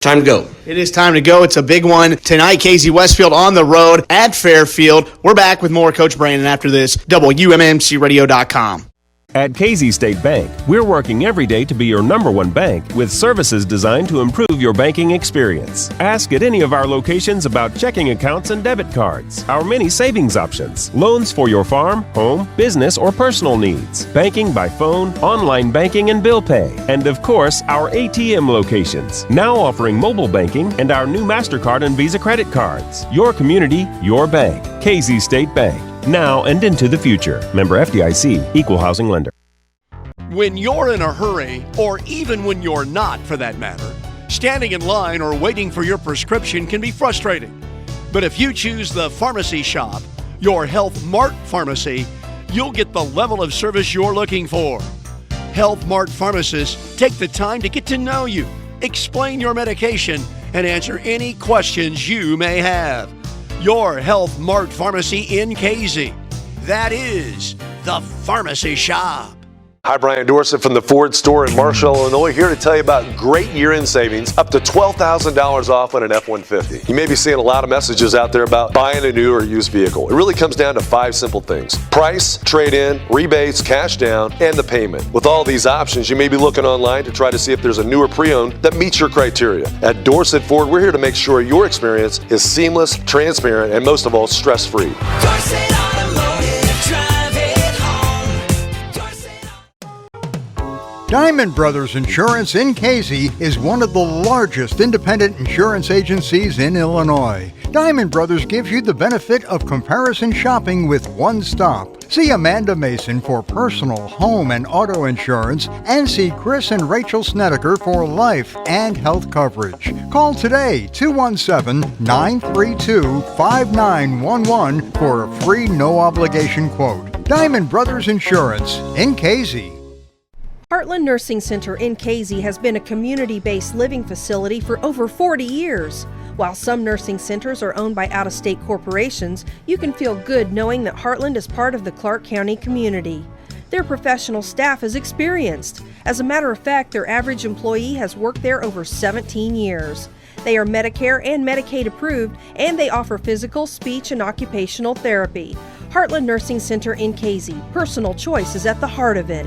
Time to go. It is time to go. It's a big one tonight. KZ Westfield on the road at Fairfield. We're back with more Coach Brandon after this. WMMCRadio.com. At KZ State Bank, we're working every day to be your number one bank with services designed to improve your banking experience. Ask at any of our locations about checking accounts and debit cards, our many savings options, loans for your farm, home, business, or personal needs, banking by phone, online banking and bill pay, and of course, our ATM locations, now offering mobile banking and our new MasterCard and Visa credit cards. Your community, your bank. KZ State Bank. Now and into the future. Member FDIC, Equal Housing Lender. When you're in a hurry, or even when you're not for that matter, standing in line or waiting for your prescription can be frustrating. But if you choose the Pharmacy Shop, your Health Mart pharmacy, you'll get the level of service you're looking for. Health Mart pharmacists take the time to get to know you, explain your medication, and answer any questions you may have. Your Health Mart pharmacy in KZ. That is the Pharmacy Shop. Hi, Brian Dorsett from the Ford store in Marshall, Illinois, here to tell you about great year-end savings, up to $12,000 off on an F-150. You may be seeing a lot of messages out there about buying a new or used vehicle. It really comes down to 5 simple things: price, trade-in, rebates, cash down, and the payment. With all these options, you may be looking online to try to see if there's a newer pre-owned that meets your criteria. At Dorsett Ford, we're here to make sure your experience is seamless, transparent, and most of all, stress-free. Dorsett Automotive, drive it home. Diamond Brothers Insurance in KZ is one of the largest independent insurance agencies in Illinois. Diamond Brothers gives you the benefit of comparison shopping with one stop. See Amanda Mason for personal, home, and auto insurance, and see Chris and Rachel Snedeker for life and health coverage. Call today, 217-932-5911 for a free no-obligation quote. Diamond Brothers Insurance in KZ. Heartland Nursing Center in KZ has been a community-based living facility for over 40 years. While some nursing centers are owned by out-of-state corporations, you can feel good knowing that Heartland is part of the Clark County community. Their professional staff is experienced. As a matter of fact, their average employee has worked there over 17 years. They are Medicare and Medicaid approved, and they offer physical, speech, and occupational therapy. Heartland Nursing Center in KZ. Personal choice is at the heart of it.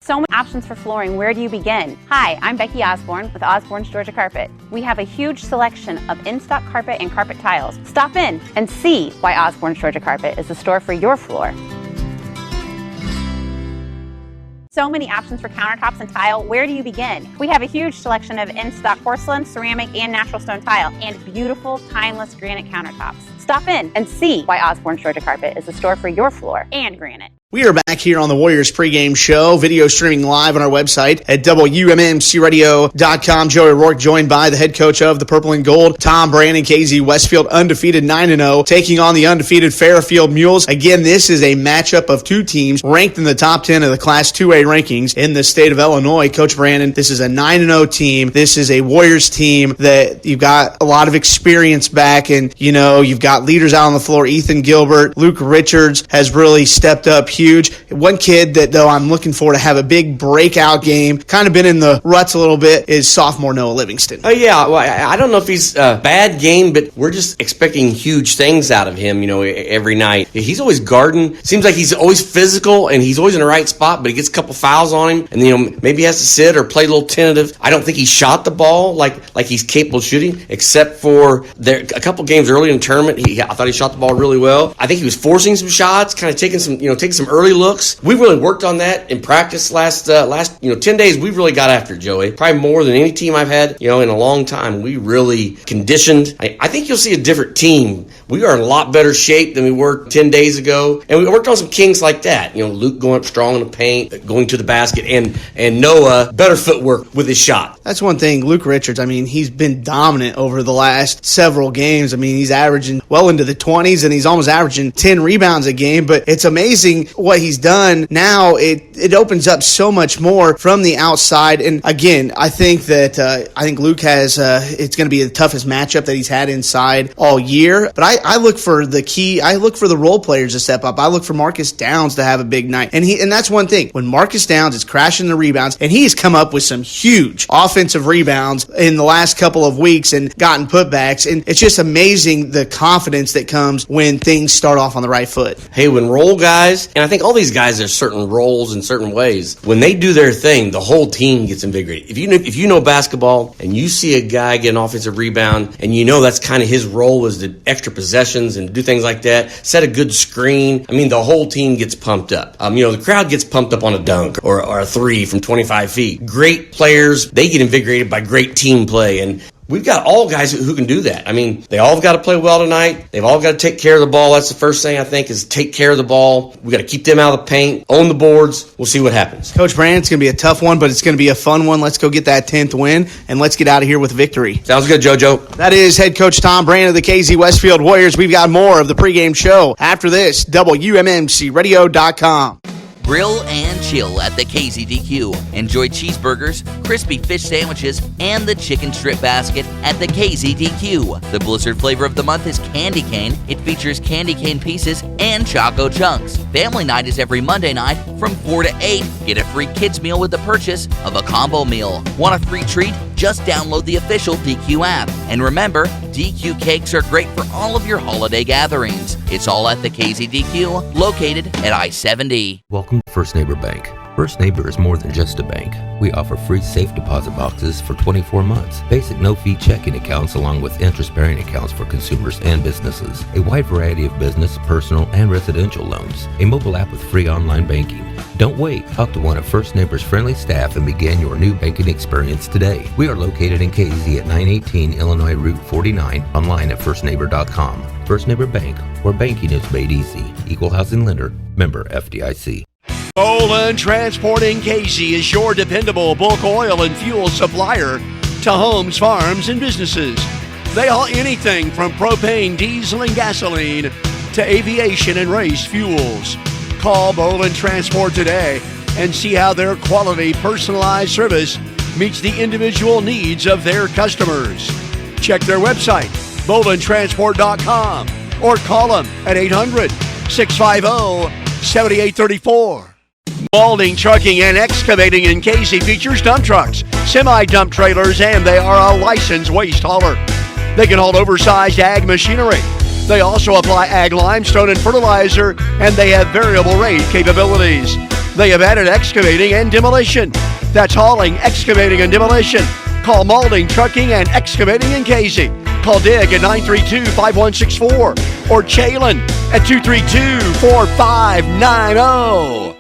So many options for flooring. Where do you begin? Hi, I'm Becky Osborne with Osborne's Georgia Carpet. We have a huge selection of in-stock carpet and carpet tiles. Stop in and see why Osborne's Georgia Carpet is the store for your floor. So many options for countertops and tile. Where do you begin? We have a huge selection of in-stock porcelain, ceramic, and natural stone tile, and beautiful, timeless granite countertops. Stop in and see why Osborne's Georgia Carpet is the store for your floor and granite. We are back here on the Warriors pregame show, video streaming live on our website at WMMCRadio.com. Joey Rourke joined by the head coach of the Purple and Gold, Tom Brandon. KZ Westfield undefeated 9-0, taking on the undefeated Fairfield Mules. Again, this is a matchup of two teams ranked in the top 10 of the Class 2A rankings in the state of Illinois. Coach Brandon, this is a 9-0 team. This is a Warriors team that you've got a lot of experience back, and you've got leaders out on the floor. Ethan Gilbert, Luke Richards has really stepped up huge. One kid that, though, I'm looking for to have a big breakout game, kind of been in the ruts a little bit, is sophomore Noah Livingston. Oh, yeah. Well, I don't know if he's a bad game, but we're just expecting huge things out of him, every night. He's always guarding. Seems like he's always physical, and he's always in the right spot, but he gets a couple fouls on him, and, maybe he has to sit or play a little tentative. I don't think he shot the ball like he's capable of shooting, except for a couple games early in the tournament. I thought he shot the ball really well. I think he was forcing some shots, kind of taking some early looks. We really worked on that in practice last 10 days. We really got after it, Joey. Probably more than any team I've had, in a long time. We really conditioned. I think you'll see a different team. We are in a lot better shape than we were 10 days ago. And we worked on some kinks like that. Luke going up strong in the paint, going to the basket, and Noah, better footwork with his shot. That's one thing. Luke Richards, he's been dominant over the last several games. He's averaging well into the 20s, and he's almost averaging 10 rebounds a game. But it's amazing what he's done now, it opens up so much more from the outside. And again, I think Luke has it's going to be the toughest matchup that he's had inside all year. But I look for the key. I look for the role players to step up. I look for Marcus Downs to have a big night. And that's one thing. When Marcus Downs is crashing the rebounds, and he's come up with some huge offensive rebounds in the last couple of weeks and gotten putbacks. And it's just amazing the confidence that comes when things start off on the right foot. Hey, when role guys, and I think all these guys have certain roles in certain ways, when they do their thing, the whole team gets invigorated. If you know basketball and you see a guy get an offensive rebound and you know that's kind of his role is the extra possessions and do things like that, set a good screen, I mean, the whole team gets pumped up. The crowd gets pumped up on a dunk or a three from 25 feet. Great players, they get invigorated by great team play. And we've got all guys who can do that. I mean, they all got to play well tonight. They've all got to take care of the ball. That's the first thing I think is take care of the ball. We got to keep them out of the paint, own the boards. We'll see what happens. Coach Brand, it's going to be a tough one, but it's going to be a fun one. Let's go get that 10th win, and let's get out of here with victory. Sounds good, JoJo. That is head coach Tom Brand of the KZ Westfield Warriors. We've got more of the pregame show after this. WMMCRadio.com. Grill and chill at the KZDQ. Enjoy cheeseburgers, crispy fish sandwiches, and the chicken strip basket at the KZDQ. The Blizzard flavor of the month is candy cane. It features candy cane pieces and Choco Chunks. Family night is every Monday night from 4 to 8. Get a free kids meal with the purchase of a combo meal. Want a free treat? Just download the official DQ app. And remember, DQ cakes are great for all of your holiday gatherings. It's all at the KZDQ, located at I-70. Welcome to First Neighbor Bank. First Neighbor is more than just a bank. We offer free safe deposit boxes for 24 months, basic no-fee checking accounts along with interest-bearing accounts for consumers and businesses, a wide variety of business, personal, and residential loans, a mobile app with free online banking. Don't wait. Talk to one of First Neighbor's friendly staff and begin your new banking experience today. We are located in KZ at 918 Illinois Route 49, online at firstneighbor.com. First Neighbor Bank, where banking is made easy. Equal housing lender, member FDIC. Bolin Transporting KZ is your dependable bulk oil and fuel supplier to homes, farms, and businesses. They haul anything from propane, diesel, and gasoline to aviation and race fuels. Call Bolin Transport today and see how their quality, personalized service meets the individual needs of their customers. Check their website, bolintransport.com, or call them at 800-650-7834. Balding Trucking and Excavating in Casey features dump trucks, semi-dump trailers, and they are a licensed waste hauler. They can haul oversized ag machinery. They also apply ag limestone and fertilizer, and they have variable rate capabilities. They have added excavating and demolition. That's hauling, excavating, and demolition. Call Balding Trucking and Excavating in Casey. Call Dick at 932-5164 or Chalin at 232-4590.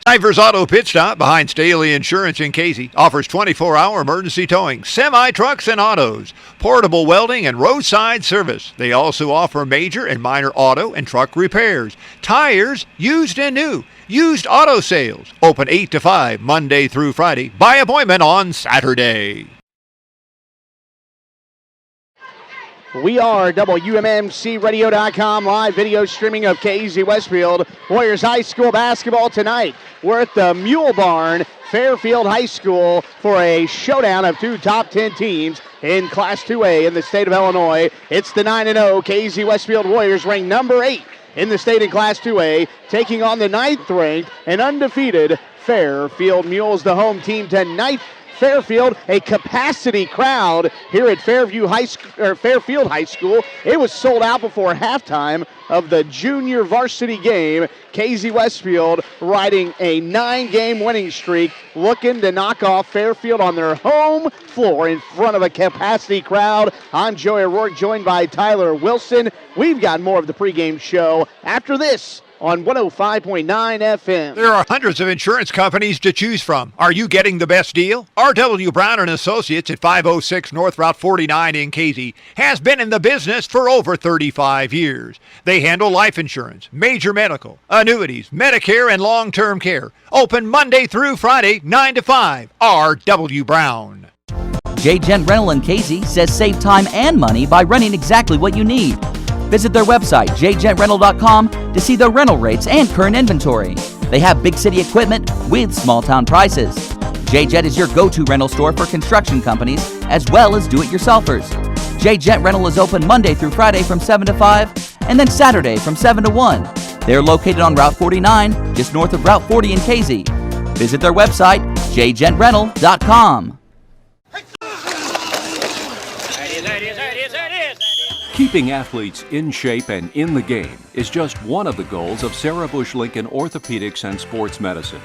Ivers Auto Pit Stop behind Staley Insurance in Casey offers 24-hour emergency towing, semi-trucks and autos, portable welding, and roadside service. They also offer major and minor auto and truck repairs, tires, used and new, used auto sales. Open 8 to 5 Monday through Friday. By appointment on Saturday. We are WMMCRadio.com live video streaming of KZ Westfield Warriors High School basketball tonight. We're at the Mule Barn, Fairfield High School, for a showdown of two top 10 teams in Class 2A in the state of Illinois. It's the 9-0 KZ Westfield Warriors, ranked number 8 in the state in Class 2A, taking on the 9th ranked and undefeated Fairfield Mules, the home team tonight. Fairfield, a capacity crowd here at Fairfield High School. It was sold out before halftime of the junior varsity game. KZ Westfield riding a 9-game winning streak, looking to knock off Fairfield on their home floor in front of a capacity crowd. I'm Joey O'Rourke, joined by Tyler Wilson. We've got more of the pregame show after this on 105.9 FM. There are hundreds of insurance companies to choose from. Are you getting the best deal? R.W. Brown & Associates at 506 North Route 49 in Casey has been in the business for over 35 years. They handle life insurance, major medical, annuities, Medicare, and long-term care. Open Monday through Friday, 9 to 5. R.W. Brown. J. Gent Rental in Casey says save time and money by renting exactly what you need. Visit their website, jgentrental.com, to see their rental rates and current inventory. They have big city equipment with small town prices. J-Jet is your go-to rental store for construction companies as well as do-it-yourselfers. J-Jet Rental is open Monday through Friday from 7 to 5 and then Saturday from 7 to 1. They're located on Route 49, just north of Route 40 in Casey. Visit their website, jgentrental.com. Keeping athletes in shape and in the game is just one of the goals of Sarah Bush Lincoln Orthopedics and Sports Medicine.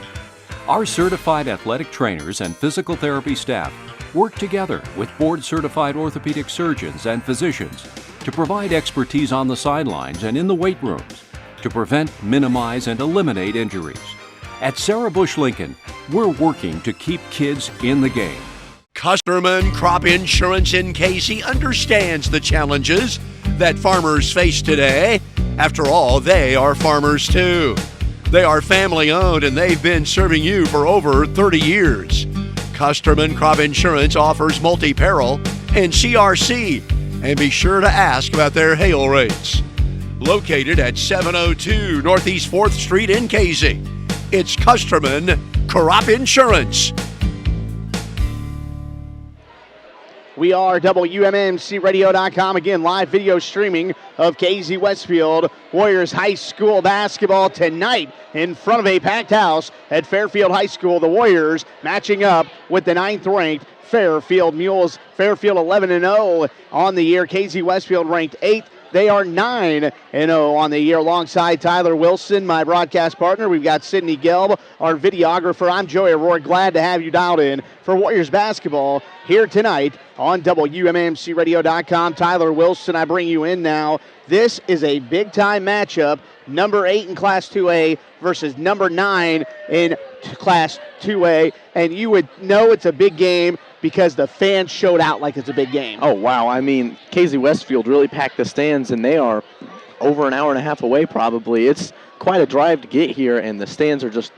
Our certified athletic trainers and physical therapy staff work together with board-certified orthopedic surgeons and physicians to provide expertise on the sidelines and in the weight rooms to prevent, minimize, and eliminate injuries. At Sarah Bush Lincoln, we're working to keep kids in the game. Custerman Crop Insurance in Casey understands the challenges that farmers face today. After all, they are farmers too. They are family owned and they've been serving you for over 30 years. Custerman Crop Insurance offers multi-peril and CRC, and be sure to ask about their hail rates. Located at 702 Northeast 4th Street in Casey, it's Custerman Crop Insurance. We are WMMCRadio.com, again, live video streaming of KZ Westfield Warriors High School basketball tonight in front of a packed house at Fairfield High School. The Warriors matching up with the 9th-ranked Fairfield Mules. Fairfield 11-0 on the year. KZ Westfield ranked 8th. They are 9-0 on the year. Alongside Tyler Wilson, my broadcast partner, we've got Sydney Gelb, our videographer. I'm Joey O'Rourke. Glad to have you dialed in for Warriors basketball here tonight on WMMCRadio.com. Tyler Wilson, I bring you in now. This is a big-time matchup. Number 8 in Class 2A versus number 9 in Class 2A. And you would know it's a big game because the fans showed out like it's a big game. Oh, wow. I mean, KZ Westfield really packed the stands, and they are over an hour and a half away probably. It's quite a drive to get here, and the stands are just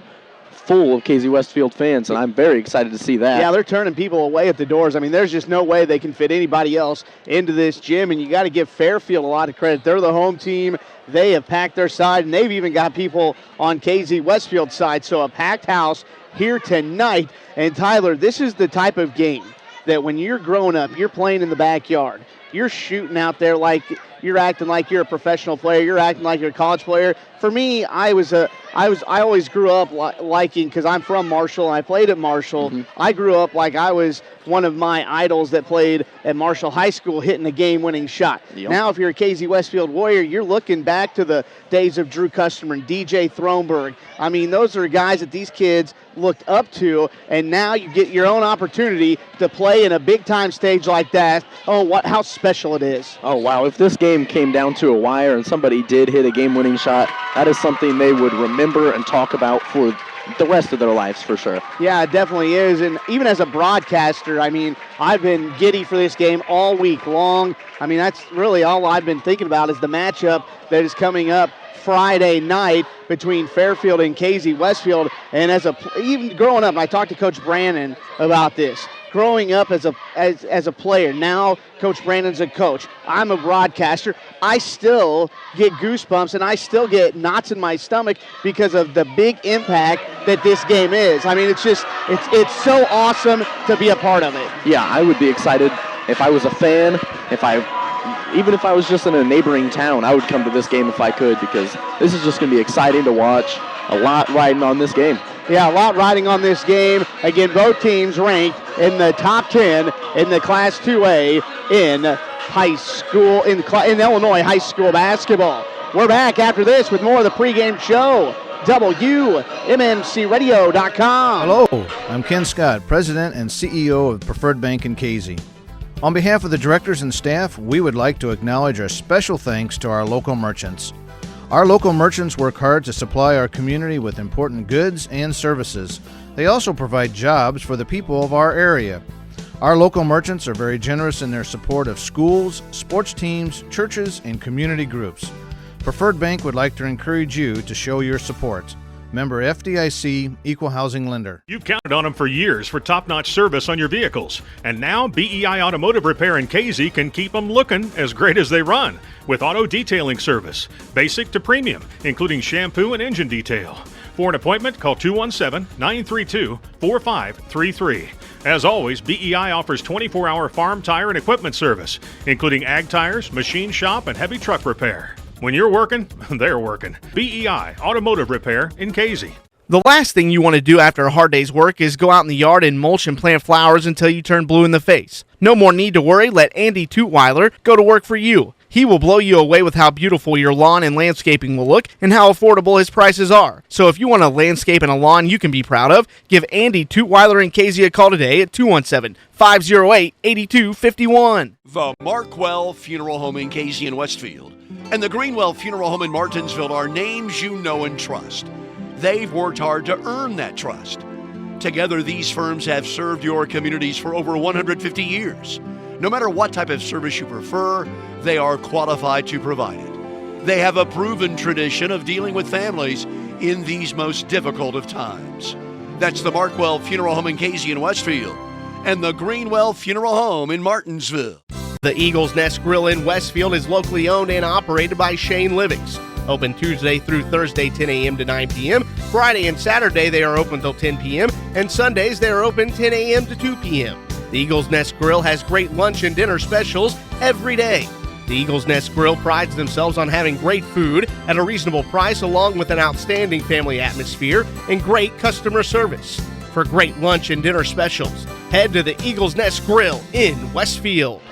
full of KZ Westfield fans, and I'm very excited to see that. Yeah, they're turning people away at the doors. I mean, there's just no way they can fit anybody else into this gym, and you got to give Fairfield a lot of credit. They're the home team. They have packed their side, and they've even got people on KZ Westfield's side. So a packed house here tonight. And Tyler, this is the type of game that when you're growing up, you're playing in the backyard. You're shooting out there like you're acting like you're a professional player. You're acting like you're a college player. For me, I always grew up liking, because I'm from Marshall and I played at Marshall. Mm-hmm. I grew up like I was one of my idols that played at Marshall High School hitting a game-winning shot. Yep. Now, if you're a KZ Westfield Warrior, you're looking back to the days of Drew Custerman, DJ Thronberg. I mean, those are guys that these kids looked up to, and now you get your own opportunity to play in a big-time stage like that. Oh, how special it is. Oh, wow. If this game came down to a wire and somebody did hit a game-winning shot, that is something they would remember and talk about for the rest of their lives for sure. Yeah, it definitely is. And even as a broadcaster, I mean, I've been giddy for this game all week long. I mean, that's really all I've been thinking about is the matchup that is coming up Friday night between Fairfield and KZ Westfield. And even growing up, and I talked to Coach Brandon about this, growing up as a player, now Coach Brandon's a coach, I'm a broadcaster, I still get goosebumps and I still get knots in my stomach because of the big impact that this game is. I mean, it's so awesome to be a part of it. Yeah, I would be excited if I was a fan, even if I was just in a neighboring town, I would come to this game if I could, because this is just going to be exciting to watch. A lot riding on this game. Yeah, a lot riding on this game. Again, both teams ranked in the top 10 in the Class 2A in high school, in Illinois high school basketball. We're back after this with more of the pregame show. WMMCRadio.com. Hello, I'm Ken Scott, President and CEO of Preferred Bank in Casey. On behalf of the directors and staff, we would like to acknowledge our special thanks to our local merchants. Our local merchants work hard to supply our community with important goods and services. They also provide jobs for the people of our area. Our local merchants are very generous in their support of schools, sports teams, churches, and community groups. Preferred Bank would like to encourage you to show your support. Member FDIC, Equal Housing Lender. You've counted on them for years for top-notch service on your vehicles. And now BEI Automotive Repair in Casey can keep them looking as great as they run with auto detailing service, basic to premium, including shampoo and engine detail. For an appointment, call 217-932-4533. As always, BEI offers 24-hour farm tire and equipment service, including ag tires, machine shop, and heavy truck repair. When you're working, they're working. BEI Automotive Repair in Casey. The last thing you want to do after a hard day's work is go out in the yard and mulch and plant flowers until you turn blue in the face. No more need to worry. Let Andy Tutweiler go to work for you. He will blow you away with how beautiful your lawn and landscaping will look and how affordable his prices are. So if you want a landscape and a lawn you can be proud of, give Andy Tutweiler in Casey a call today at 217-508-8251. The Markwell Funeral Home in Casey and Westfield and the Greenwell Funeral Home in Martinsville are names you know and trust. They've worked hard to earn that trust. Together, these firms have served your communities for over 150 years. No matter what type of service you prefer, they are qualified to provide it. They have a proven tradition of dealing with families in these most difficult of times. That's the Markwell Funeral Home in Casey and Westfield and the Greenwell Funeral Home in Martinsville. The Eagles Nest Grill in Westfield is locally owned and operated by Shane Livings. Open Tuesday through Thursday, 10 a.m. to 9 p.m. Friday and Saturday, they are open until 10 p.m. And Sundays, they are open 10 a.m. to 2 p.m. The Eagles Nest Grill has great lunch and dinner specials every day. The Eagles Nest Grill prides themselves on having great food at a reasonable price along with an outstanding family atmosphere and great customer service. For great lunch and dinner specials, head to the Eagles Nest Grill in Westfield.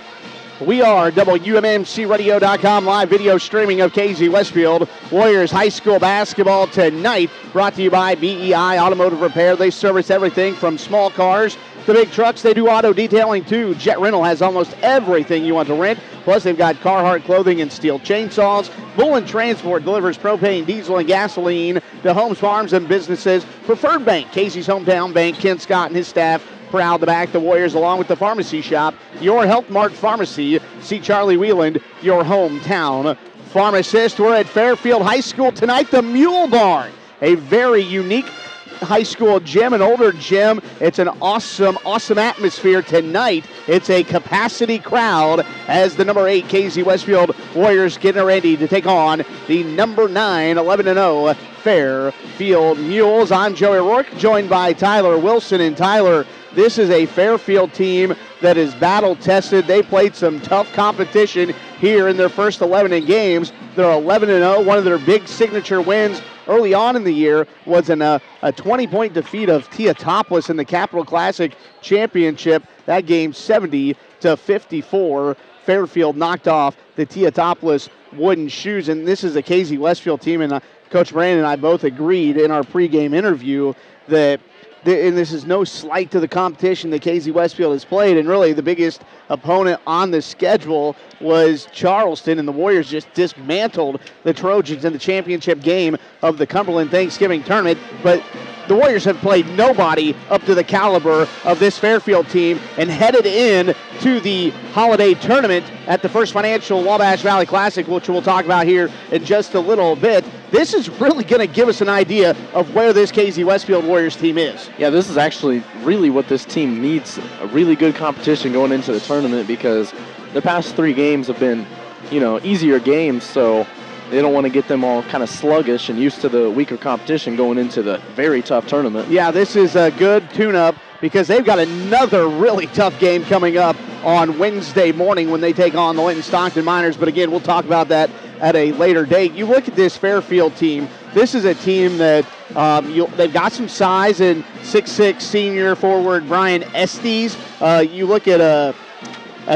We are WMMCRadio.com live video streaming of KZ Westfield Warriors High School basketball tonight, brought to you by BEI Automotive Repair. They service everything from small cars to big trucks. They do auto detailing too. Jet Rental has almost everything you want to rent. Plus, they've got Carhartt clothing and steel chainsaws. Bullen Transport delivers propane, diesel, and gasoline to homes, farms, and businesses. Preferred Bank, Casey's hometown bank. Ken Scott and his staff proud to back the Warriors along with the pharmacy shop, Your Health Mart Pharmacy. See Charlie Wheeland, your hometown pharmacist. We're at Fairfield High School tonight, the Mule Barn, a very unique high school gym, an older gym. It's an awesome atmosphere tonight. It's a capacity crowd as the number 8 KZ Westfield Warriors getting ready to take on the number 9, 11-0 Fairfield Mules. I'm Joey Rourke, joined by Tyler Wilson. And Tyler, this is a Fairfield team that is battle-tested. They played some tough competition here in their first 11 games. They're 11-0. One of their big signature wins early on in the year was a 20-point defeat of Teotopolis in the Capital Classic Championship. That game 70-54. Fairfield knocked off the Teotopolis Wooden Shoes, and this is a KZ Westfield team, and Coach Brandon and I both agreed in our pregame interview that and this is no slight to the competition that KZ Westfield has played, and really the biggest opponent on the schedule was Charleston, and the Warriors just dismantled the Trojans in the championship game of the Cumberland Thanksgiving Tournament. But the Warriors have played nobody up to the caliber of this Fairfield team and headed in to the holiday tournament at the First Financial Wabash Valley Classic, which we'll talk about here in just a little bit. This is really going to give us an idea of where this KZ Westfield Warriors team is. Yeah, this is actually really what this team needs, a really good competition going into the tournament, because the past 3 games have been, easier games, so they don't want to get them all kind of sluggish and used to the weaker competition going into the very tough tournament. Yeah, this is a good tune-up because they've got another really tough game coming up on Wednesday morning when they take on the Linton Stockton Miners. But again, we'll talk about that at a later date. You look at this Fairfield team. This is a team that they've got some size in 6'6" senior forward Brian Estes. You look at a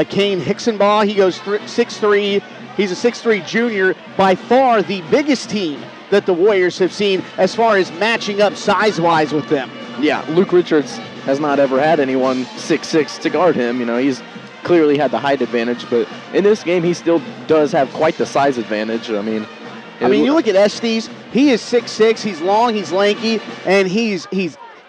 Kane Hicksonbaugh. He goes 6'3". He's a 6'3" junior, by far the biggest team that the Warriors have seen as far as matching up size-wise with them. Yeah, Luke Richards has not ever had anyone 6'6" to guard him. He's clearly had the height advantage, but in this game he still does have quite the size advantage. I mean, you look at Estes. He is 6'6". He's long, he's lanky, and he's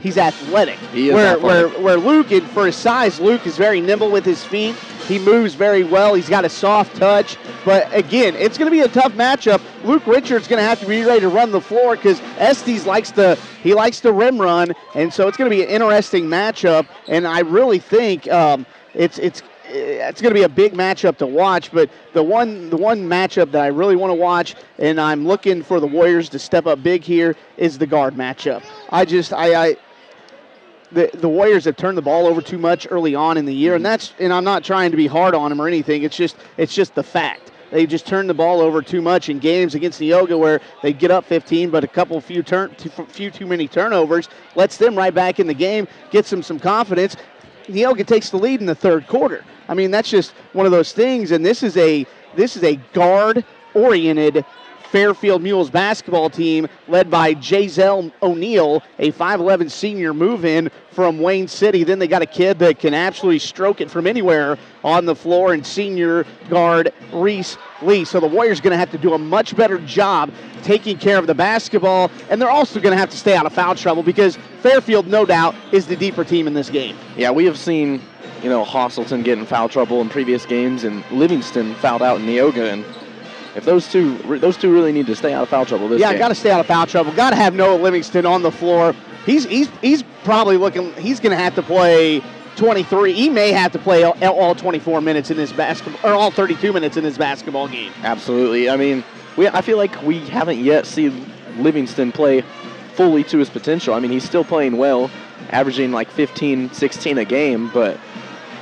he's athletic. He is where Luke, for his size, Luke is very nimble with his feet. He moves very well. He's got a soft touch. But, again, it's going to be a tough matchup. Luke Richards going to have to be ready to run the floor because Estes likes to rim run, and so it's going to be an interesting matchup. And I really think it's going to be a big matchup to watch. But the one matchup that I really want to watch, and I'm looking for the Warriors to step up big here, is the guard matchup. The Warriors have turned the ball over too much early on in the year, and I'm not trying to be hard on them or anything. It's just the fact. They just turned the ball over too much in games against Neoga where they get up 15, but few too many turnovers lets them right back in the game, gets them some confidence. Neoga takes the lead in the third quarter. I mean, that's just one of those things, and this is a guard-oriented Fairfield Mules basketball team led by Jazelle O'Neal, a 5'11 senior move-in from Wayne City. Then they got a kid that can absolutely stroke it from anywhere on the floor, and senior guard Reese Lee. So the Warriors are going to have to do a much better job taking care of the basketball, and they're also going to have to stay out of foul trouble because Fairfield, no doubt, is the deeper team in this game. Yeah, we have seen, Hostleton get in foul trouble in previous games, and Livingston fouled out in Neoga, and if those two really need to stay out of foul trouble this game. Yeah, got to stay out of foul trouble. Got to have Noah Livingston on the floor. He's probably looking. He's going to have to play 23. He may have to play all 24 minutes in this basketball, or all 32 minutes in this basketball game. Absolutely. I mean, I feel like we haven't yet seen Livingston play fully to his potential. I mean, he's still playing well, averaging like 15, 16 a game, but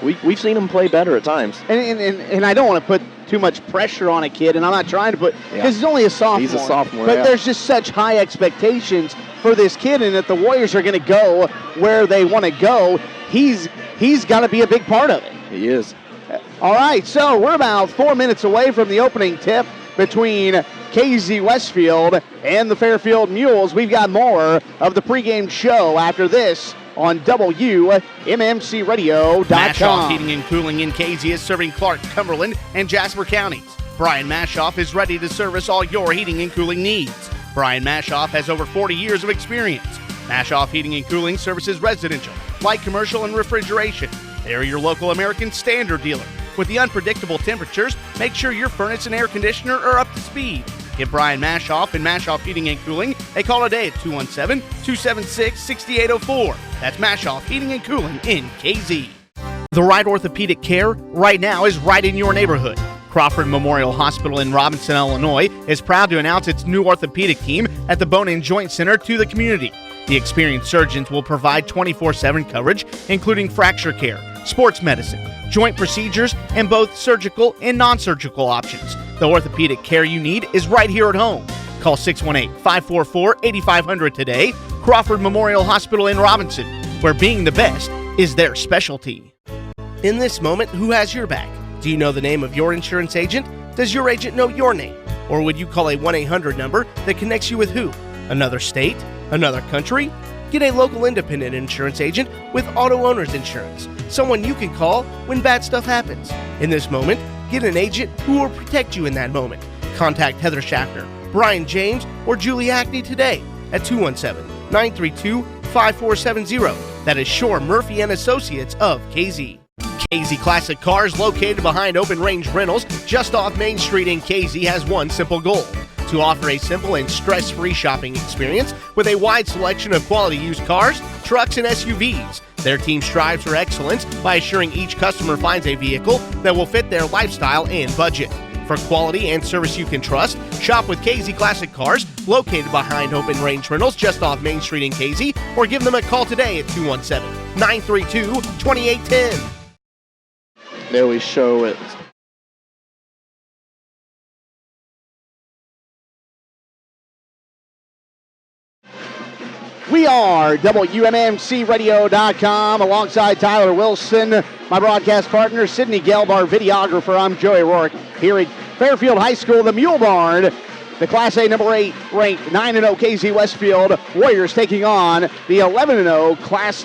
we've seen him play better at times. And I don't want to put too much pressure on a kid, and I'm not trying to put, because he's only a sophomore. He's a sophomore, but there's just such high expectations for this kid, and that the Warriors are going to go where they want to go. He's got to be a big part of it. He is. All right, so we're about 4 minutes away from the opening tip between KZ Westfield and the Fairfield Mules. We've got more of the pregame show after this on WMMCRadio.com. Mashoff Heating and Cooling in KZ is serving Clark, Cumberland, and Jasper counties. Brian Mashoff is ready to service all your heating and cooling needs. Brian Mashoff has over 40 years of experience. Mashoff Heating and Cooling services residential, light commercial, and refrigeration. They are your local American Standard dealer. With the unpredictable temperatures, make sure your furnace and air conditioner are up to speed. Give Brian Mashoff and Mashoff Heating and Cooling a call today at 217-276-6804. That's Mashoff Heating and Cooling in KZ. The right orthopedic care right now is right in your neighborhood. Crawford Memorial Hospital in Robinson, Illinois is proud to announce its new orthopedic team at the Bone and Joint Center to the community. The experienced surgeons will provide 24/7 coverage, including fracture care, sports medicine, joint procedures, and both surgical and non-surgical options. The orthopedic care you need is right here at home. Call 618-544-8500 today. Crawford Memorial Hospital in Robinson, where being the best is their specialty. In this moment, who has your back? Do you know the name of your insurance agent? Does your agent know your name? Or would you call a 1-800 number that connects you with who? Another state? Another country? Get a local independent insurance agent with auto owner's insurance. Someone you can call when bad stuff happens. In this moment, get an agent who will protect you in that moment. Contact Heather Schaffner, Brian James, or Julie Hackney today at 217-932-5470. That is Shore Murphy and Associates of KZ. KZ Classic Cars, located behind Open Range Rentals just off Main Street in KZ, has one simple goal: to offer a simple and stress-free shopping experience with a wide selection of quality used cars, trucks, and SUVs. Their team strives for excellence by assuring each customer finds a vehicle that will fit their lifestyle and budget. For quality and service you can trust, shop with KZ Classic Cars, located behind Open Range Rentals just off Main Street in KZ, or give them a call today at 217-932-2810. They always show it. We are WMMCRadio.com alongside Tyler Wilson, my broadcast partner, Sydney Gelb, our videographer. I'm Joey Rourke here at Fairfield High School, the Mule Barn. The Class A number 8 ranked 9-0 KZ Westfield Warriors taking on the 11-0 class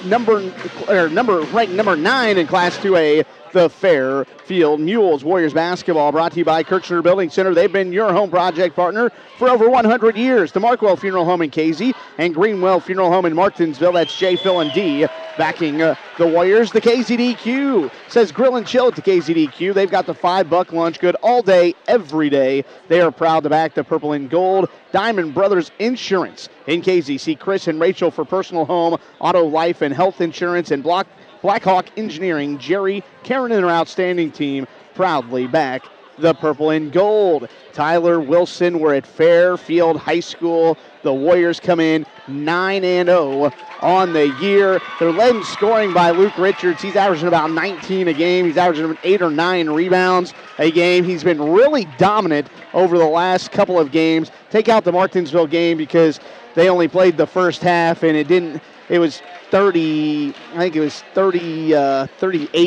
ranked number 9 in Class 2A, the Fairfield Mules. Warriors basketball brought to you by Kirchner Building Center. They've been your home project partner for over 100 years. The Markwell Funeral Home in Casey and Greenwell Funeral Home in Martinsville. That's J, Phil, and D backing the Warriors. The KZDQ says grill and chill at the KZDQ. They've got the $5 lunch good all day, every day. They are proud to back the purple and gold. Diamond Brothers Insurance in Casey. See Chris and Rachel for personal home, auto, life, and health insurance. And Blackhawk Engineering, Jerry, Karen, and her outstanding team proudly back the purple and gold. Tyler Wilson, we're at Fairfield High School. The Warriors come in 9-0 on the year. They're led in scoring by Luke Richards. He's averaging about 19 a game. He's averaging 8 or 9 rebounds a game. He's been really dominant over the last couple of games. Take out the Martinsville game because they only played the first half and it was 38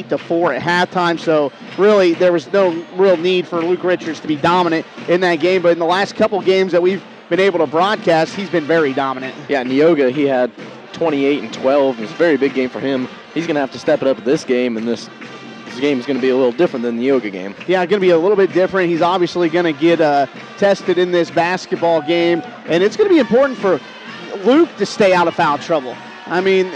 to 4 at halftime. So really there was no real need for Luke Richards to be dominant in that game. But in the last couple games that we've been able to broadcast, he's been very dominant. Yeah, Neoga, he had 28 and 12. It's a very big game for him. He's going to have to step it up this game, and this game is going to be a little different than the Neoga game. Yeah, going to be a little bit different. He's obviously going to get tested in this basketball game, and it's going to be important for Luke to stay out of foul trouble. I mean,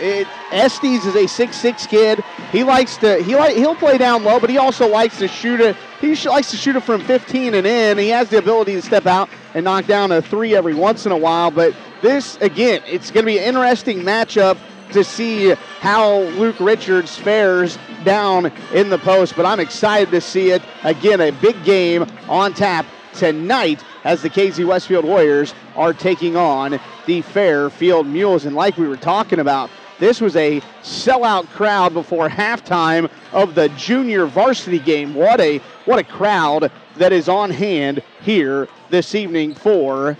Estes is a 6'6" kid. He'll play down low, but he also likes to shoot it. He likes to shoot it from 15 and in. He has the ability to step out and knock down a three every once in a while. But this, again, it's going to be an interesting matchup to see how Luke Richards fares down in the post. But I'm excited to see it. Again, a big game on tap tonight as the KZ Westfield Warriors are taking on the Fairfield Mules. And like we were talking about, this was a sellout crowd before halftime of the junior varsity game. What a crowd that is on hand here this evening for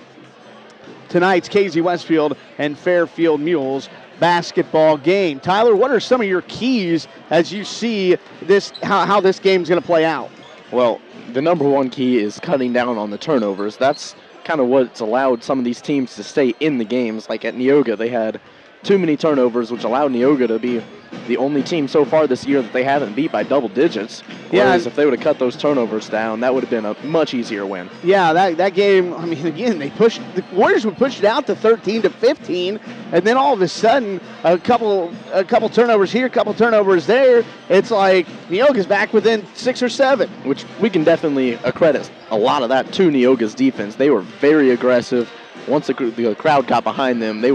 tonight's KZ Westfield and Fairfield Mules basketball game. Tyler, what are some of your keys as you see this, how this game is going to play out? Well, the number one key is cutting down on the turnovers. That's kind of what's allowed some of these teams to stay in the games. Like at Neoga, they had too many turnovers, which allowed Neoga to be the only team so far this year that they haven't beat by double digits. Whereas if they would have cut those turnovers down, that would have been a much easier win. Yeah, that game, I mean, again, the Warriors would push it out to 13-15, and then all of a sudden, a couple turnovers here, a couple turnovers there. It's like Neoga's back within 6 or 7. Which we can definitely accredit a lot of that to Neoga's defense. They were very aggressive. Once the crowd got behind them, that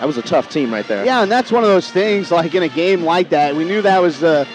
was a tough team right there. Yeah, and that's one of those things, like in a game like that, we knew that was a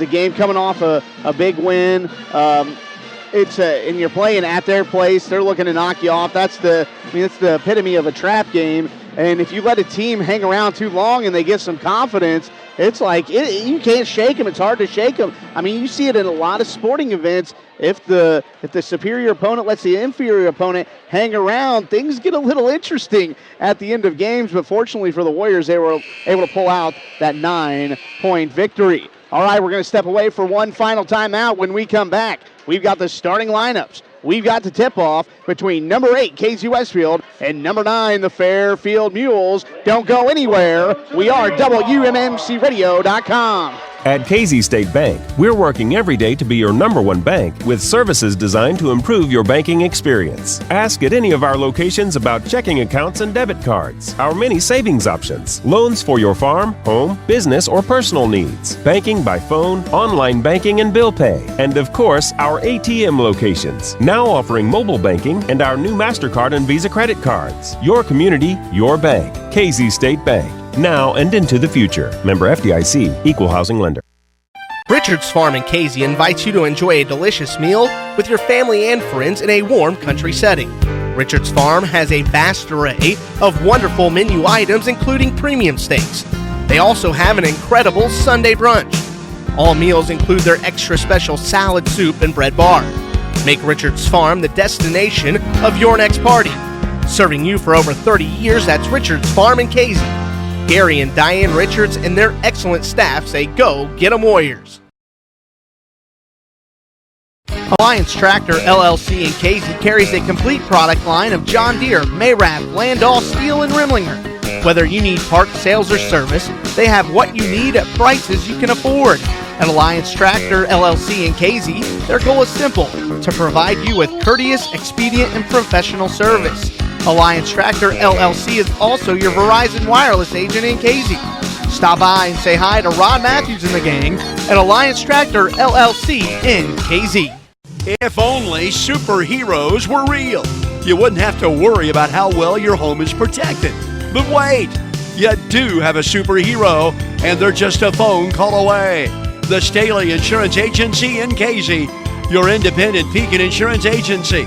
game coming off a big win. And you're playing at their place, they're looking to knock you off. It's the epitome of a trap game. And if you let a team hang around too long and they get some confidence, it's like you can't shake them. It's hard to shake them. I mean, you see it in a lot of sporting events. If the superior opponent lets the inferior opponent hang around, things get a little interesting at the end of games. But fortunately for the Warriors, they were able to pull out that 9-point victory. All right, we're going to step away for one final timeout. When we come back, we've got the starting lineups. We've got the tip-off between number 8, KZ Westfield, and number 9, the Fairfield Mules. Don't go anywhere. We are WMMCRadio.com. At KZ State Bank, we're working every day to be your #1 bank with services designed to improve your banking experience. Ask at any of our locations about checking accounts and debit cards, our many savings options, loans for your farm, home, business, or personal needs, banking by phone, online banking and bill pay, and of course, our ATM locations, now offering mobile banking and our new MasterCard and Visa credit cards. Your community, your bank. KZ State Bank. Now and into the future. Member FDIC, Equal Housing Lender. Richards Farm in Casey invites you to enjoy a delicious meal with your family and friends in a warm country setting. Richards Farm has a vast array of wonderful menu items, including premium steaks. They also have an incredible Sunday brunch. All meals include their extra special salad, soup, and bread bar. Make Richards Farm the destination of your next party. Serving you for over 30 years, that's Richards Farm in Casey. Gary and Diane Richards and their excellent staff say, go get 'em Warriors. Alliance Tractor LLC in Casey carries a complete product line of John Deere, Mayrap, Landau, Steel, and Rimlinger. Whether you need parts, sales, or service, they have what you need at prices you can afford. At Alliance Tractor LLC in Casey, their goal is simple: to provide you with courteous, expedient, and professional service. Alliance Tractor LLC is also your Verizon wireless agent in Casey. Stop by and say hi to Ron Matthews and the gang at Alliance Tractor LLC in Casey. If only superheroes were real, you wouldn't have to worry about how well your home is protected. But wait, you do have a superhero, and they're just a phone call away. The Staley Insurance Agency in Casey, your independent Pekin insurance agency.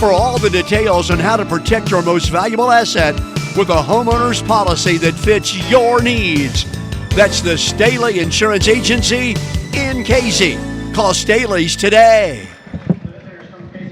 For all the details on how to protect your most valuable asset with a homeowner's policy that fits your needs. That's the Staley Insurance Agency in Casey. Call Staley's today.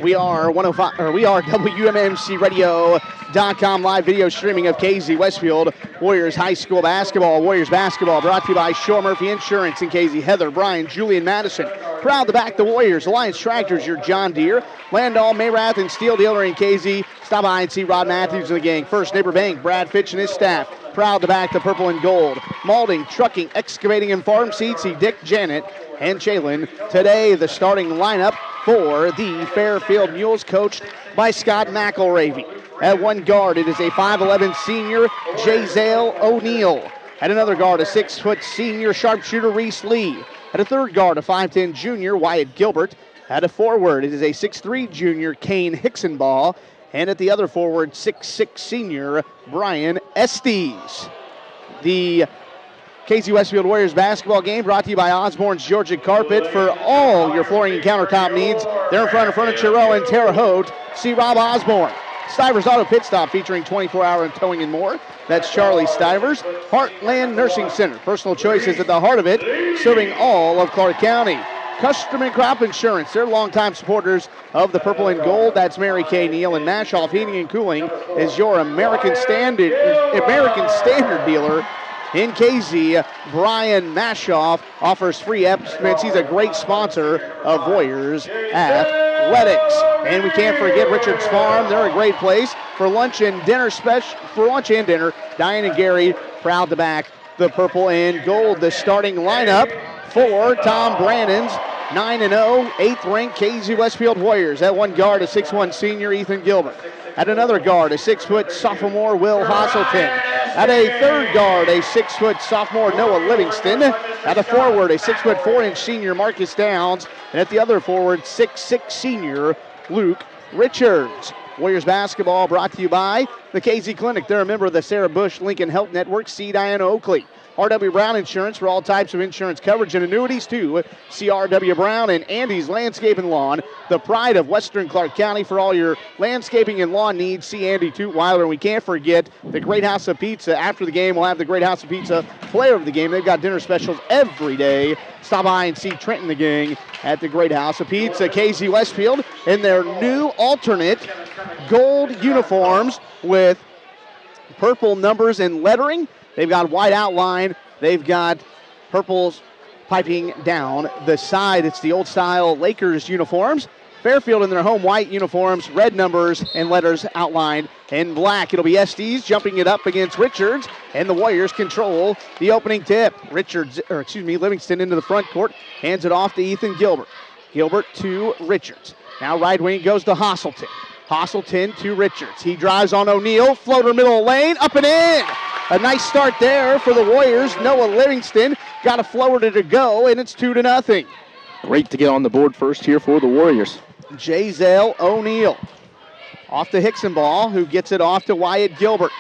We are WMMCRadio.com live video streaming of Casey Westfield Warriors High School basketball. Warriors basketball brought to you by Shore Murphy Insurance in Casey. Heather, Brian, Julian, Madison. Proud to back the Warriors. Alliance Tractors, your John Deere. Landau, Mayrath, and Steel Dealer in Casey. Stop by and see Rod Matthews and the gang. First Neighbor Bank, Brad Fitch and his staff. Proud to back the purple and gold. Malding, Trucking, Excavating, and Farm Seeds. See Dick, Janet, and Jalen. Today, the starting lineup for the Fairfield Mules, coached by Scott McElravy. At one guard, it is a 5'11 senior, Jazale O'Neal. At another guard, a 6' senior sharpshooter, Reese Lee. At a third guard, a 5'10 junior, Wyatt Gilbert. At a forward, it is a 6'3 junior, Kane Hicksonball. And at the other forward, 6'6 senior, Brian Estes. The Casey Westfield Warriors basketball game brought to you by Osborne's Georgia Carpet. For all your flooring and countertop needs, they're in front of Furniture Row in Terre Haute. See Rob Osborne. Stivers Auto Pit Stop featuring 24-hour towing and more. That's Charlie Stivers. Heartland Nursing Center. Personal choices at the heart of it, serving all of Clark County. Custom and Crop Insurance. They're longtime supporters of the purple and gold. That's Mary Kay Neal. And Mashoff Heating and Cooling is your American Standard dealer. In Casey, Brian Mashoff offers free estimates. He's a great sponsor of Warriors Athletics. And we can't forget Richard's Farm. They're a great place for lunch and dinner. Diane and Gary proud to back the purple and gold. The starting lineup for Tom Brannon's 9-0, 8th-ranked Casey Westfield Warriors. At one guard, a 6'1 senior, Ethan Gilbert. At another guard, a 6' sophomore, Will Hasselton. At a third guard, a 6' sophomore, Noah Livingston. At a forward, a 6' 4-inch senior, Marcus Downs. And at the other forward, 6'6 senior, Luke Richards. Warriors basketball brought to you by the Casey Clinic. They're a member of the Sarah Bush Lincoln Health Network. See Diana Oakley. R.W. Brown Insurance for all types of insurance coverage and annuities too. See R.W. Brown and Andy's Landscape and Lawn, the pride of Western Clark County for all your landscaping and lawn needs. See Andy Tootweiler. And we can't forget the Great House of Pizza. After the game, we'll have the Great House of Pizza player of the game. They've got dinner specials every day. Stop by and see Trent and the gang at the Great House of Pizza. Casey Westfield in their new alternate gold uniforms with purple numbers and lettering. They've got white outline. They've got purples piping down the side. It's the old-style Lakers uniforms. Fairfield in their home white uniforms, red numbers and letters outlined in black. It'll be Estes jumping it up against Richards, and the Warriors control the opening tip. Livingston into the front court, hands it off to Ethan Gilbert. Gilbert to Richards. Now right wing goes to Hasselton. Hasselton to Richards. He drives on O'Neal, floater middle lane, up and in. A nice start there for the Warriors. Noah Livingston got a floater to go, and it's 2-0. Great to get on the board first here for the Warriors. Jazale O'Neal off to Hicksonball, who gets it off to Wyatt Gilbert.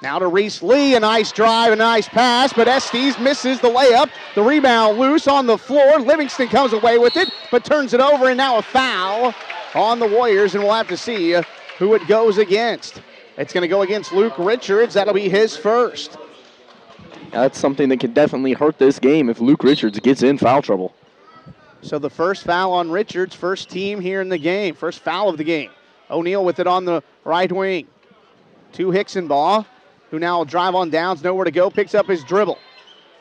Now to Reese Lee, a nice drive, a nice pass, but Estes misses the layup. The rebound loose on the floor. Livingston comes away with it, but turns it over, and now a foul on the Warriors, and we'll have to see who it goes against. It's going to go against Luke Richards. That'll be his first. That's something that could definitely hurt this game if Luke Richards gets in foul trouble. So the first foul on Richards, first team here in the game, first foul of the game. O'Neal with it on the right wing. To Hicksonball, who now will drive on Downs, nowhere to go, picks up his dribble.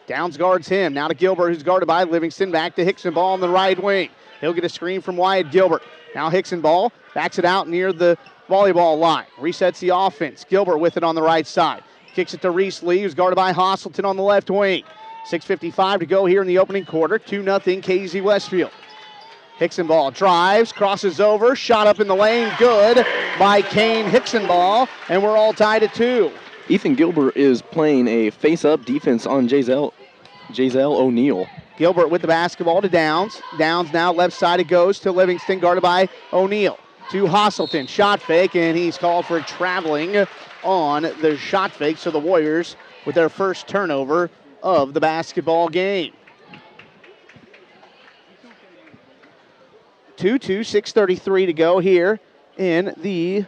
Downs guards him. Now to Gilbert, who's guarded by Livingston. Back to Hicksonball on the right wing. He'll get a screen from Wyatt Gilbert. Now Hicksonball backs it out near the volleyball line. Resets the offense. Gilbert with it on the right side. Kicks it to Reese Lee, who's guarded by Hosselton on the left wing. 6:55 to go here in the opening quarter. 2-0 KZ Westfield. Hicksonball drives, crosses over, shot up in the lane, good by Kane Hicksonball, and we're all tied at 2. Ethan Gilbert is playing a face-up defense on Jazel O'Neal. Gilbert with the basketball to Downs. Downs now left side it goes to Livingston, guarded by O'Neal. To Hosselton, shot fake, and he's called for traveling on the shot fake. So the Warriors with their first turnover of the basketball game. 2-2, 6:33 to go here in the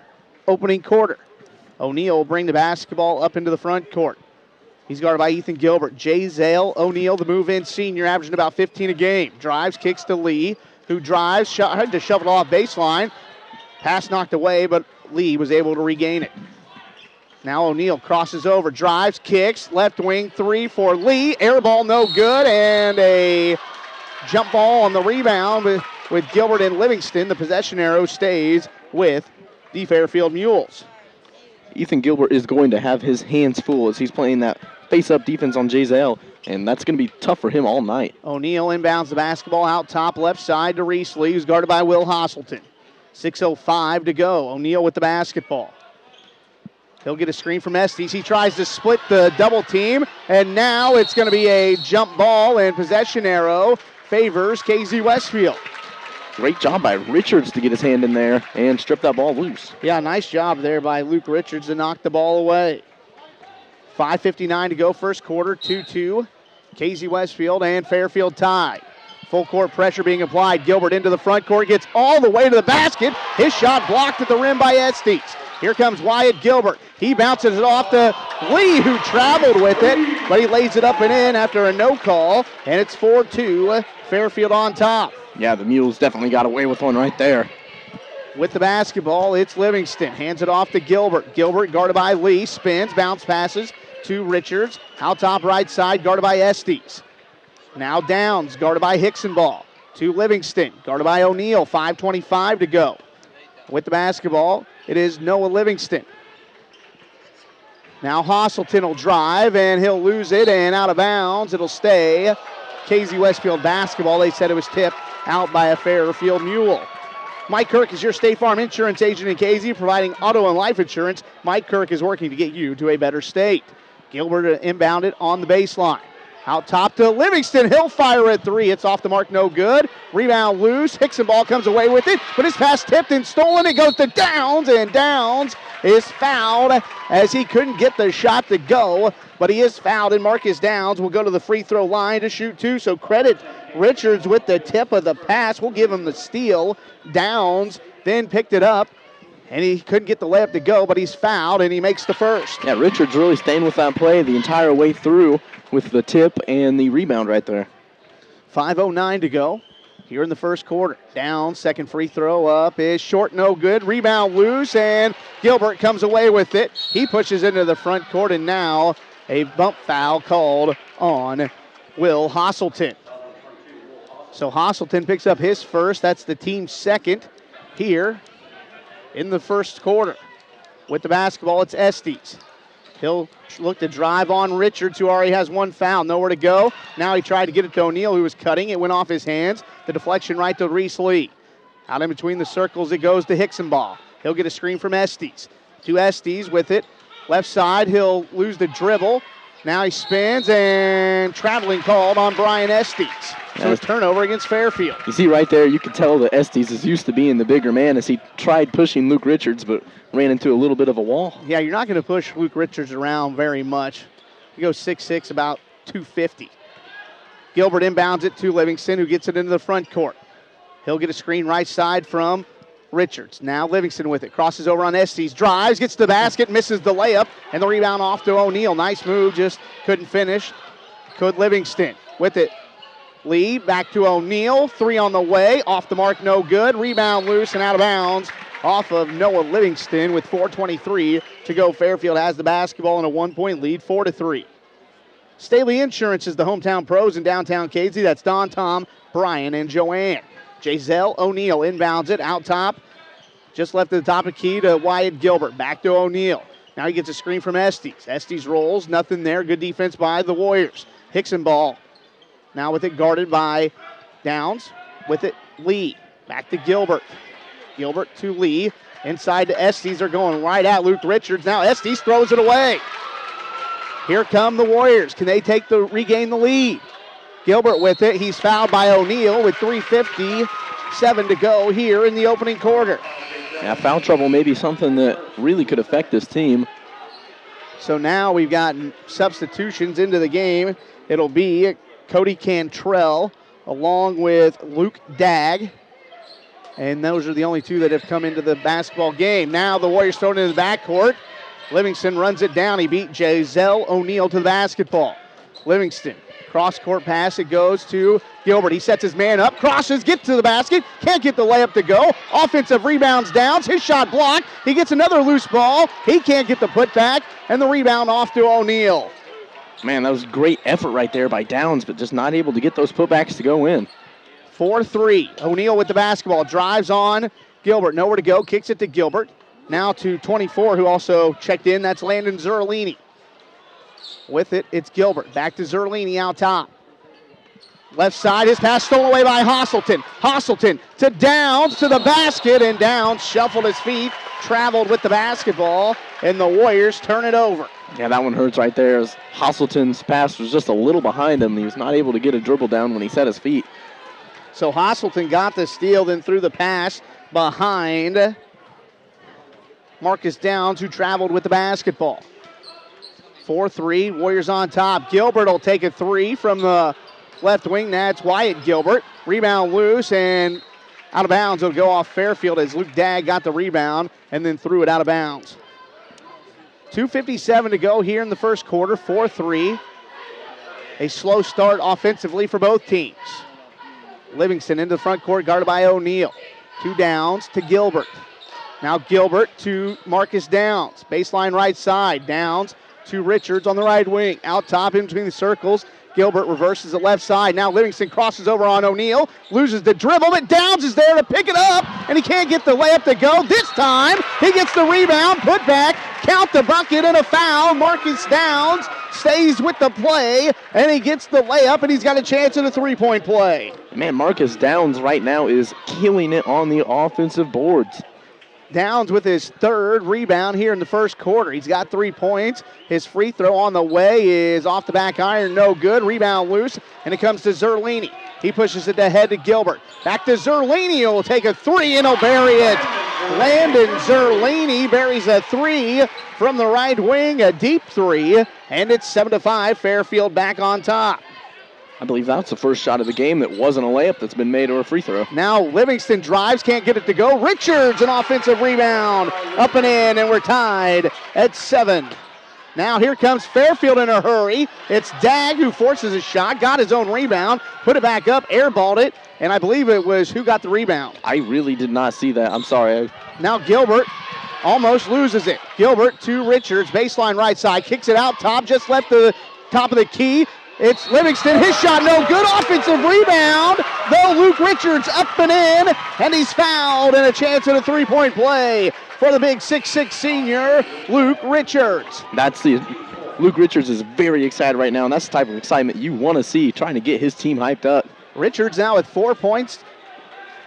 opening quarter. O'Neal will bring the basketball up into the front court. He's guarded by Ethan Gilbert. Jazel O'Neal, the move-in senior, averaging about 15 a game. Drives, kicks to Lee, who drives, tried to shove it off baseline. Pass knocked away, but Lee was able to regain it. Now O'Neal crosses over, drives, kicks, left wing three for Lee. Air ball no good, and a jump ball on the rebound with Gilbert and Livingston. The possession arrow stays with the Fairfield Mules. Ethan Gilbert is going to have his hands full as he's playing that face-up defense on Jazel, and that's going to be tough for him all night. O'Neal inbounds the basketball out top left side to Reese Lee, who's guarded by Will Hosselton. 6:05 to go. O'Neal with the basketball. He'll get a screen from Estes. He tries to split the double team, and now it's going to be a jump ball, and possession arrow favors KZ Westfield. Great job by Richards to get his hand in there and strip that ball loose. Yeah, nice job there by Luke Richards to knock the ball away. 5:59 to go, first quarter, 2-2. KZ Westfield and Fairfield tied. Full court pressure being applied. Gilbert into the front court, gets all the way to the basket. His shot blocked at the rim by Estes. Here comes Wyatt Gilbert. He bounces it off to Lee, who traveled with it, but he lays it up and in after a no call, and it's 4-2, Fairfield on top. Yeah, the Mules definitely got away with one right there. With the basketball, it's Livingston. Hands it off to Gilbert. Gilbert guarded by Lee. Spins, bounce passes to Richards. Out top right side, guarded by Estes. Now Downs, guarded by Hicksonball. To Livingston, guarded by O'Neal. 5:25 to go. With the basketball, it is Noah Livingston. Now Hosselton will drive, and he'll lose it, and out of bounds. It'll stay KZ Westfield basketball. They said it was tipped out by a Fairfield Mule. Mike Kirk is your State Farm insurance agent in KZ, providing auto and life insurance. Mike Kirk is working to get you to a better state. Gilbert inbounded on the baseline. Out top to Livingston. He'll fire at three. It's off the mark, no good. Rebound loose. Hicksonball comes away with it, but his pass tipped and stolen. It goes to Downs, and Downs is fouled as he couldn't get the shot to go, but he is fouled, and Marcus Downs will go to the free throw line to shoot two. So credit Richards with the tip of the pass. We'll give him the steal. Downs then picked it up, and he couldn't get the layup to go, but he's fouled, and he makes the first. Yeah, Richards really staying with that play the entire way through with the tip and the rebound right there. 5:09 to go here in the first quarter. Downs, second free throw up is short, no good. Rebound loose, and Gilbert comes away with it. He pushes into the front court, and now a bump foul called on Will Hosselton. So Hosselton picks up his first. That's the team's second here in the first quarter. With the basketball, it's Estes. He'll look to drive on Richards, who already has one foul. Nowhere to go. Now he tried to get it to O'Neal, who was cutting. It went off his hands. The deflection right to Reese Lee. Out in between the circles, it goes to Hicksonball. He'll get a screen from Estes. To Estes with it. Left side, he'll lose the dribble. Now he spins, and traveling called on Brian Estes. So it's turnover against Fairfield. You see right there, you can tell that Estes is used to being the bigger man as he tried pushing Luke Richards, but ran into a little bit of a wall. Yeah, you're not going to push Luke Richards around very much. He goes 6'6", about 250. Gilbert inbounds it to Livingston, who gets it into the front court. He'll get a screen right side from Richards. Now Livingston with it. Crosses over on Estes. Drives, gets the basket, misses the layup, and the rebound off to O'Neal. Nice move, just couldn't finish. Could Livingston with it. Lee back to O'Neal. Three on the way. Off the mark, no good. Rebound loose and out of bounds off of Noah Livingston with 4:23 to go. Fairfield has the basketball in a 1-point lead, 4-3. Staley Insurance is the hometown pros in downtown KZ. That's Don, Tom, Brian, and Joanne. Jazel O'Neal inbounds it out top. Just left at the top of key to Wyatt Gilbert. Back to O'Neal. Now he gets a screen from Estes. Estes rolls, nothing there. Good defense by the Warriors. Hickson ball. Now with it guarded by Downs. With it, Lee. Back to Gilbert. Gilbert to Lee. Inside to Estes. They're going right at Luke Richards. Now Estes throws it away. Here come the Warriors. Can they regain the lead? Gilbert with it. He's fouled by O'Neal with 3:57 to go here in the opening quarter. Yeah, foul trouble may be something that really could affect this team. So now we've gotten substitutions into the game. It'll be Cody Cantrell along with Luke Dagg. And those are the only two that have come into the basketball game. Now the Warriors throw it into the backcourt. Livingston runs it down. He beat Giselle O'Neal to the basketball. Livingston, cross-court pass. It goes to Gilbert. He sets his man up, crosses, gets to the basket. Can't get the layup to go. Offensive rebounds Downs. His shot blocked. He gets another loose ball. He can't get the putback. And the rebound off to O'Neal. Man, that was great effort right there by Downs, but just not able to get those putbacks to go in. 4-3. O'Neal with the basketball. Drives on Gilbert. Nowhere to go. Kicks it to Gilbert. Now to 24, who also checked in. That's Landon Zerlini. With it, it's Gilbert. Back to Zerlini out top. Left side, his pass stolen away by Hosselton. Hosselton to Downs to the basket, and Downs shuffled his feet, traveled with the basketball, and the Warriors turn it over. Yeah, that one hurts right there. As Hosselton's pass was just a little behind him. He was not able to get a dribble down when he set his feet. So Hosselton got the steal, then threw the pass behind Marcus Downs, who traveled with the basketball. 4-3, Warriors on top. Gilbert will take a three from the left wing. That's Wyatt Gilbert. Rebound loose and out of bounds. It'll go off Fairfield as Luke Dagg got the rebound and then threw it out of bounds. 2:57 to go here in the first quarter. 4-3. A slow start offensively for both teams. Livingston into the front court, guarded by O'Neal. Two Downs to Gilbert. Now Gilbert to Marcus Downs. Baseline right side. Downs to Richards on the right wing. Out top in between the circles. Gilbert reverses the left side. Now Livingston crosses over on O'Neal. Loses the dribble, but Downs is there to pick it up, and he can't get the layup to go. This time, he gets the rebound, put back, count the bucket, and a foul. Marcus Downs stays with the play, and he gets the layup, and he's got a chance at a three-point play. Man, Marcus Downs right now is killing it on the offensive boards. Downs with his third rebound here in the first quarter. He's got 3 points. His free throw on the way is off the back iron, no good. Rebound loose, and it comes to Zerlini. He pushes it ahead to Gilbert. Back to Zerlini, who will take a three, and he'll bury it. Landon Zerlini buries a three from the right wing, a deep three, and it's 7-5. Fairfield back on top. I believe that's the first shot of the game that wasn't a layup that's been made or a free throw. Now Livingston drives, can't get it to go. Richards, an offensive rebound, up and in, and we're tied at 7. Now here comes Fairfield in a hurry. It's Dagg who forces a shot, got his own rebound, put it back up, airballed it, and I believe it was who got the rebound. I really did not see that. I'm sorry. Now Gilbert almost loses it. Gilbert to Richards, baseline right side, kicks it out top, just left the top of the key. It's Livingston, his shot no good, offensive rebound, though Luke Richards up and in, and he's fouled, and a chance at a three-point play for the big 6'6 senior, Luke Richards. Luke Richards is very excited right now, and that's the type of excitement you want to see, trying to get his team hyped up. Richards now with 4 points.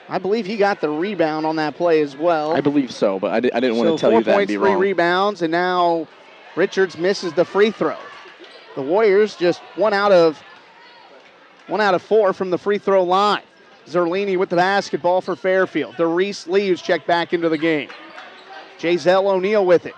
I believe he got the rebound on that play as well. I believe so, but I didn't want to tell you that and be wrong. 4 points, 3 rebounds, and now Richards misses the free throw. The Warriors just one out of 4 from the free throw line. Zerlini with the basketball for Fairfield. DeReese leaves, check back into the game. Giselle O'Neal with it.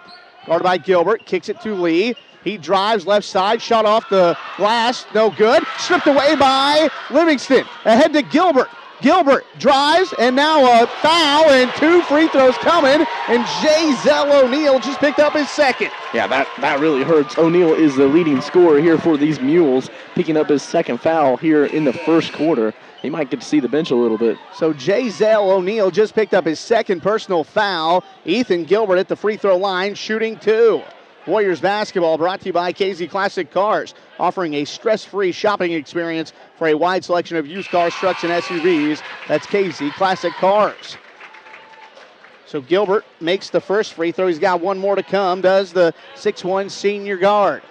Guarded by Gilbert, kicks it to Lee. He drives left side, shot off the glass, no good. Stripped away by Livingston. Ahead to Gilbert. Gilbert drives, and now a foul, and 2 free throws coming, and Giselle O'Neal just picked up his second. Yeah, that really hurts. O'Neal is the leading scorer here for these Mules, picking up his second foul here in the first quarter. He might get to see the bench a little bit. So Giselle O'Neal just picked up his second personal foul. Ethan Gilbert at the free throw line, shooting 2. Warriors basketball brought to you by KZ Classic Cars, offering a stress-free shopping experience for a wide selection of used cars, trucks, and SUVs. That's KZ Classic Cars. So Gilbert makes the first free throw. He's got one more to come, does the 6'1 senior guard.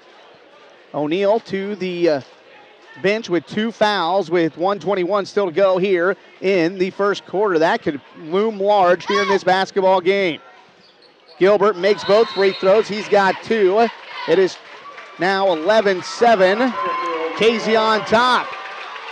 O'Neal to the bench with 2 fouls with 1:21 still to go here in the first quarter. That could loom large here in this basketball game. Gilbert makes both free throws. He's got 2. It is now 11-7. Casey on top.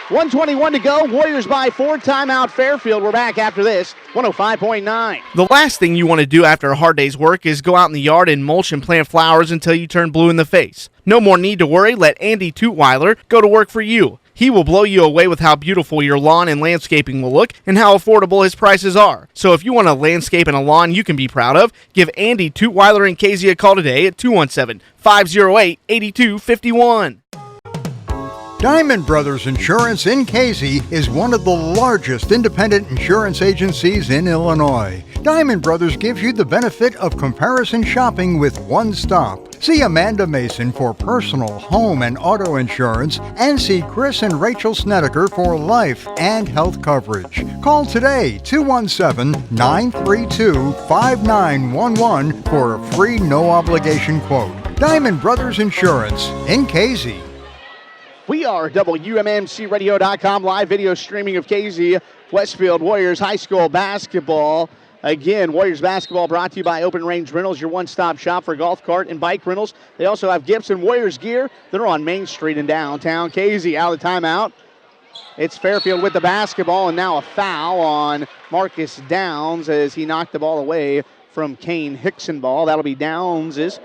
1:21 to go. Warriors by 4. Timeout Fairfield. We're back after this. 105.9. The last thing you want to do after a hard day's work is go out in the yard and mulch and plant flowers until you turn blue in the face. No more need to worry. Let Andy Tutweiler go to work for you. He will blow you away with how beautiful your lawn and landscaping will look and how affordable his prices are. So if you want a landscape and a lawn you can be proud of, give Andy Tutweiler and Casey a call today at 217-508-8251. Diamond Brothers Insurance in Casey is one of the largest independent insurance agencies in Illinois. Diamond Brothers gives you the benefit of comparison shopping with one stop. See Amanda Mason for personal, home, and auto insurance, and see Chris and Rachel Snedeker for life and health coverage. Call today, 217-932-5911 for a free no-obligation quote. Diamond Brothers Insurance in Casey. We are WMMCRadio.com live video streaming of KZ Westfield Warriors High School basketball. Again, Warriors basketball brought to you by Open Range Rentals, your one-stop shop for golf cart and bike rentals. They also have Gibson Warriors gear. They're on Main Street in downtown KZ. Out of the timeout. It's Fairfield with the basketball, and now a foul on Marcus Downs as he knocked the ball away from Kane Hicksonball. That'll be Downs'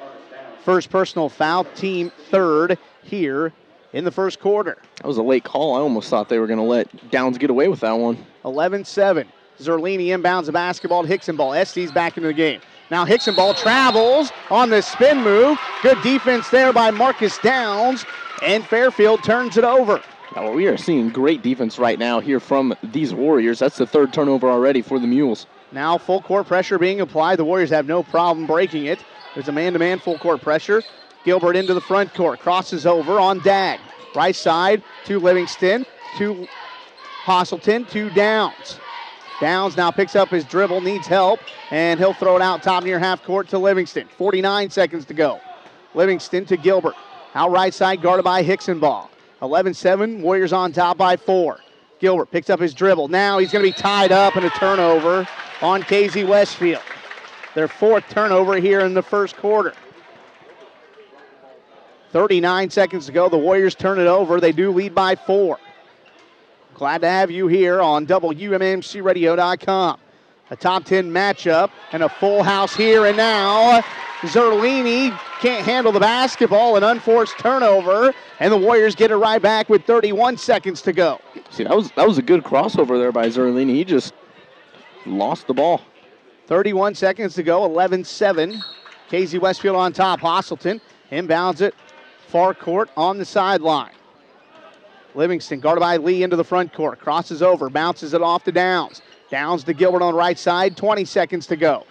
first personal foul, team third here in the first quarter. That was a late call. I almost thought they were going to let Downs get away with that one. 11-7. Zerlini inbounds the basketball to Hicksonball. Estes back into the game. Now Hicksonball travels on the spin move. Good defense there by Marcus Downs, and Fairfield turns it over. Now, we are seeing great defense right now here from these Warriors. That's the third turnover already for the Mules. Now full court pressure being applied. The Warriors have no problem breaking it. There's a man-to-man full court pressure. Gilbert into the front court, crosses over on Dag. Right side to Livingston, to Hosselton, to Downs. Downs now picks up his dribble, needs help, and he'll throw it out top near half court to Livingston. 49 seconds to go. Livingston to Gilbert. Out right side, guarded by Hicksonball. 11-7, Warriors on top by 4. Gilbert picks up his dribble. Now he's going to be tied up, and a turnover on KZ Westfield. Their 4th turnover here in the first quarter. 39 seconds to go. The Warriors turn it over. They do lead by 4. Glad to have you here on WMMCRadio.com. A top 10 matchup and a full house here and now. Zerlini can't handle the basketball, an unforced turnover, and the Warriors get it right back with 31 seconds to go. See, that was a good crossover there by Zerlini. He just lost the ball. 31 seconds to go, 11-7. KZ Westfield on top. Hosselton inbounds it. Far court on the sideline. Livingston guarded by Lee into the front court. Crosses over, bounces it off to Downs. Downs to Gilbert on the right side. 20 seconds to go.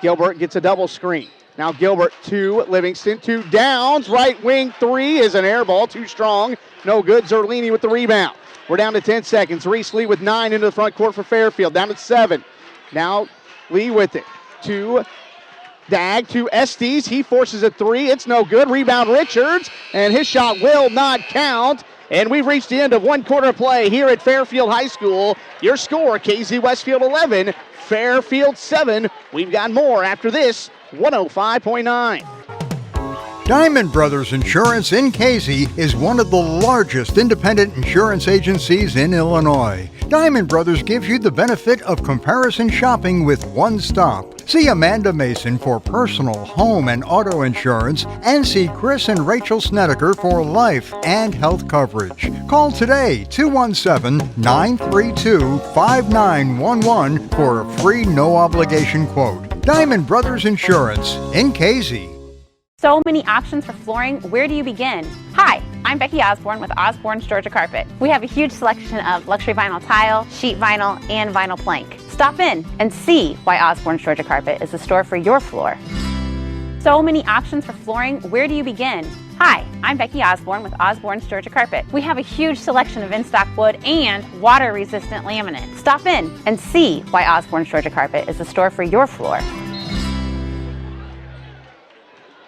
Gilbert gets a double screen. Now Gilbert to Livingston to Downs. Right wing 3 is an air ball. Too strong. No good. Zerlini with the rebound. We're down to 10 seconds. Reese Lee with 9 into the front court for Fairfield. Down to 7. Now Lee with it to Dag to Estes. He forces a 3. It's no good. Rebound Richards, and his shot will not count. And we've reached the end of one quarter play here at Fairfield High School. Your score, KZ Westfield 11, Fairfield 7. We've got more after this, 105.9. Diamond Brothers Insurance in Casey is one of the largest independent insurance agencies in Illinois. Diamond Brothers gives you the benefit of comparison shopping with one stop. See Amanda Mason for personal, home, and auto insurance, and see Chris and Rachel Snedeker for life and health coverage. Call today, 217-932-5911 for a free no-obligation quote. Diamond Brothers Insurance in Casey. So many options for flooring. Where do you begin? Hi, I'm Becky Osborne with Osborne's Georgia Carpet. We have a huge selection of luxury vinyl tile, sheet vinyl, and vinyl plank. Stop in and see why Osborne's Georgia Carpet is the store for your floor. So many options for flooring. Where do you begin? Hi, I'm Becky Osborne with Osborne's Georgia Carpet. We have a huge selection of in-stock wood and water-resistant laminate. Stop in and see why Osborne's Georgia Carpet is the store for your floor.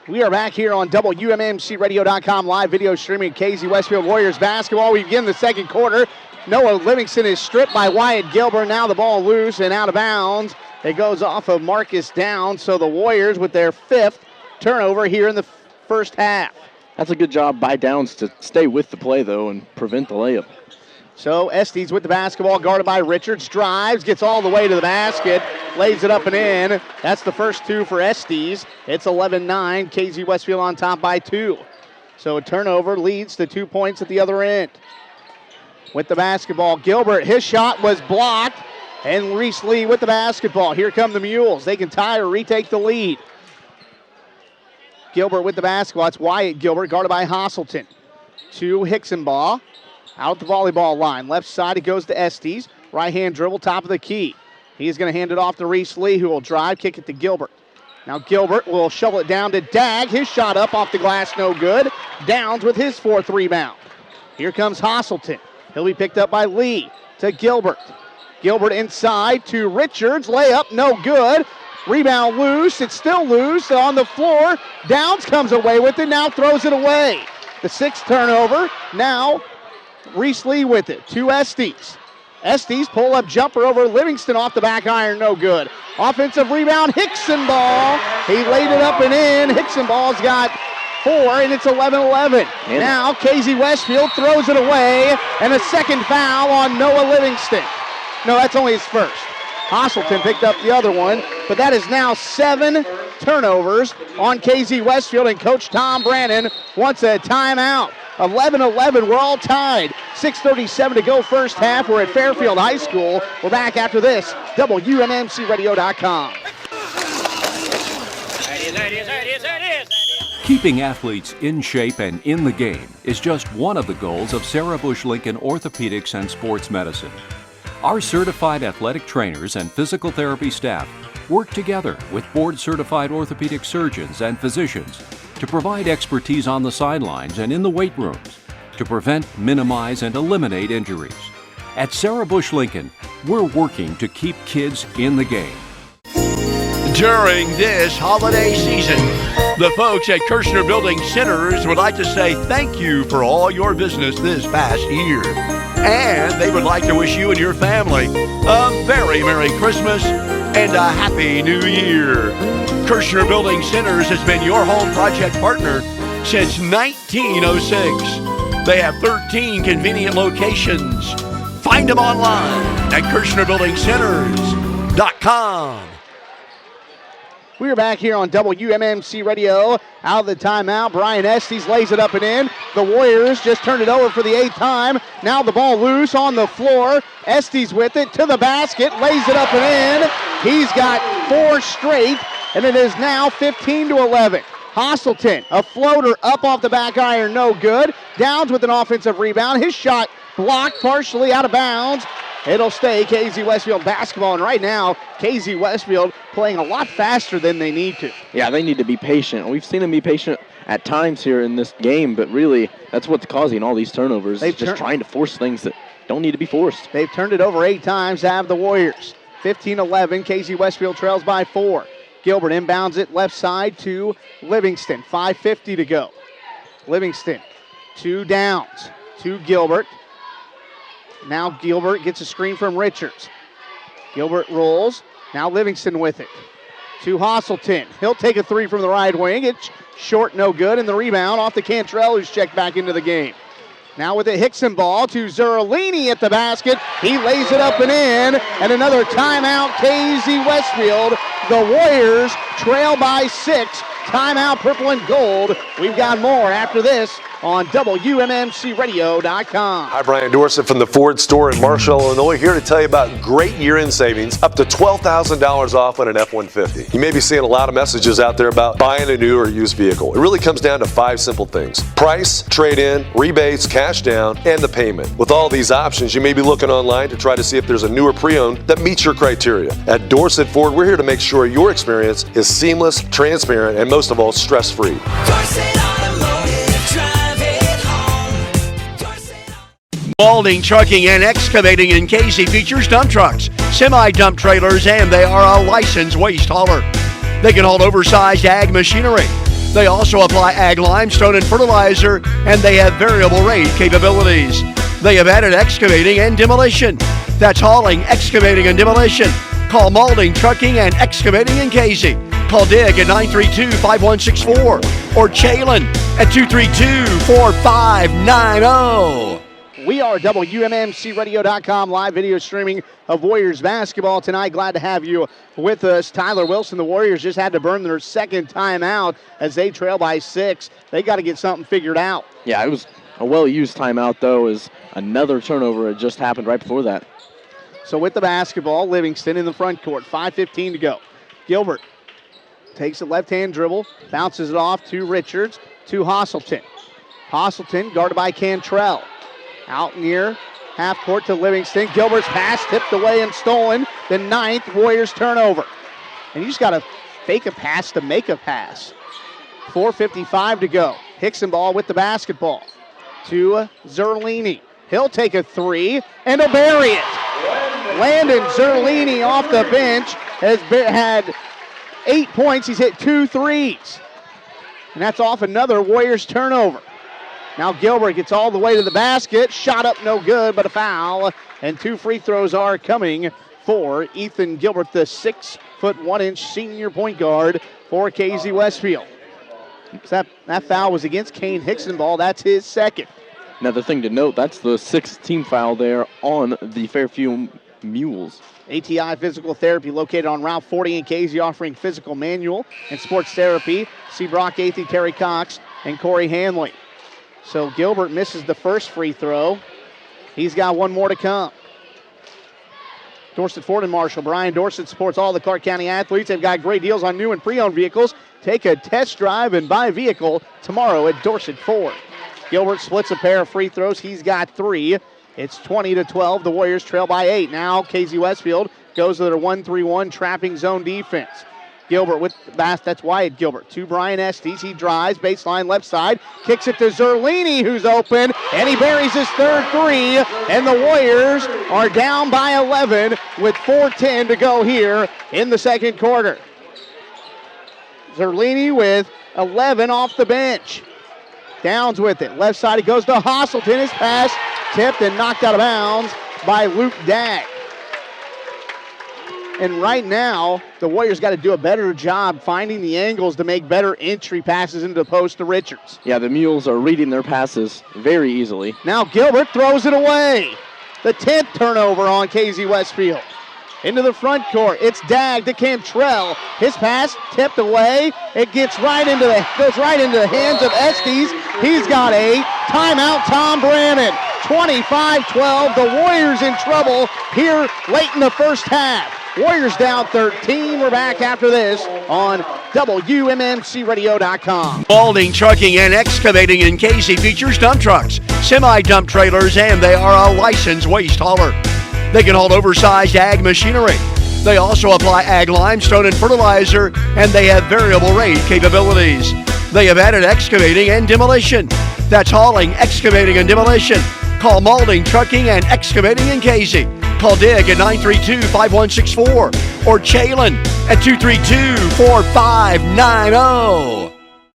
We are back here on WMMCRadio.com live video streaming KZ Westfield Warriors basketball. We begin the second quarter. Noah Livingston is stripped by Wyatt Gilbert. Now the ball loose and out of bounds. It goes off of Marcus Downs. So the Warriors with their 5th turnover here in the first half. That's a good job by Downs to stay with the play, though, and prevent the layup. So Estes with the basketball, guarded by Richards, drives, gets all the way to the basket, lays it up and in. That's the first 2 for Estes. It's 11-9, KZ Westfield on top by 2. So a turnover leads to 2 points at the other end. With the basketball, Gilbert, his shot was blocked, and Reese Lee with the basketball. Here come the Mules. They can tie or retake the lead. Gilbert with the basketball. It's Wyatt Gilbert, guarded by Hasselton. To Hicksonbaugh. Out the volleyball line. Left side, it goes to Estes. Right-hand dribble, top of the key. He's going to hand it off to Reese Lee, who will drive, kick it to Gilbert. Now Gilbert will shovel it down to Dag. His shot up off the glass, no good. Downs with his 4th rebound. Here comes Hasselton. He'll be picked up by Lee to Gilbert. Gilbert inside to Richards. Layup, no good. Rebound loose. It's still loose on the floor. Downs comes away with it, now throws it away. The 6th turnover. Now Reese Lee with it to Estes. Estes pull-up jumper over Livingston off the back iron, no good. Offensive rebound, Hicksonbaugh. He laid it up and in. Hicksonbaugh's got 4, and it's 11-11. Now KZ Westfield throws it away, and a second foul on Noah Livingston. No, that's only his first. Hasselton picked up the other one, but that is now 7 turnovers on KZ Westfield, and Coach Tom Brannon wants a timeout. 11-11, we're all tied. 6:37 to go first half. We're at Fairfield High School. We're back after this. WMMCRadio.com. Keeping athletes in shape and in the game is just one of the goals of Sarah Bush Lincoln Orthopedics and Sports Medicine. Our certified athletic trainers and physical therapy staff work together with board-certified orthopedic surgeons and physicians to provide expertise on the sidelines and in the weight rooms to prevent, minimize, and eliminate injuries. At Sarah Bush Lincoln, we're working to keep kids in the game. During this holiday season, the folks at Kirshner Building Centers would like to say thank you for all your business this past year. And they would like to wish you and your family a very Merry Christmas and a Happy New Year. Kirshner Building Centers has been your home project partner since 1906. They have 13 convenient locations. Find them online at KirshnerBuildingCenters.com. We are back here on WMMC Radio. Out of the timeout, Brian Estes lays it up and in. The Warriors just turned it over for the 8th time. Now the ball loose on the floor. Estes with it to the basket, lays it up and in. He's got 4 straight, and it is now 15-11. Hasselton, a floater up off the back iron, no good. Downs with an offensive rebound. His shot blocked partially out of bounds. It'll stay KZ Westfield basketball, and right now, KZ Westfield playing a lot faster than they need to. Yeah, they need to be patient. We've seen them be patient at times here in this game, but really, that's what's causing all these turnovers. They're just trying to force things that don't need to be forced. They've turned it over 8 times to have the Warriors. 15-11, KZ Westfield trails by 4. Gilbert inbounds it left side to Livingston. 5:50 to go. Livingston to Downs to Gilbert. Now Gilbert gets a screen from Richards. Gilbert rolls. Now Livingston with it. To Hasselton. He'll take a 3 from the right wing. It's short, no good. And the rebound off to Cantrell, who's checked back into the game. Now with a Hicksonbaugh to Zerlini at the basket. He lays it up and in. And another timeout, KZ Westfield. The Warriors trail by 6. Timeout, purple and gold. We've got more after this on WMMCRadio.com. Hi, Brian Dorsett from the Ford store in Marshall, Illinois, here to tell you about great year-end savings, up to $12,000 off on an F-150. You may be seeing a lot of messages out there about buying a new or used vehicle. It really comes down to 5 simple things: price, trade-in, rebates, cash down, and the payment. With all these options, you may be looking online to try to see if there's a newer pre-owned that meets your criteria. At Dorsett Ford, we're here to make sure your experience is seamless, transparent, and most of all, stress-free. Dorsett Automotive Balding Trucking and Excavating in Casey features dump trucks, semi-dump trailers, and they are a licensed waste hauler. They can haul oversized ag machinery. They also apply ag limestone and fertilizer, and they have variable rate capabilities. They have added excavating and demolition. That's hauling, excavating, and demolition. Call Malding Trucking and Excavating in Casey. Call Dick at 932-5164 or Chalin at 232-4590. We are WMMCRadio.com live video streaming of Warriors basketball tonight. Glad to have you with us. Tyler Wilson, the Warriors just had to burn their second timeout as they trail by 6. They got to get something figured out. Yeah, it was a well-used timeout, though, as another turnover had just happened right before that. So with the basketball, Livingston in the front court, 5:15 to go. Gilbert takes a left-hand dribble, bounces it off to Richards, to Hosselton. Hosselton guarded by Cantrell. Out near half court to Livingston. Gilbert's pass tipped away and stolen. The 9th Warriors turnover. And you just got to fake a pass to make a pass. 4:55 to go. Hickson ball with the basketball to Zerlini. He'll take a 3 and he'll bury it. Landon Zerlini off the bench has had 8 points. He's hit 2 threes. And that's off another Warriors turnover. Now Gilbert gets all the way to the basket. Shot up no good, but a foul. And 2 free throws are coming for Ethan Gilbert, the 6'1" senior point guard for KZ Westfield. That foul was against Kane Hickson ball. That's his second. Another thing to note, that's the 6th team foul there on the Fairfield Mules. ATI Physical Therapy located on Route 40 in KZ, offering physical, manual, and sports therapy. See Brock Athey, Terry Cox, and Corey Hanley. So Gilbert misses the first free throw. He's got one more to come. Dorset Ford and Marshall. Brian Dorset supports all the Clark County athletes. They've got great deals on new and pre-owned vehicles. Take a test drive and buy a vehicle tomorrow at Dorset Ford. Gilbert splits a pair of free throws. He's got 3. It's 20-12. The Warriors trail by 8. Now KZ Westfield goes to their 1-3-1 trapping zone defense. Gilbert with the basket. That's Wyatt Gilbert to Brian Estes. He drives, baseline left side, kicks it to Zerlini, who's open, and he buries his third 3. And the Warriors are down by 11 with 4:10 to go here in the second quarter. Zerlini with 11 off the bench. Downs with it. Left side, it goes to Hosselton. His pass tipped and knocked out of bounds by Luke Dagg. And right now, the Warriors got to do a better job finding the angles to make better entry passes into the post to Richards. Yeah, the Mules are reading their passes very easily. Now Gilbert throws it away. The 10th turnover on KZ Westfield. Into the front court. It's Dagg to Cantrell. His pass tipped away. It goes right into the hands of Estes. He's got a timeout. Tom Brannon. 25-12. The Warriors in trouble here late in the first half. Warriors down 13. We're back after this on WMMCRadio.com. Balding Trucking and Excavating in Casey features dump trucks, semi-dump trailers, and they are a licensed waste hauler. They can haul oversized ag machinery. They also apply ag limestone and fertilizer, and they have variable rate capabilities. They have added excavating and demolition. That's hauling, excavating, and demolition. Call Malding Trucking and Excavating in Casey. Call Dick at 932-5164 or Chalin at 232-4590.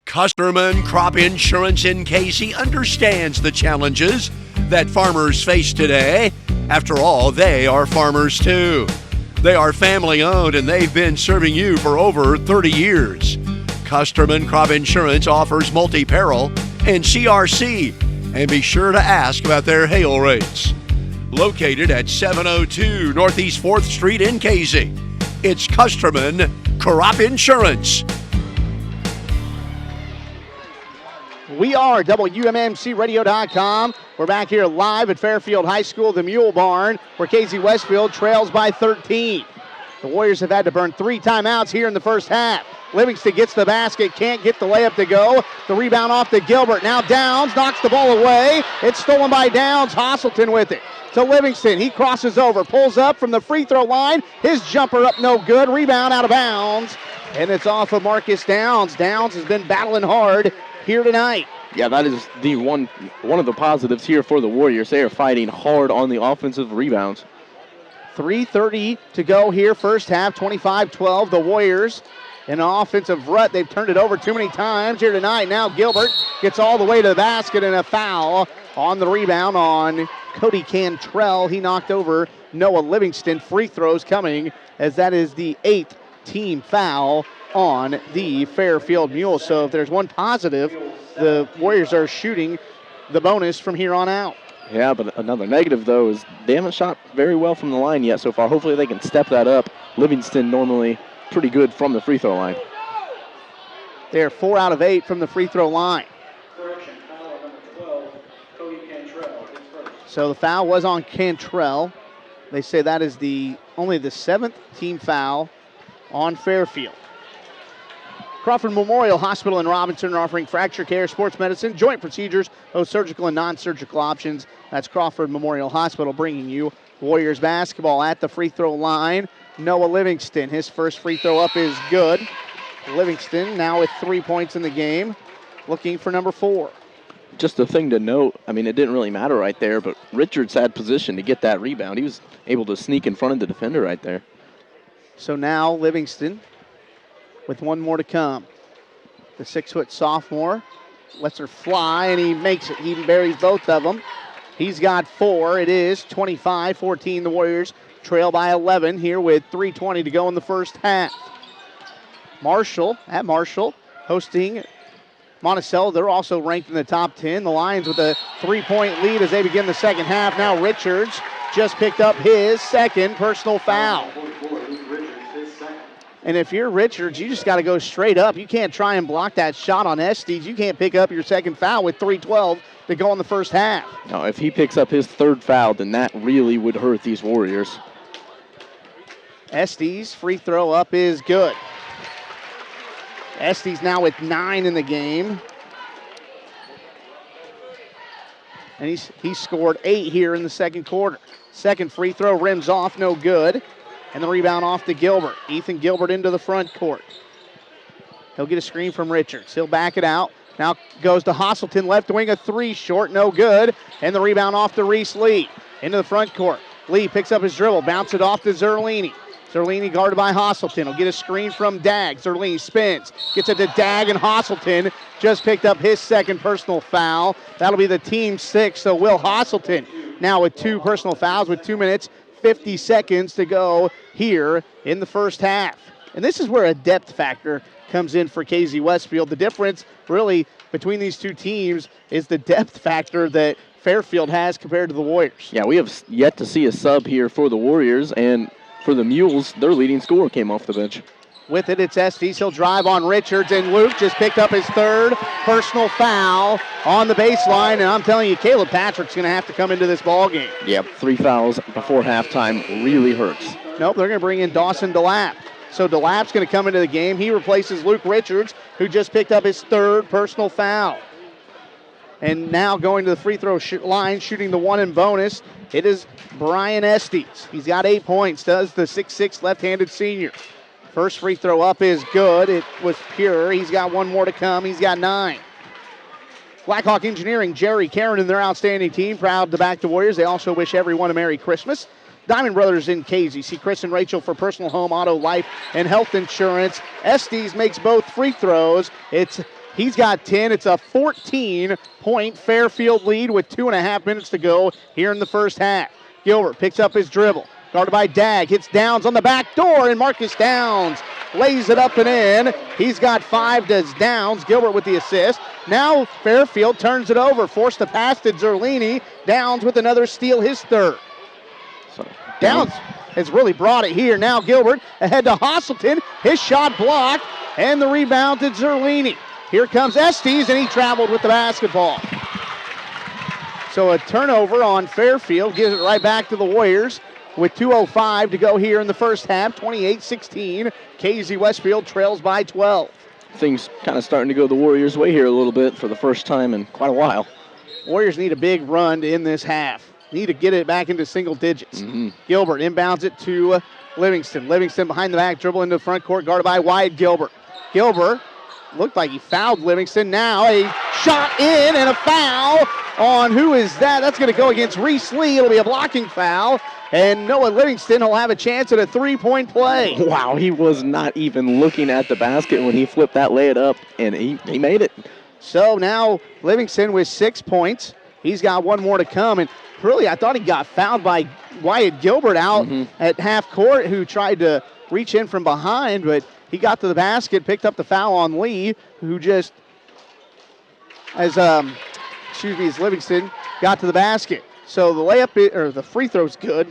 Custerman Crop Insurance in Casey understands the challenges that farmers face today. After all, they are farmers too. They are family owned and they've been serving you for over 30 years. Custerman Crop Insurance offers multi-peril and CRC. And be sure to ask about their hail rates. Located at 702 Northeast 4th Street in Casey, it's Custerman Crop Insurance. We are WMMCRadio.com. We're back here live at Fairfield High School, the Mule Barn, where KZ Westfield trails by 13. The Warriors have had to burn 3 timeouts here in the first half. Livingston gets the basket, can't get the layup to go. The rebound off to Gilbert. Now Downs knocks the ball away. It's stolen by Downs. Hosselton with it to Livingston. He crosses over, pulls up from the free throw line. His jumper up no good. Rebound out of bounds. And it's off of Marcus Downs. Downs has been battling hard here tonight. Yeah, that is the one of the positives here for the Warriors. They are fighting hard on the offensive rebounds. 3:30 to go here, first half, 25-12. The Warriors in an offensive rut. They've turned it over too many times here tonight. Now Gilbert gets all the way to the basket, and a foul on the rebound on Cody Cantrell. He knocked over Noah Livingston. Free throws coming, as that is the 8th team foul on the Fairfield Mules. So if there's one positive, the Warriors are shooting the bonus from here on out. Yeah, but another negative, though, is they haven't shot very well from the line yet so far. Hopefully they can step that up. Livingston normally pretty good from the free throw line. They're 4 out of 8 from the free throw line. So the foul was on Cantrell. They say that is only the 7th team foul on Fairfield. Crawford Memorial Hospital in Robinson are offering fracture care, sports medicine, joint procedures, both surgical and non-surgical options. That's Crawford Memorial Hospital bringing you Warriors basketball at the free throw line. Noah Livingston, his first free throw up is good. Livingston now with 3 points in the game, looking for number 4. Just a thing to note, I mean, it didn't really matter right there, but Richards had position to get that rebound. He was able to sneak in front of the defender right there. So now Livingston with one more to come. The 6-foot sophomore lets her fly, and he makes it. He buries both of them. He's got 4. It is 25-14. The Warriors trail by 11 here with 3:20 to go in the first half. Marshall, hosting Monticello. They're also ranked in the top 10. The Lions with a 3-point lead as they begin the second half. Now Richards just picked up his second personal foul. And if you're Richards, you just got to go straight up. You can't try and block that shot on Estes. You can't pick up your second foul with 3:12 to go in the first half. Now, if he picks up his third foul, then that really would hurt these Warriors. Estes' free throw up is good. Estes now with 9 in the game. And he's scored 8 here in the second quarter. Second free throw rims off, no good. And the rebound off to Gilbert. Ethan Gilbert into the front court. He'll get a screen from Richards. He'll back it out. Now goes to Hasselton, left wing, a 3 short, no good. And the rebound off to Reese Lee. Into the front court. Lee picks up his dribble, bounce it off to Zerlini. Zerlini guarded by Hasselton. He'll get a screen from Dag. Zerlini spins, gets it to Dag, and Hasselton just picked up his second personal foul. That'll be the team 6, so Will Hasselton now with 2 personal fouls with 2 minutes, 50 seconds to go here in the first half. And this is where a depth factor comes in for KZ Westfield. The difference really between these two teams is the depth factor that Fairfield has compared to the Warriors. Yeah, we have yet to see a sub here for the Warriors, and for the Mules, their leading scorer came off the bench. With it, it's Estes. He'll drive on Richards, and Luke just picked up his third personal foul on the baseline. And I'm telling you, Caleb Patrick's going to have to come into this ball game. Yep, 3 fouls before halftime really hurts. Nope, they're going to bring in Dawson DeLapp. So DeLapp's going to come into the game. He replaces Luke Richards, who just picked up his third personal foul. And now going to the free throw line, shooting the 1 in bonus, it is Brian Estes. He's got 8 points, does the 6'6" left-handed senior. First free throw up is good. It was pure. He's got 1 more to come. He's got 9. Blackhawk Engineering, Jerry, Karen, and their outstanding team, proud to back the Warriors. They also wish everyone a Merry Christmas. Diamond Brothers in Casey. See Chris and Rachel for personal home, auto, life, and health insurance. Estes makes both free throws. He's got 10. It's a 14-point Fairfield lead with 2.5 minutes to go here in the first half. Gilbert picks up his dribble. Guarded by Dag. Hits Downs on the back door, and Marcus Downs lays it up and in. He's got 5, does Downs. Gilbert with the assist. Now Fairfield turns it over. Forced to pass to Zerlini. Downs with another steal, his third. Downs has really brought it here. Now Gilbert ahead to Hasselton. His shot blocked, and the rebound to Zerlini. Here comes Estes, and he traveled with the basketball. So a turnover on Fairfield gives it right back to the Warriors with 2:05 to go here in the first half. 28-16. KZ Westfield trails by 12. Things kind of starting to go the Warriors' way here a little bit for the first time in quite a while. Warriors need a big run in this half. Need to get it back into single digits. Gilbert inbounds it to Livingston. Livingston behind the back, dribble into the front court, guarded by Wyatt Gilbert. Gilbert looked like he fouled Livingston. Now a shot in and a foul on who is that? That's going to go against Reese Lee. It'll be a blocking foul. And Noah Livingston will have a chance at a three-point play. Wow, he was not even looking at the basket when he flipped that lay it up, and he made it. So now Livingston with 6 points. He's got one more to come. And really, I thought he got fouled by Wyatt Gilbert out at half court, who tried to reach in from behind, but he got to the basket, picked up the foul on Lee, who just, as Livingston got to the basket. So the layup, or the free throw's good,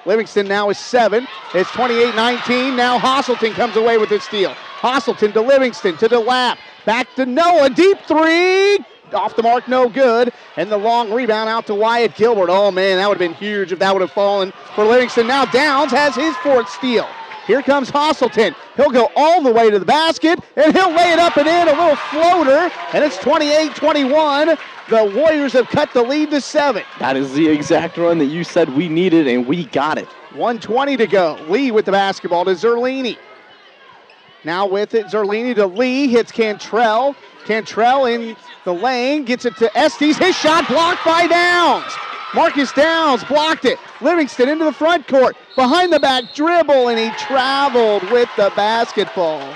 Livingston now is 7. It's 28-19. Now Hosselton comes away with the steal. Hosselton to Livingston, to DeLapp. Back to Noah, deep three. Off the mark, no good. And the long rebound out to Wyatt Gilbert. Oh, man, that would have been huge if that would have fallen for Livingston. Now Downs has his 4th steal. Here comes Hosselton. He'll go all the way to the basket, and he'll lay it up and in, a little floater, and it's 28-21. The Warriors have cut the lead to 7. That is the exact run that you said we needed, and we got it. 1:20 to go. Lee with the basketball to Zerlini. Now with it, Zerlini to Lee, hits Cantrell. Cantrell in the lane, gets it to Estes. His shot blocked by Downs. Marcus Downs blocked it. Livingston into the front court. Behind the back dribble, and he traveled with the basketball.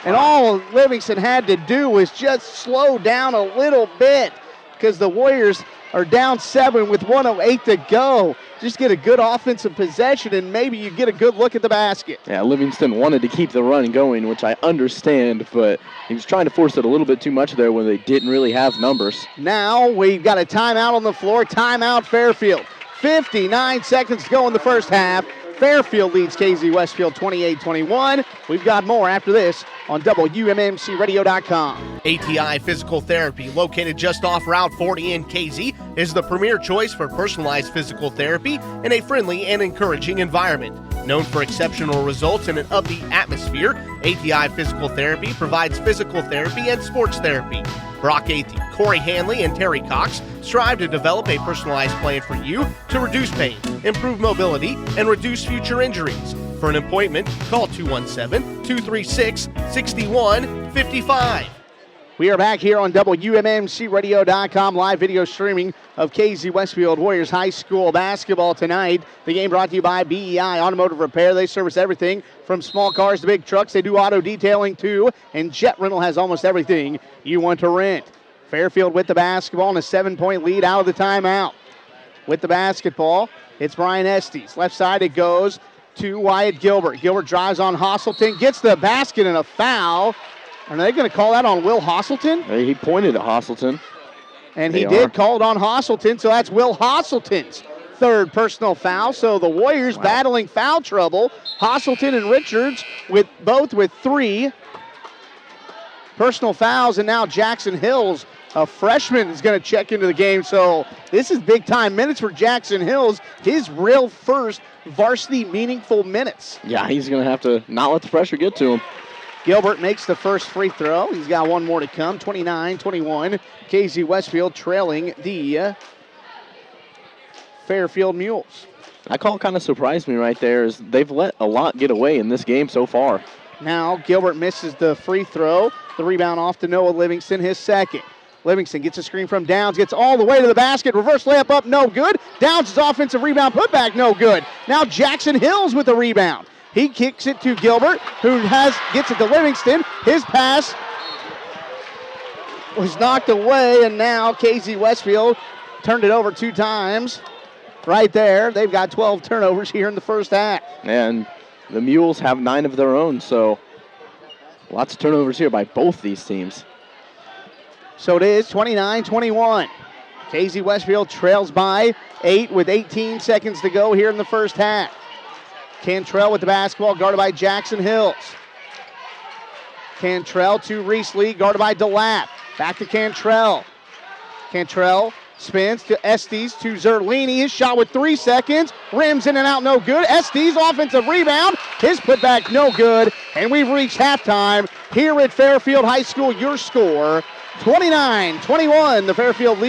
And all Livingston had to do was just slow down a little bit, because the Warriors are down 7 with 1:08 to go. Just get a good offensive possession, and maybe you get a good look at the basket. Yeah, Livingston wanted to keep the run going, which I understand, but he was trying to force it a little bit too much there when they didn't really have numbers. Now we've got a timeout on the floor. Timeout Fairfield. 59 seconds to go in the first half. Fairfield leads KZ Westfield 28-21. We've got more after this on WMMCRadio.com. ATI Physical Therapy, located just off Route 40 in KZ, is the premier choice for personalized physical therapy in a friendly and encouraging environment. Known for exceptional results in an upbeat atmosphere, ATI Physical Therapy provides physical therapy and sports therapy. Brock Athey, Corey Hanley, and Terry Cox strive to develop a personalized plan for you to reduce pain, improve mobility, and reduce future injuries. For an appointment, call 217-236-6155. We are back here on WMMCRadio.com, live video streaming of KZ Westfield Warriors High School basketball tonight. The game brought to you by BEI Automotive Repair. They service everything from small cars to big trucks. They do auto detailing too, and Jet Rental has almost everything you want to rent. Fairfield with the basketball and a 7-point lead out of the timeout. With the basketball, it's Brian Estes. Left side it goes to Wyatt Gilbert. Gilbert drives on Hosselton, gets the basket and a foul. Are they going to call that on Will Hosselton? He pointed at Hosselton. And he did call it on Hosselton, so that's Will Hosselton's 3rd personal foul. So the Warriors battling foul trouble. Hosselton and Richards both with 3 personal fouls, and now Jackson Hills, a freshman, is going to check into the game. So this is big-time minutes for Jackson Hills, his real first varsity meaningful minutes. Yeah, he's going to have to not let the pressure get to him. Gilbert makes the first free throw. He's got one more to come. 29-21. KZ Westfield trailing the Fairfield Mules. That call kind of surprised me right there, is they've let a lot get away in this game so far. Now Gilbert misses the free throw. The rebound off to Noah Livingston, his 2nd. Livingston gets a screen from Downs, gets all the way to the basket. Reverse layup up, no good. Downs' offensive rebound putback, no good. Now Jackson Hills with the rebound. He kicks it to Gilbert, who gets it to Livingston. His pass was knocked away, and now KZ Westfield turned it over 2 times. Right there, they've got 12 turnovers here in the first half. And the Mules have 9 of their own, so lots of turnovers here by both these teams. So it is 29-21. KZ Westfield trails by 8 with 18 seconds to go here in the first half. Cantrell with the basketball, guarded by Jackson Hills. Cantrell to Reese Lee, guarded by DeLapp. Back to Cantrell. Cantrell spins to Estes to Zerlini. His shot with 3 seconds. Rims in and out, no good. Estes, offensive rebound. His putback, no good. And we've reached halftime here at Fairfield High School. Your score, 29-21. The Fairfield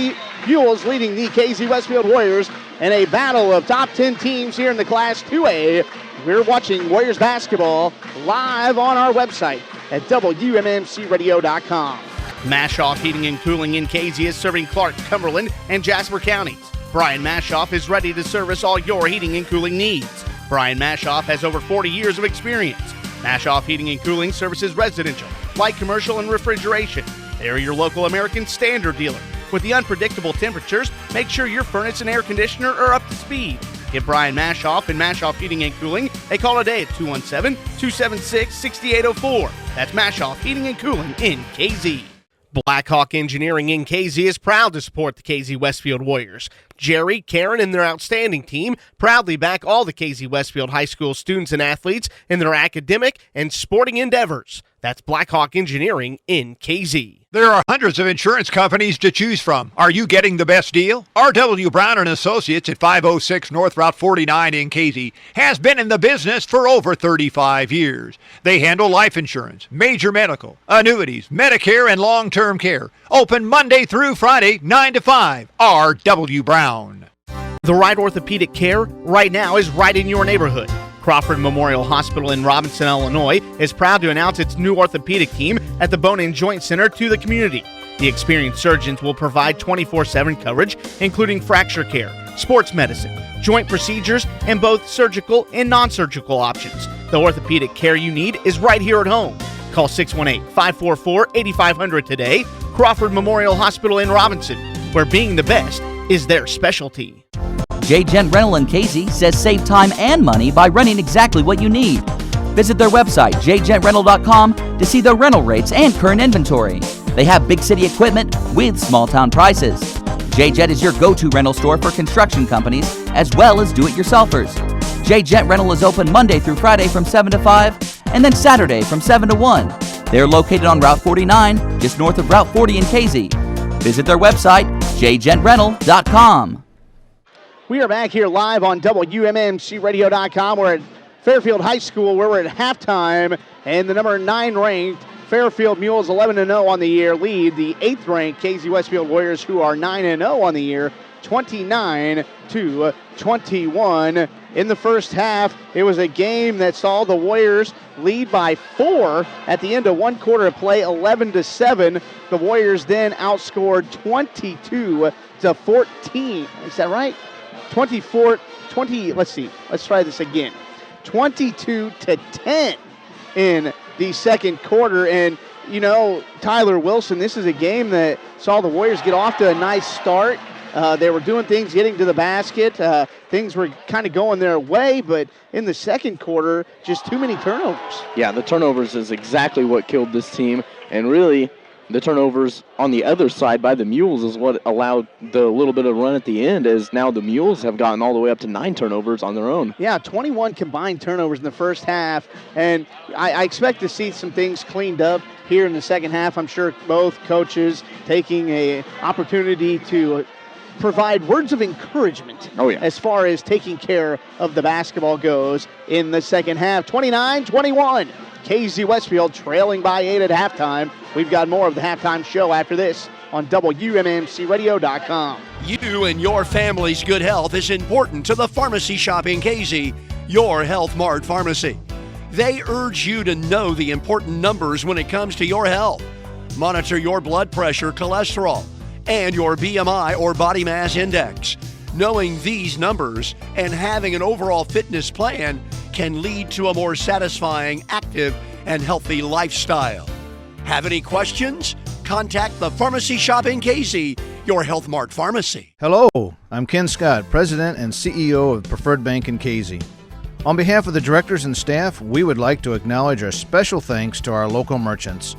Mules leading the KZ Westfield Warriors in a battle of top 10 teams here in the Class 2A. We're watching Warriors basketball live on our website, at WMMCradio.com. Mashoff Heating and Cooling in Casey is serving Clark, Cumberland, and Jasper counties. Brian Mashoff is ready to service all your heating and cooling needs. Brian Mashoff has over 40 years of experience. Mashoff Heating and Cooling services residential, light commercial, and refrigeration. They are your local American Standard dealer. With the unpredictable temperatures, make sure your furnace and air conditioner are up to speed. Give Brian Mashoff and Mashoff Heating and Cooling a call today at 217-276-6804. That's Mashoff Heating and Cooling in KZ. Blackhawk Engineering in KZ is proud to support the KZ Westfield Warriors. Jerry, Karen, and their outstanding team proudly back all the KZ Westfield High School students and athletes in their academic and sporting endeavors. That's Blackhawk Engineering in KZ. There are hundreds of insurance companies to choose from. Are you getting the best deal? R.W. Brown & Associates at 506 North Route 49 in Casey has been in the business for over 35 years. They handle life insurance, major medical, annuities, Medicare, and long-term care. Open Monday through Friday, 9 to 5. R.W. Brown. The right orthopedic care right now is right in your neighborhood. Crawford Memorial Hospital in Robinson, Illinois is proud to announce its new orthopedic team at the Bone and Joint Center to the community. The experienced surgeons will provide 24/7 coverage, including fracture care, sports medicine, joint procedures, and both surgical and non-surgical options. The orthopedic care you need is right here at home. Call 618-544-8500 today. Crawford Memorial Hospital in Robinson, where being the best is their specialty. J. Gent Rental in Casey says save time and money by renting exactly what you need. Visit their website, jgentrental.com, to see their rental rates and current inventory. They have big city equipment with small town prices. J-Jet is your go-to rental store for construction companies as well as do-it-yourselfers. J-Jet Rental is open Monday through Friday from 7 to 5 and then Saturday from 7 to 1. They're located on Route 49, just north of Route 40 in Casey. Visit their website, jgentrental.com. We are back here live on WMMCradio.com. We're at Fairfield High School where we're at halftime, and the number 9 ranked Fairfield Mules 11-0 on the year lead the 8th ranked KZ Westfield Warriors, who are 9-0 on the year, 29-21. In the first half, it was a game that saw the Warriors lead by 4 at the end of one quarter of play, 11-7. The Warriors then outscored 22-14. Is that right? 20, let's see. Let's try this again. 22-10 in the second quarter. And, you know, Tyler Wilson, this is a game that saw the Warriors get off to a nice start. They were doing things, getting to the basket. Things were kind of going their way, but in the second quarter, just too many turnovers. Yeah, the turnovers is exactly what killed this team. And really, the turnovers on the other side by the Mules is what allowed the little bit of run at the end, as now the Mules have gotten all the way up to 9 turnovers on their own. Yeah, 21 combined turnovers in the first half, and I expect to see some things cleaned up here in the second half. I'm sure both coaches taking an opportunity to provide words of encouragement as far as taking care of the basketball goes in the second half. 29-21. KZ Westfield trailing by 8 at halftime. We've got more of the halftime show after this on WMMCradio.com. You and your family's good health is important to the pharmacy shop in KZ, your Health Mart Pharmacy. They urge you to know the important numbers when it comes to your health. Monitor your blood pressure, cholesterol, and your BMI or body mass index. Knowing these numbers and having an overall fitness plan can lead to a more satisfying, active, and healthy lifestyle. Have any questions? Contact the Pharmacy Shop in KZ, your Health Mart Pharmacy. Hello, I'm Ken Scott, President and CEO of Preferred Bank in Casey. On behalf of the directors and staff, we would like to acknowledge our special thanks to our local merchants.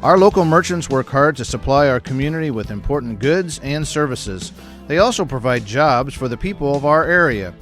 Our local merchants work hard to supply our community with important goods and services. They also provide jobs for the people of our area.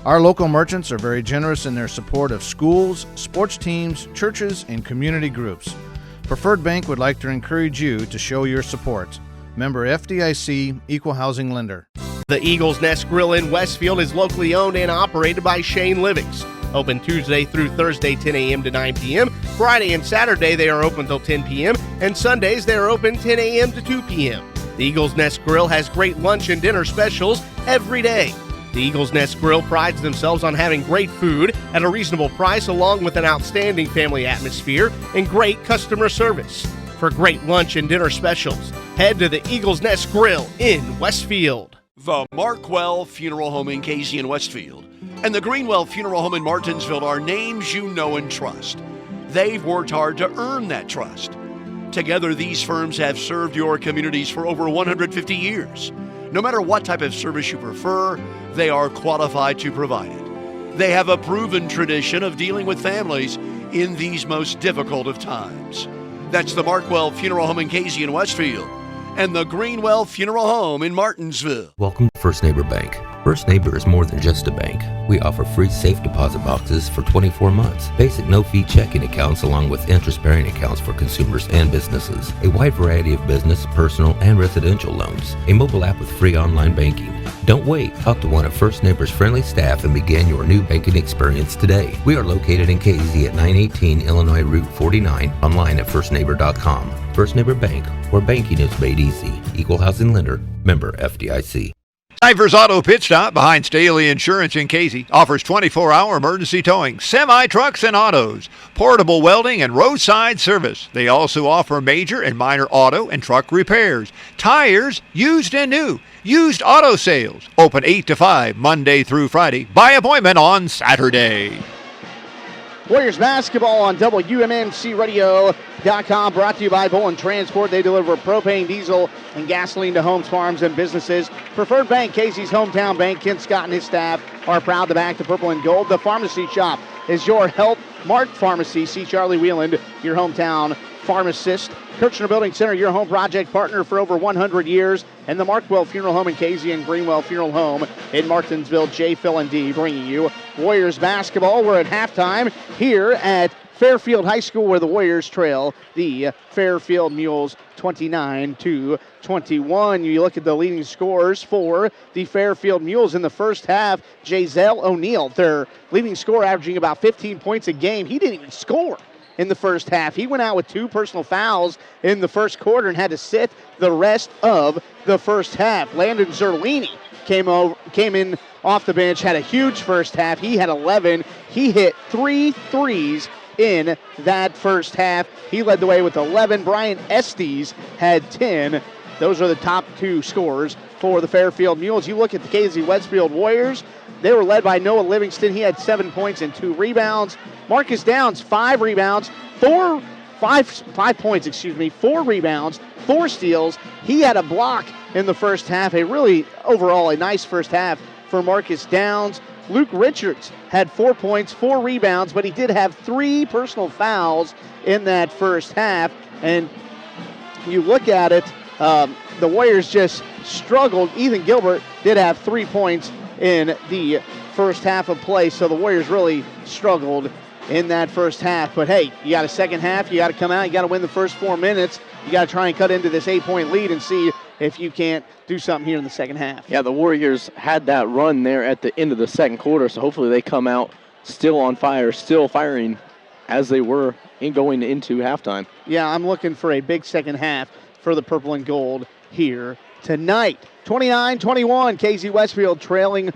Our local merchants are very generous in their support of schools, sports teams, churches, and community groups. Preferred Bank would like to encourage you to show your support. Member FDIC, Equal Housing Lender. The Eagles Nest Grill in Westfield is locally owned and operated by Shane Livings. Open Tuesday through Thursday, 10 a.m. to 9 p.m. Friday and Saturday, they are open till 10 p.m. And Sundays, they are open 10 a.m. to 2 p.m. The Eagles Nest Grill has great lunch and dinner specials every day. The Eagle's Nest Grill prides themselves on having great food at a reasonable price along with an outstanding family atmosphere and great customer service. For great lunch and dinner specials, head to the Eagle's Nest Grill in Westfield. The Markwell Funeral Home in Casey and Westfield and the Greenwell Funeral Home in Martinsville are names you know and trust. They've worked hard to earn that trust. Together, these firms have served your communities for over 150 years. No matter what type of service you prefer, they are qualified to provide it. They have a proven tradition of dealing with families in these most difficult of times. That's the Markwell Funeral Home in Casey and Westfield and the Greenwell Funeral Home in Martinsville. Welcome to First Neighbor Bank. First Neighbor is more than just a bank. We offer free safe deposit boxes for 24 months, basic no-fee checking accounts along with interest-bearing accounts for consumers and businesses, a wide variety of business, personal, and residential loans, a mobile app with free online banking. Don't wait. Talk to one of First Neighbor's friendly staff and begin your new banking experience today. We are located in Casey at 918 Illinois Route 49, online at firstneighbor.com. First Neighbor Bank, where banking is made easy. Equal housing lender, member FDIC. Stivers Auto Pit Stop behind Staley Insurance in Casey offers 24-hour emergency towing, semi-trucks and autos, portable welding, and roadside service. They also offer major and minor auto and truck repairs, tires, used and new, used auto sales. Open 8 to 5 Monday through Friday. By appointment on Saturday. Warriors basketball on WMNCradio.com, brought to you by Bolin Transport. They deliver propane, diesel, and gasoline to homes, farms, and businesses. Preferred Bank, Casey's hometown bank. Ken Scott and his staff are proud to back the purple and gold. The Pharmacy Shop is your Health Mart Pharmacy. See Charlie Wheeland, your hometown pharmacist. Kirchner Building Center, your home project partner for over 100 years. And the Markwell Funeral Home in Casey and Greenwell Funeral Home in Martinsville. J. Phil and D bringing you Warriors basketball. We're at halftime here at Fairfield High School, where the Warriors trail the Fairfield Mules 29-21. You look at the leading scorers for the Fairfield Mules in the first half. Jaleel O'Neal, their leading scorer, averaging about 15 points a game. He didn't even score in the first half. He went out with 2 personal fouls in the first quarter and had to sit the rest of the first half. Landon Zerlini came in off the bench, had a huge first half. He had 11. He hit 3 threes in that first half. He led the way with 11. Brian Estes had 10. Those are the top 2 scorers for the Fairfield Mules. You look at the Casey Westfield Warriors. They were led by Noah Livingston. He had 7 points and 2 rebounds. Marcus Downs, 5 rebounds, 4 rebounds, 4 steals. He had a block in the first half. Overall, a nice first half for Marcus Downs. Luke Richards had 4 points, 4 rebounds, but he did have 3 personal fouls in that first half. And you look at it, the Warriors just struggled. Ethan Gilbert did have 3 points in the first half of play, so the Warriors really struggled in that first half. But hey, you got a second half, you got to come out, you got to win the first 4 minutes. You got to try and cut into this 8-point lead and see if you can't do something here in the second half. Yeah, the Warriors had that run there at the end of the second quarter, so hopefully they come out still on fire, still firing as they were going into halftime. Yeah, I'm looking for a big second half for the purple and gold here tonight. 29-21, Casey Westfield trailing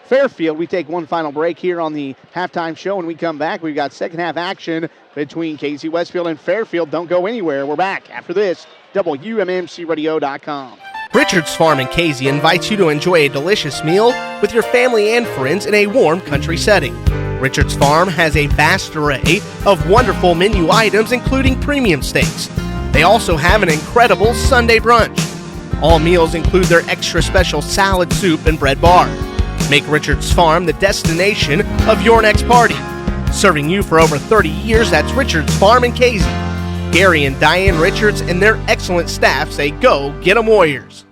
Fairfield. We take one final break here on the halftime show. When we come back, we've got second half action between Casey Westfield and Fairfield. Don't go anywhere. We're back after this. WMNCradio.com. Richard's Farm in Casey invites you to enjoy a delicious meal with your family and friends in a warm country setting. Richard's Farm has a vast array of wonderful menu items, including premium steaks. They also have an incredible Sunday brunch. All meals include their extra special salad, soup, and bread bar. Make Richard's Farm the destination of your next party. Serving you for over 30 years, that's Richard's Farm in Casey. Gary and Diane Richards and their excellent staff say, go get 'em Warriors.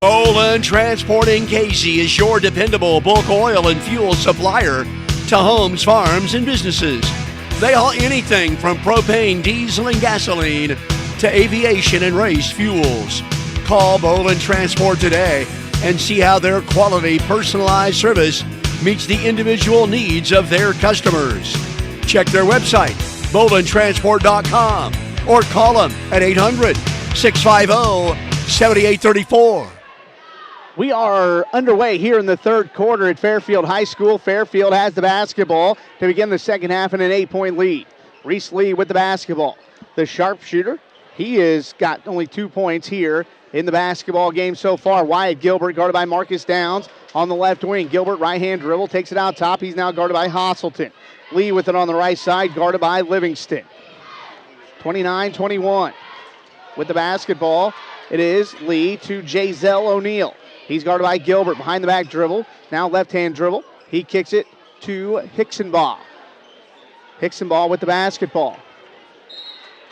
Bolin Transport in Casey is your dependable bulk oil and fuel supplier to homes, farms, and businesses. They haul anything from propane, diesel, and gasoline to aviation and race fuels. Call Bolin Transport today and see how their quality, personalized service meets the individual needs of their customers. Check their website, bolintransport.com, or call them at 800-650-7834. We are underway here in the third quarter at Fairfield High School. Fairfield has the basketball to begin the second half in an 8-point lead. Reese Lee with the basketball. The sharpshooter, he has got only 2 points here in the basketball game so far. Wyatt Gilbert guarded by Marcus Downs on the left wing. Gilbert right-hand dribble, takes it out top. He's now guarded by Hosselton. Lee with it on the right side, guarded by Livingston. 29-21. With the basketball, it is Lee to Jazell O'Neal. He's guarded by Gilbert, behind the back dribble. Now left-hand dribble. He kicks it to Hicksonbaugh. Hicksonbaugh with the basketball.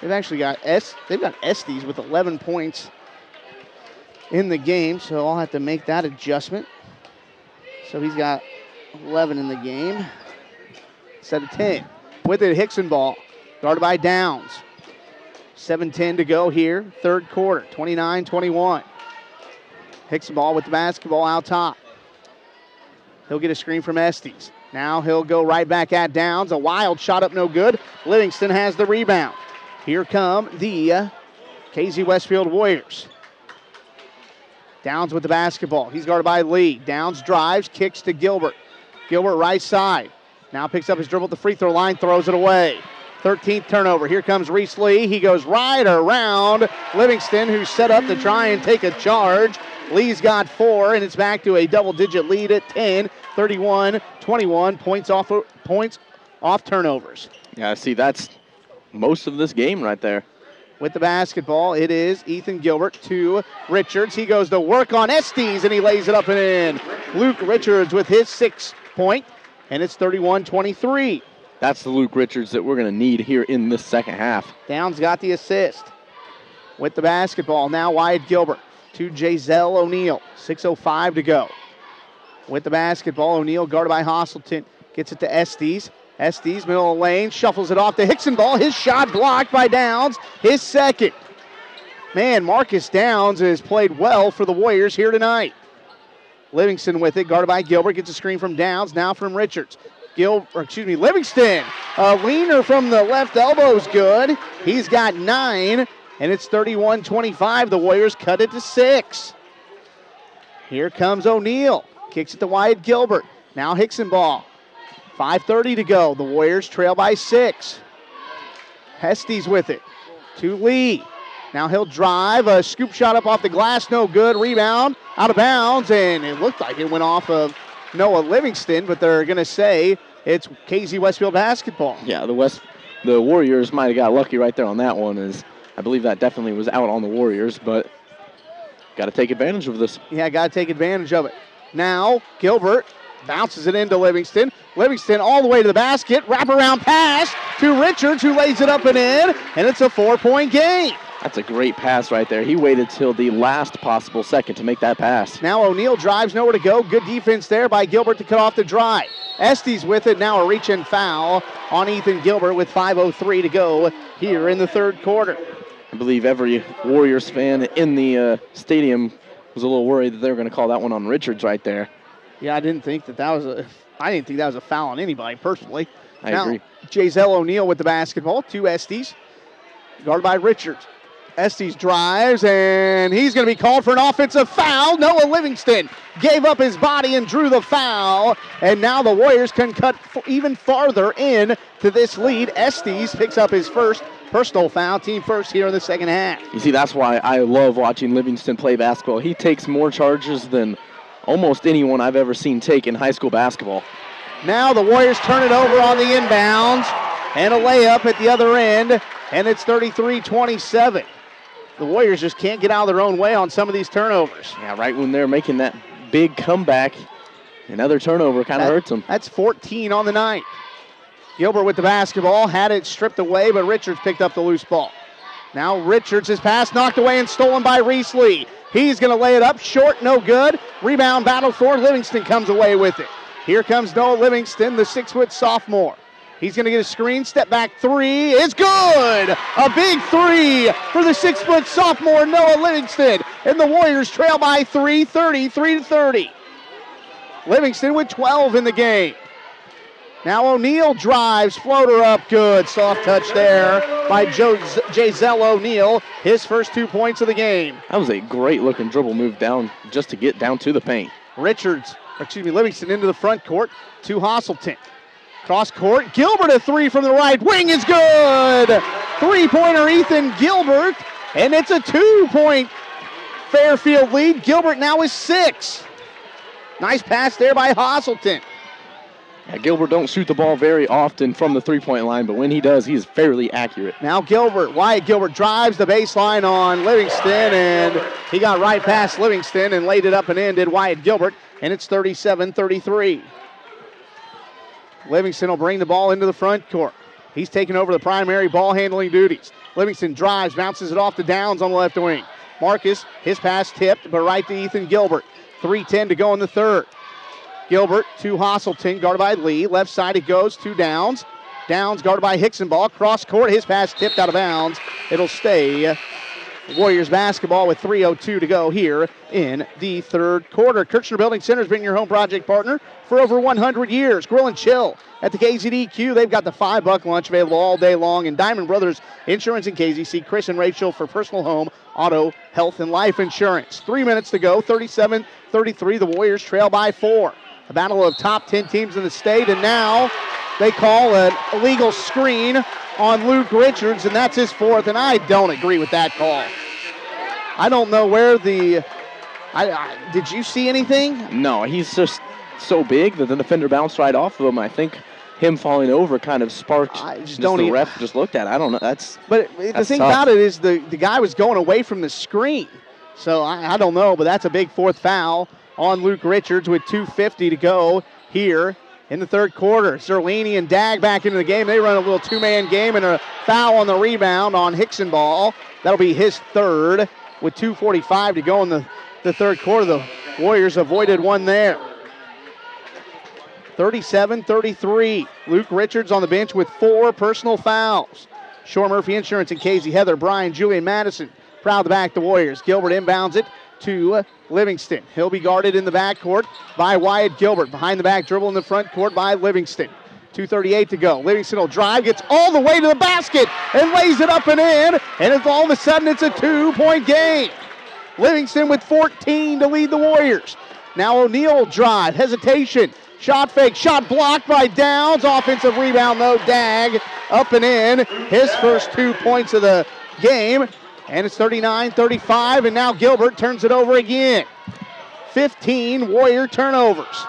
They've actually got Estes with 11 points in the game, so I'll have to make that adjustment. So he's got 11 in the game instead of 10. With it, Hicksonbaugh, guarded by Downs. 7:10 to go here, third quarter, 29-21. Hicksonbaugh with the basketball out top. He'll get a screen from Estes. Now he'll go right back at Downs. A wild shot up, no good. Livingston has the rebound. Here come the KZ Westfield Warriors. Downs with the basketball. He's guarded by Lee. Downs drives, kicks to Gilbert. Gilbert right side. Now picks up his dribble at the free throw line, throws it away. 13th turnover. Here comes Reese Lee. He goes right around Livingston, who's set up to try and take a charge. Lee's got 4, and it's back to a double-digit lead at 10, 31-21, points off turnovers. Yeah, see, that's most of this game right there. With the basketball, it is Ethan Gilbert to Richards. He goes to work on Estes, and he lays it up and in. Luke Richards with his 6th point, and it's 31-23. That's the Luke Richards that we're going to need here in this second half. Downs got the assist. With the basketball, now Wyatt Gilbert to Jazell O'Neal. 6:05 to go. With the basketball, O'Neal guarded by Hosselton. Gets it to Estes. Estes, middle of the lane, shuffles it off to Hicksonbaugh. His shot blocked by Downs. His second. Man, Marcus Downs has played well for the Warriors here tonight. Livingston with it, guarded by Gilbert. Gets a screen from Downs, now from Richards. Livingston. A leaner from the left elbow is good. He's got 9, and it's 31-25. The Warriors cut it to 6. Here comes O'Neal. Kicks it to Wyatt Gilbert. Now Hicksonbaugh. 5:30 to go. The Warriors trail by 6. Estes with it to Lee. Now he'll drive. A scoop shot up off the glass. No good. Rebound. Out of bounds. And it looked like it went off of Noah Livingston, but they're going to say it's KZ Westfield basketball. Yeah, the Warriors might have got lucky right there on that one, as I believe that definitely was out on the Warriors, but got to take advantage of this. Yeah, got to take advantage of it. Now Gilbert bounces it into Livingston. Livingston all the way to the basket. Wraparound pass to Richards, who lays it up and in, and it's a 4-point game. That's a great pass right there. He waited till the last possible second to make that pass. Now O'Neal drives, nowhere to go. Good defense there by Gilbert to cut off the drive. Estes with it. Now a reach-in foul on Ethan Gilbert with 5:03 to go here in the third quarter. I believe every Warriors fan in the stadium was a little worried that they were going to call that one on Richards right there. Yeah, I didn't think that was a foul on anybody personally. I agree. Jazell O'Neal with the basketball to Estes, guarded by Richards. Estes drives, and he's going to be called for an offensive foul. Noah Livingston gave up his body and drew the foul, and now the Warriors can cut even farther in to this lead. Estes picks up his first personal foul, team first here in the second half. You see, that's why I love watching Livingston play basketball. He takes more charges than almost anyone I've ever seen take in high school basketball. Now the Warriors turn it over on the inbounds, and a layup at the other end, and it's 33-27. The Warriors just can't get out of their own way on some of these turnovers. Yeah, right when they're making that big comeback, another turnover kind of hurts them. That's 14 on the night. Gilbert with the basketball, had it stripped away, but Richards picked up the loose ball. Now Richards' his pass knocked away and stolen by Reese Lee. He's going to lay it up, short, no good. Rebound battle for Livingston comes away with it. Here comes Noah Livingston, the 6-foot sophomore. He's going to get a screen, step back three. It's good! A big three for the 6-foot sophomore Noah Livingston. And the Warriors trail by 33-30. Livingston with 12 in the game. Now O'Neal drives, floater up, good. Soft touch there by Jazell O'Neal, his first 2 points of the game. That was a great looking dribble move down just to get down to the paint. Livingston into the front court to Hasselton. Cross court, Gilbert a three from the right wing is good. Three-pointer Ethan Gilbert, and it's a 2-point Fairfield lead. Gilbert now is 6. Nice pass there by Hasselton. Yeah, Gilbert don't shoot the ball very often from the three-point line, but when he does, he is fairly accurate. Now Wyatt Gilbert drives the baseline on Livingston, and he got right past Livingston and laid it up and in, did Wyatt Gilbert, and it's 37-33. Livingston will bring the ball into the front court. He's taking over the primary ball handling duties. Livingston drives, bounces it off to Downs on the left wing. Marcus, his pass tipped, but right to Ethan Gilbert. 3:10 to go in the third. Gilbert to Hasselton, guarded by Lee. Left side it goes to Downs. Downs guarded by Hickson. Ball cross court. His pass tipped out of bounds. It'll stay Warriors basketball with 3:02 to go here in the third quarter. Kirchner Building Center has been your home project partner for over 100 years. Grill and chill at the KZDQ. They've got the $5 lunch available all day long. And Diamond Brothers Insurance in KZC. Chris and Rachel for personal home, auto, health, and life insurance. 3 minutes to go. 37-33. The Warriors trail by 4. A battle of top 10 teams in the state. And now they call an illegal screen on Luke Richards, and that's his 4th, and I don't agree with that call. I don't know where did you see anything? No, he's just so big that the defender bounced right off of him. I think him falling over kind of sparked the ref just looked at it. I don't know. But the thing about it is the guy was going away from the screen. So I don't know, but that's a big 4th foul on Luke Richards with 2:50 to go here in the third quarter. Zerlini and Dag back into the game. They run a little 2-man game and a foul on the rebound on Hickson ball. That'll be his 3rd with 2:45 to go in the third quarter. The Warriors avoided one there. 37-33. Luke Richards on the bench with 4 personal fouls. Shore Murphy Insurance and Casey, Heather, Brian, Julian Madison proud to back the Warriors. Gilbert inbounds it to Livingston. He'll be guarded in the backcourt by Wyatt Gilbert. Behind the back dribble in the front court by Livingston. 2:38 to go. Livingston will drive, gets all the way to the basket, and lays it up and in. And it's all of a sudden it's a 2-point game. Livingston with 14 to lead the Warriors. Now O'Neal will drive, hesitation, shot fake, shot blocked by Downs. Offensive rebound though, Dag up and in. His first 2 points of the game. And it's 39-35, and now Gilbert turns it over again. 15 Warrior turnovers.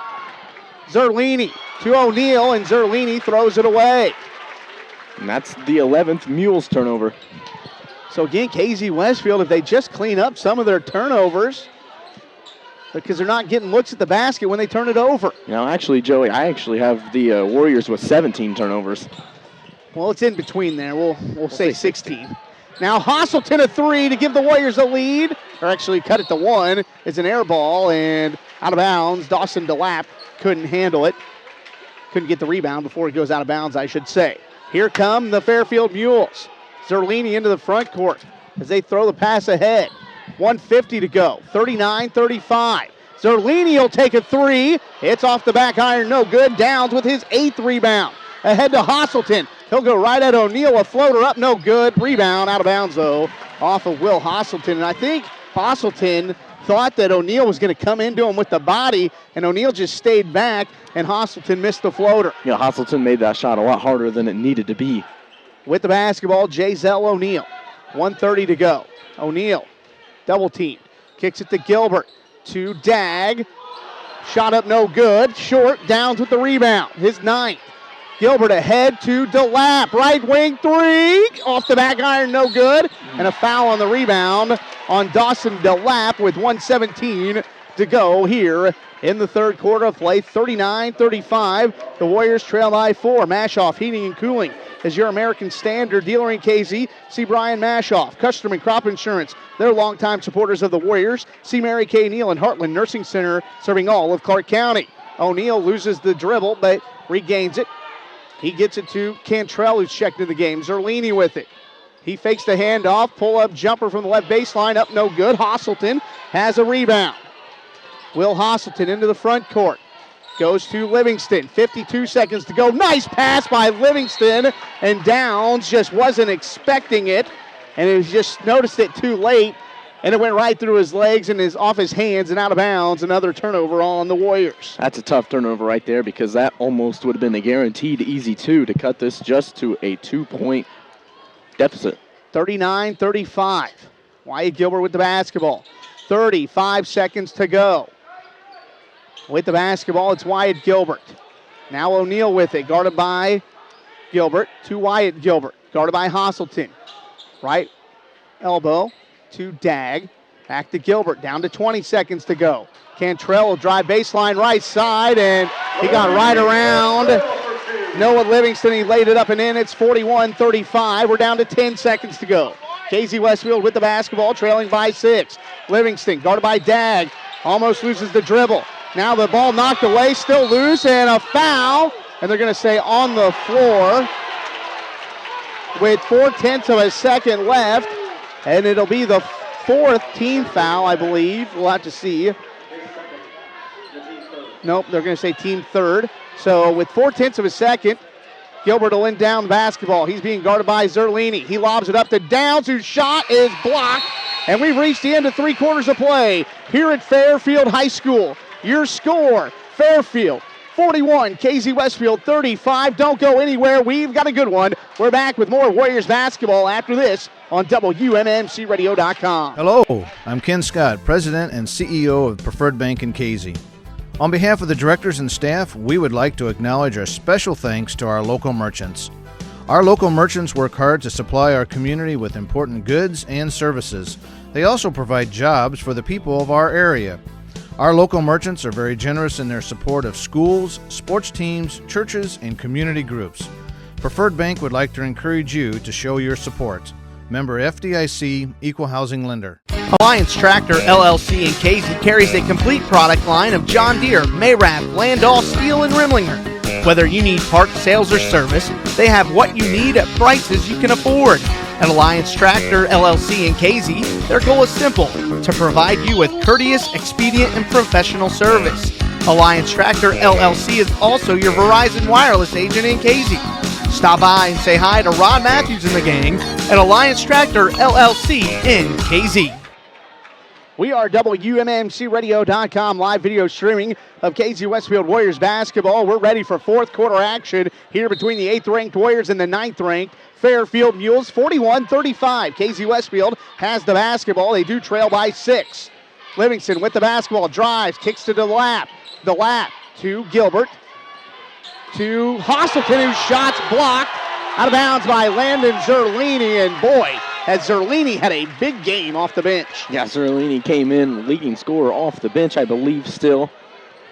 Zerlini to O'Neal, and Zerlini throws it away. And that's the 11th Mules turnover. So again, KZ Westfield, if they just clean up some of their turnovers, because they're not getting looks at the basket when they turn it over. Now, actually, Joey, I actually have the Warriors with 17 turnovers. Well, it's in between there. We'll say 16. Now Hasselton a 3 to give the Warriors a lead, or actually cut it to 1. It's an air ball and out of bounds. Dawson DeLapp couldn't handle it. Couldn't get the rebound before it goes out of bounds, I should say. Here come the Fairfield Mules. Zerlini into the front court as they throw the pass ahead. 1:50 to go, 39-35. Zerlini will take a 3. It's off the back iron, no good. Downs with his 8th rebound. Ahead to Hasselton. He'll go right at O'Neal, a floater up, no good. Rebound, out of bounds though, off of Will Hasselton. And I think Hasselton thought that O'Neal was going to come into him with the body, and O'Neal just stayed back, and Hasselton missed the floater. Yeah, Hasselton made that shot a lot harder than it needed to be. With the basketball, Jazell O'Neal. 1:30 to go. O'Neal, double teamed. Kicks it to Gilbert, to Dag. Shot up, no good. Short, Downs with the rebound. His 9th. Gilbert ahead to DeLapp. Right wing 3. Off the back iron, no good. And a foul on the rebound on Dawson DeLapp with 1:17 to go here in the third quarter of play. 39-35. The Warriors trail by 4. Mashoff Heating and Cooling is your American Standard dealer in KZ. See Brian Mashoff. Custom and Crop Insurance. They're longtime supporters of the Warriors. See Mary Kay Neal and Heartland Nursing Center serving all of Clark County. O'Neal loses the dribble but regains it. He gets it to Cantrell, who's checked in the game. Zerlini with it. He fakes the handoff. Pull-up jumper from the left baseline. Up no good. Hasselton has a rebound. Will Hasselton into the front court. Goes to Livingston. 52 seconds to go. Nice pass by Livingston. And Downs just wasn't expecting it. And he just noticed it too late. And it went right through his legs and is off his hands and out of bounds. Another turnover on the Warriors. That's a tough turnover right there because that almost would have been a guaranteed easy 2 to cut this just to a 2-point deficit. 39-35. Wyatt Gilbert with the basketball. 35 seconds to go. With the basketball, it's Wyatt Gilbert. Now O'Neal with it, guarded by Gilbert to Wyatt Gilbert. Guarded by Hosselton. Right elbow to Dag. Back to Gilbert, down to 20 seconds to go. Cantrell will drive baseline right side, and he got right around Noah Livingston. He laid it up and in. It's 41-35. We're down to 10 seconds to go. KZ Westfield with the basketball, trailing by 6. Livingston, guarded by Dag, almost loses the dribble. Now the ball knocked away, still loose, and a foul. And they're going to say on the floor with 4/10 of a second left. And it'll be the 4th team foul, I believe. We'll have to see. Nope, they're going to say team 3rd. So with 4/10 of a second, Gilbert will inbound the basketball. He's being guarded by Zerlini. He lobs it up to Downs, whose shot is blocked. And we've reached the end of 3 quarters of play here at Fairfield High School. Your score, Fairfield 41, KZ Westfield 35. Don't go anywhere. We've got a good one. We're back with more Warriors basketball after this on WMMCRadio.com. Hello, I'm Ken Scott, President and CEO of Preferred Bank in KZ. On behalf of the directors and staff, we would like to acknowledge our special thanks to our local merchants. Our local merchants work hard to supply our community with important goods and services. They also provide jobs for the people of our area. Our local merchants are very generous in their support of schools, sports teams, churches, and community groups. Preferred Bank would like to encourage you to show your support. Member FDIC, Equal Housing Lender. Alliance Tractor LLC in Casey carries a complete product line of John Deere, Mayrap, Landau, Steel, and Rimlinger. Whether you need parts, sales, or service, they have what you need at prices you can afford. At Alliance Tractor LLC in Casey, their goal is simple: to provide you with courteous, expedient, and professional service. Alliance Tractor LLC is also your Verizon wireless agent in Casey. Stop by and say hi to Rod Matthews and the gang at Alliance Tractor LLC in KZ. We are WMMCRadio.com live video streaming of KZ Westfield Warriors basketball. We're ready for 4th quarter action here between the 8th-ranked Warriors and the 9th-ranked Fairfield Mules. 41-35. KZ Westfield has the basketball. They do trail by 6. Livingston with the basketball, drives, kicks to the lap. The lap to Gilbert. To Hosselton, whose shot's blocked. Out of bounds by Landon Zerlini, and boy, has Zerlini had a big game off the bench. Yeah, Zerlini came in leading scorer off the bench, I believe, still.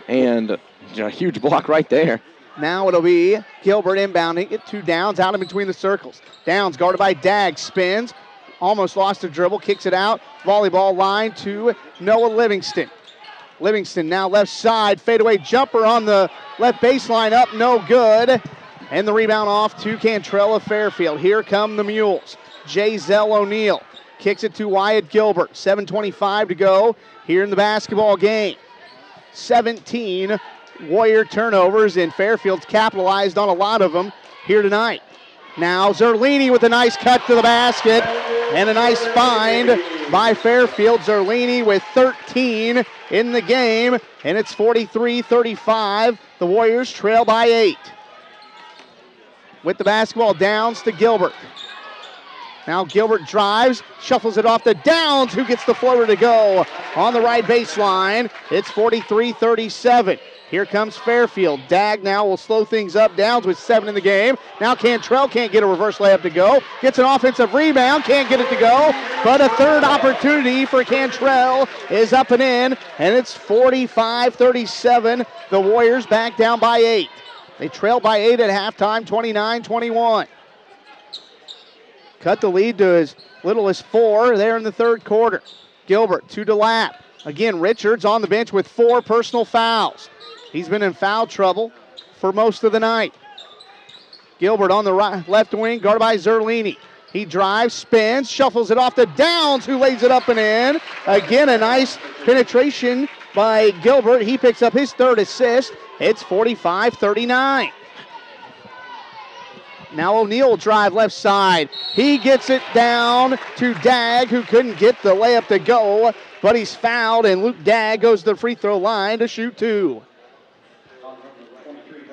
And a huge block right there. Now it'll be Gilbert inbounding it to Downs out in between the circles. Downs guarded by Dag, spins, almost lost the dribble, kicks it out. Volleyball line to Noah Livingston. Livingston now left side, fadeaway jumper on the left baseline, up, no good. And the rebound off to Cantrell of Fairfield. Here come the Mules. Jazell O'Neal kicks it to Wyatt Gilbert. 7:25 to go here in the basketball game. 17 Warrior turnovers, and Fairfield's capitalized on a lot of them here tonight. Now Zerlini with a nice cut to the basket and a nice find by Fairfield. Zerlini with 13 in the game, and it's 43-35. The Warriors trail by 8. With the basketball, Downs to Gilbert. Now Gilbert drives, shuffles it off to Downs, who gets the floater to go on the right baseline. It's 43-37. Here comes Fairfield. Dag now will slow things up. Downs with 7 in the game. Now Cantrell can't get a reverse layup to go. Gets an offensive rebound, can't get it to go. But a third opportunity for Cantrell is up and in, and it's 45-37. The Warriors back down by 8. They trail by 8 at halftime, 29-21. Cut the lead to as little as 4 there in the third quarter. Gilbert to DeLapp. Again, Richards on the bench with 4 personal fouls. He's been in foul trouble for most of the night. Gilbert on the right, left wing, guarded by Zerlini. He drives, spins, shuffles it off to Downs, who lays it up and in. Again, a nice penetration by Gilbert. He picks up his third assist. It's 45-39. Now O'Neal will drive left side. He gets it down to Dagg, who couldn't get the layup to go, but he's fouled, and Luke Dagg goes to the free throw line to shoot 2.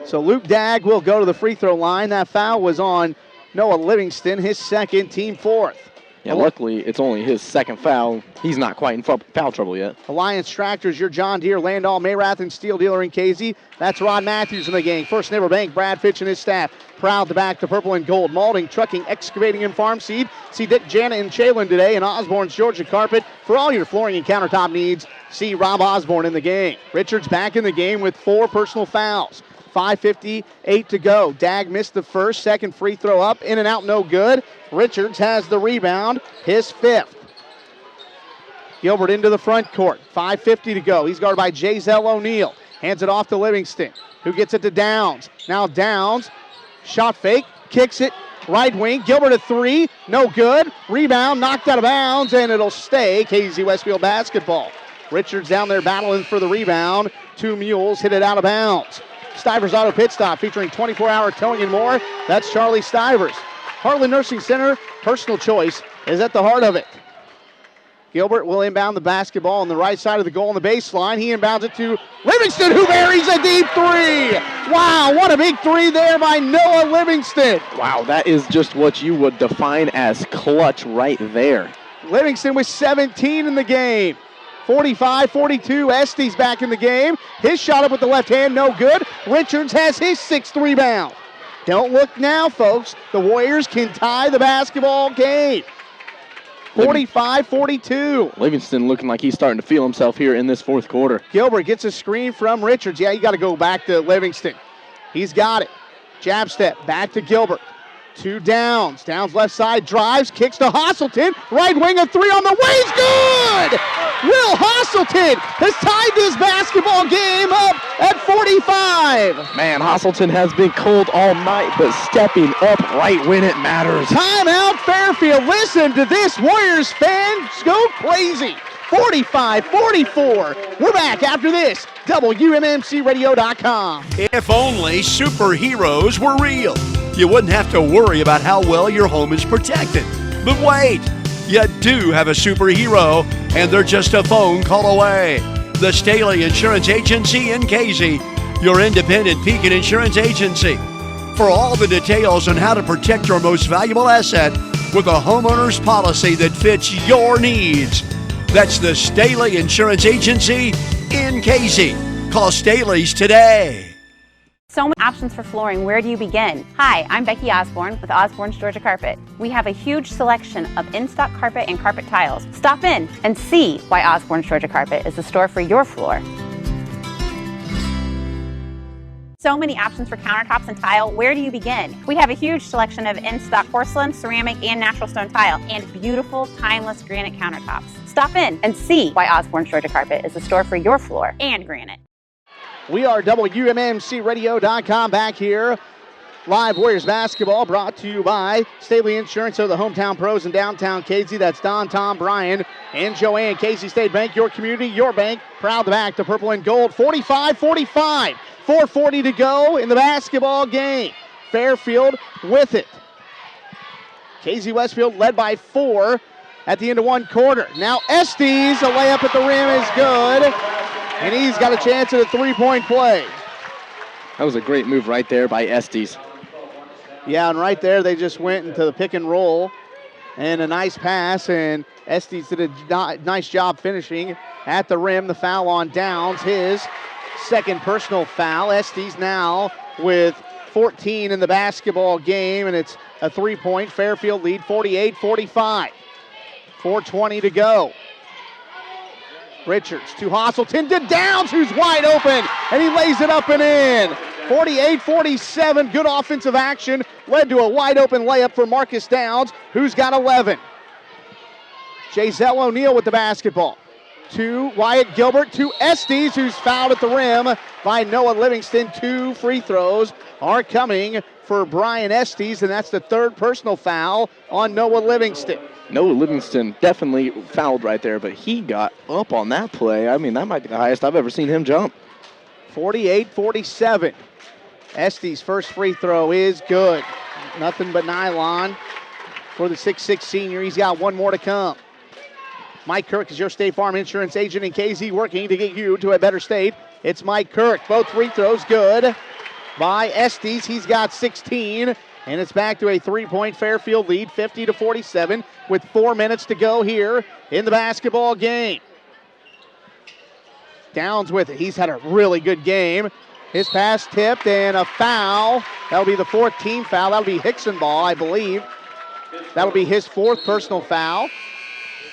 So Luke Dagg will go to the free throw line. That foul was on Noah Livingston, his second, team fourth. Yeah, luckily it's only his second foul. He's not quite in foul trouble yet. Alliance Tractors, your John Deere, Landau, Mayrath, and Steel Dealer in Casey. That's Rod Matthews in the game. First Neighbor Bank, Brad Fitch and his staff. Proud to back the purple and gold. Malting, trucking, excavating, and farm seed. See Dick, Janet, and Chalin today in Osborne's Georgia Carpet. For all your flooring and countertop needs, see Rob Osborne in the game. Richards back in the game with 4 personal fouls. 5:58 to go. Dagg missed the first, second free throw up, in and out, no good. Richards has the rebound, his 5th. Gilbert into the front court. 5:50 to go. He's guarded by Jazell O'Neal. Hands it off to Livingston, who gets it to Downs. Now Downs, shot fake, kicks it, right wing. Gilbert a 3, no good. Rebound, knocked out of bounds, and it'll stay KZ Westfield basketball. Richards down there battling for the rebound. 2 Mules hit it out of bounds. Stivers Auto Pit Stop featuring 24-hour towing and more. That's Charlie Stivers. Heartland Nursing Center, personal choice is at the heart of it. Gilbert will inbound the basketball on the right side of the goal on the baseline. He inbounds it to Livingston, who buries a deep 3. Wow, what a big 3 there by Noah Livingston. Wow, that is just what you would define as clutch right there. Livingston with 17 in the game. 45-42, Estes back in the game. His shot up with the left hand, no good. Richards has his 6th rebound. Don't look now, folks. The Warriors can tie the basketball game. 45-42. Livingston looking like he's starting to feel himself here in this fourth quarter. Gilbert gets a screen from Richards. Yeah, you got to go back to Livingston. He's got it. Jab step, back to Gilbert. 2 Downs. Downs left side, drives, kicks to Hasselton. Right wing, a 3 on the way. It's good! Will Hasselton has tied this basketball game up at 45. Man, Hasselton has been cold all night, but stepping up right when it matters. Timeout Fairfield. Listen to this. Warriors fans go crazy. 45-44. We're back after this. WMMCRadio.com. If only superheroes were real. You wouldn't have to worry about how well your home is protected. But wait, you do have a superhero, and they're just a phone call away. The Staley Insurance Agency in Casey, your independent Pekin Insurance Agency. For all the details on how to protect your most valuable asset with a homeowner's policy that fits your needs. That's the Staley Insurance Agency in Casey. Call Staley's today. So many options for flooring. Where do you begin? Hi, I'm Becky Osborne with Osborne's Georgia Carpet. We have a huge selection of in-stock carpet and carpet tiles. Stop in and see why Osborne's Georgia Carpet is the store for your floor. So many options for countertops and tile. Where do you begin? We have a huge selection of in-stock porcelain, ceramic, and natural stone tile, and beautiful, timeless granite countertops. Stop in and see why Osborne's Georgia Carpet is the store for your floor and granite. We are WMMCRadio.com back here. Live Warriors basketball brought to you by Staley Insurance of the hometown pros in downtown Casey. That's Don, Tom, Brian, and Joanne. Casey State Bank, your community, your bank. Proud to back the purple and gold. 45-45. 4:40 to go in the basketball game. Fairfield with it. KZ Westfield led by 4 at the end of one quarter. Now Estes, a layup at the rim is good. And he's got a chance at a three-point play. That was a great move right there by Estes. Yeah, and right there they just went into the pick and roll. And a nice pass, and Estes did a nice job finishing at the rim. The foul on Downs, his second personal foul. Estes now with 14 in the basketball game, and it's a three-point Fairfield lead, 48-45. 4:20 to go. Richards to Hasselton to Downs, who's wide open, and he lays it up and in. 48-47, good offensive action, led to a wide open layup for Marcus Downs, who's got 11. Jazell O'Neal with the basketball. To Wyatt Gilbert, to Estes, who's fouled at the rim by Noah Livingston. 2 free throws are coming for Brian Estes, and that's the third personal foul on Noah Livingston. Noah Livingston definitely fouled right there, but he got up on that play. I mean, that might be the highest I've ever seen him jump. 48-47. Estes' first free throw is good. Nothing but nylon for the 6'6 senior. He's got one more to come. Mike Kirk is your State Farm insurance agent in KZ, working to get you to a better state. It's Mike Kirk. Both free throws good by Estes. He's got 16, and it's back to a 3-point Fairfield lead, 50-47, with 4 minutes to go here in the basketball game. Downs with it. He's had a really good game. His pass tipped and a foul. That'll be the fourth team foul. That'll be Hickson ball, I believe. That'll be his fourth personal foul.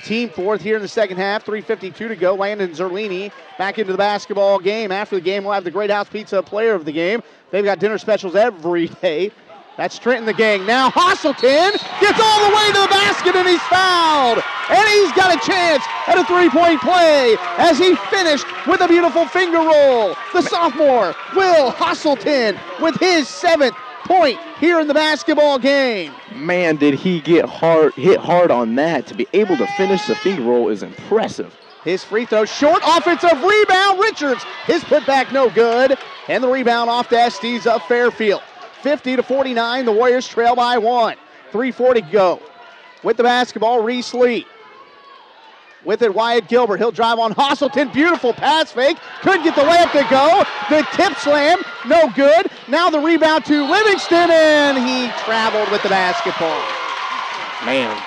Team fourth here in the second half. 3:52 to go. Landon Zerlini back into the basketball game. After the game, we'll have the Great House Pizza player of the game. They've got dinner specials every day. That's Trenton the gang. Now Hasselton gets all the way to the basket and he's fouled. And he's got a chance at a three-point play as he finished with a beautiful finger roll. The sophomore, Will Hasselton, with his 7th point here in the basketball game. Man, did he get hit hard on that. To be able to finish the finger roll is impressive. His free throw short, offensive rebound. Richards, his putback no good. And the rebound off to Estes of Fairfield. 50-49, the Warriors trail by 1. 3:40 to go. With the basketball, Reese Lee. With it, Wyatt Gilbert. He'll drive on Hasselton. Beautiful pass fake. Couldn't get the layup to go. The tip slam, no good. Now the rebound to Livingston, and he traveled with the basketball. Man.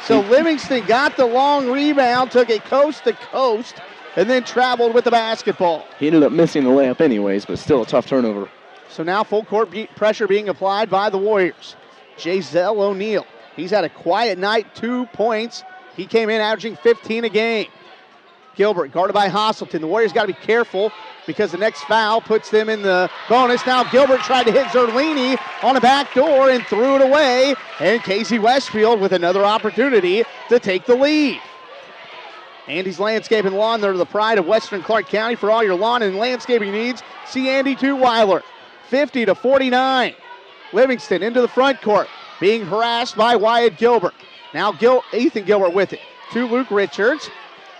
So Livingston got the long rebound, took it coast to coast, and then traveled with the basketball. He ended up missing the layup anyways, but still a tough turnover. So now full court pressure being applied by the Warriors. Jazell O'Neal. He's had a quiet night, 2 points. He came in averaging 15 a game. Gilbert guarded by Hasselton. The Warriors got to be careful because the next foul puts them in the bonus. Now Gilbert tried to hit Zerlini on a back door and threw it away. And KZ Westfield with another opportunity to take the lead. Andy's Landscape and Lawn. They're the pride of Western Clark County. For all your lawn and landscaping needs, see Andy Tutwiler. 50-49. Livingston into the front court, being harassed by Wyatt Gilbert. Now Ethan Gilbert with it to Luke Richards.